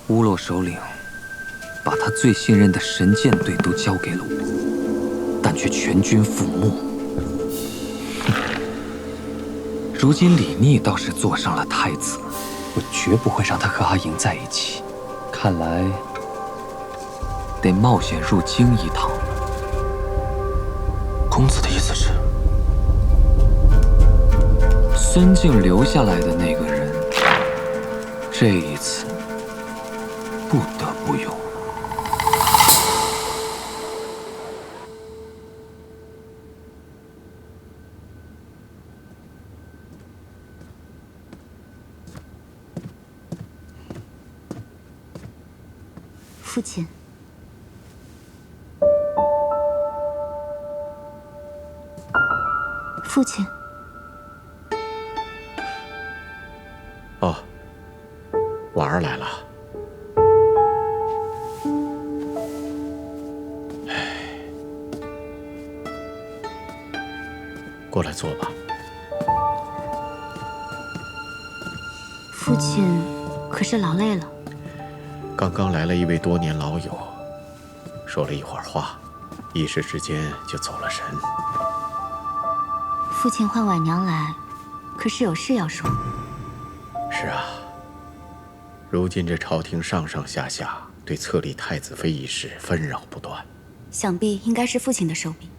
乌洛首领把他最信任的神剑队都交给了我，但却全军覆没。如今李密倒是坐上了太子，我绝不会让他和阿莹在一起。看来得冒险入京一趟了。公子的意思是，孙敬留下来的那个人，这一次不得不用。父亲，父亲。哦，婉儿来了。过来坐吧。父亲可是劳累了。刚刚来了一位多年老友，说了一会儿话，一时之间就走了神。父亲唤婉娘来，可是有事要说。是啊，如今这朝廷上上下下对册立太子妃一事纷扰不断，想必应该是父亲的手笔。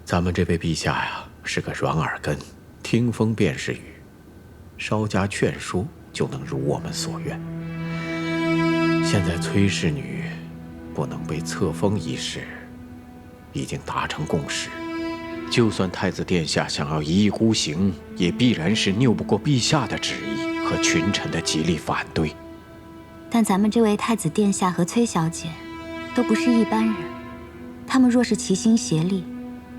咱们这位陛下呀，是个软耳根，听风便是雨，稍加劝说就能如我们所愿。现在崔氏女不能被册封一事，已经达成共识。就算太子殿下想要一意孤行，也必然是拗不过陛下的旨意和群臣的极力反对。但咱们这位太子殿下和崔小姐都不是一般人，他们若是齐心协力，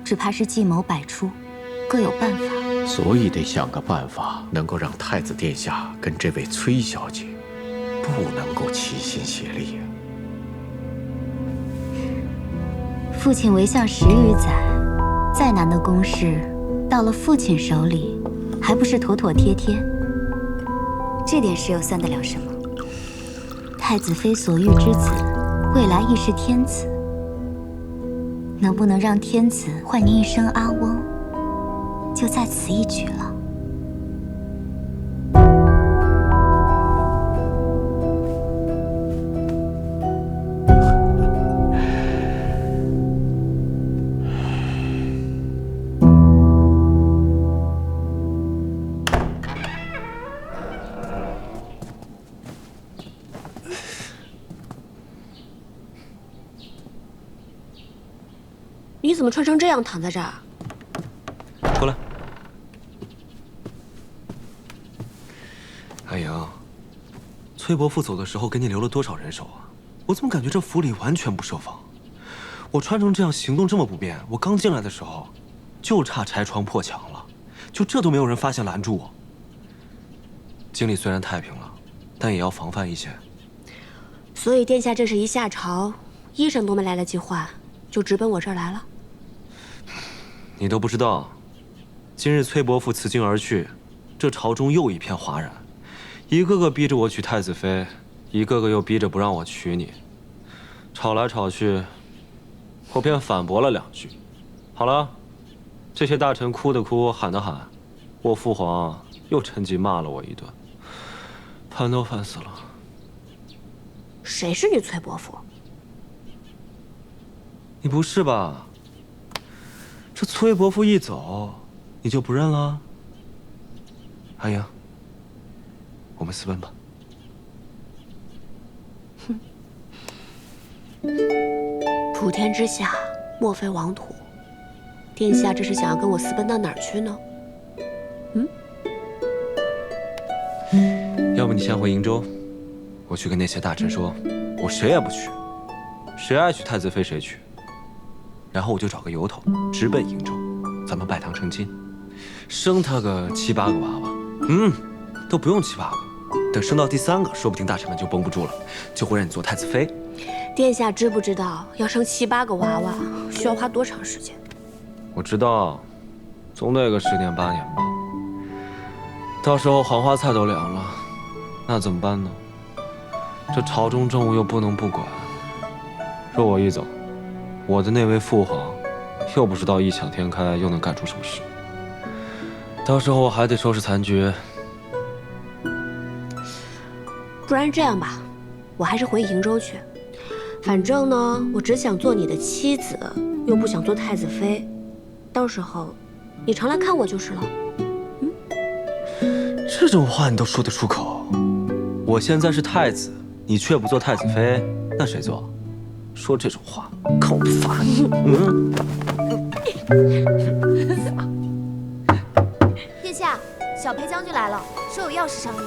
只怕是计谋百出，各有办法。所以得想个办法，能够让太子殿下跟这位崔小姐不能够齐心协力。父亲为相10余载，再难的公事，到了父亲手里，还不是妥妥帖帖？这点事又算得了什么？太子妃所育之子，未来亦是天子。能不能让天子唤您一声阿翁，就在此一举了。你怎么穿成这样躺在这儿？过来。阿莹，崔伯父走的时候给你留了多少人手啊？我怎么感觉这府里完全不设防？我穿成这样，行动这么不便，我刚进来的时候，就差拆窗破墙了，就这都没有人发现拦住我。京里虽然太平了，但也要防范一些。所以殿下这是一下朝，衣裳都没来得及换，就直奔我这儿来了。你都不知道，今日崔伯父辞京而去，这朝中又一片哗然，一个个逼着我娶太子妃，一个个又逼着不让我娶你，吵来吵去，我便反驳了2句。好了，这些大臣哭的哭，喊的喊，我父皇又趁机骂了我一顿，烦都烦死了。谁是你崔伯父？你不是吧？这崔伯父一走，你就不认了？阿莹，我们私奔吧。哼，普天之下莫非王土，殿下这是想要跟我私奔到哪儿去呢？要不你先回瀛州，我去跟那些大臣说，我谁也不娶，谁爱娶太子妃谁娶。然后我就找个由头，直奔瀛州，咱们拜堂成亲，生他个7、8个娃娃，都不用7、8个，等生到第3个，说不定大臣们就绷不住了，就会让你做太子妃。殿下知不知道要生7、8个娃娃需要花多长时间？我知道，总得个10年8年吧。到时候黄花菜都凉了，那怎么办呢？这朝中政务又不能不管。若我一走，我的那位父皇又不知道异想天开，又能干出什么事。到时候我还得收拾残局。不然这样吧，我还是回瀛州去。反正呢，我只想做你的妻子，又不想做太子妃。到时候，你常来看我就是了。这种话你都说得出口？我现在是太子，你却不做太子妃，那谁做？说这种话，看我不罚你！殿下，小裴将军来了，说有要事商议。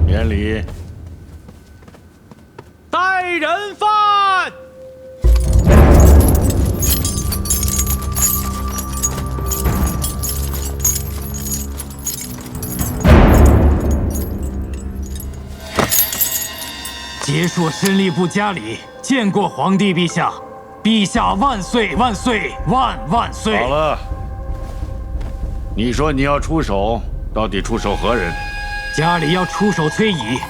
免礼。带人犯。节硕身吏部家里见过皇帝陛下，陛下万岁万岁万万岁！好了，你说你要出手，到底出手何人？家里要出手崔乙，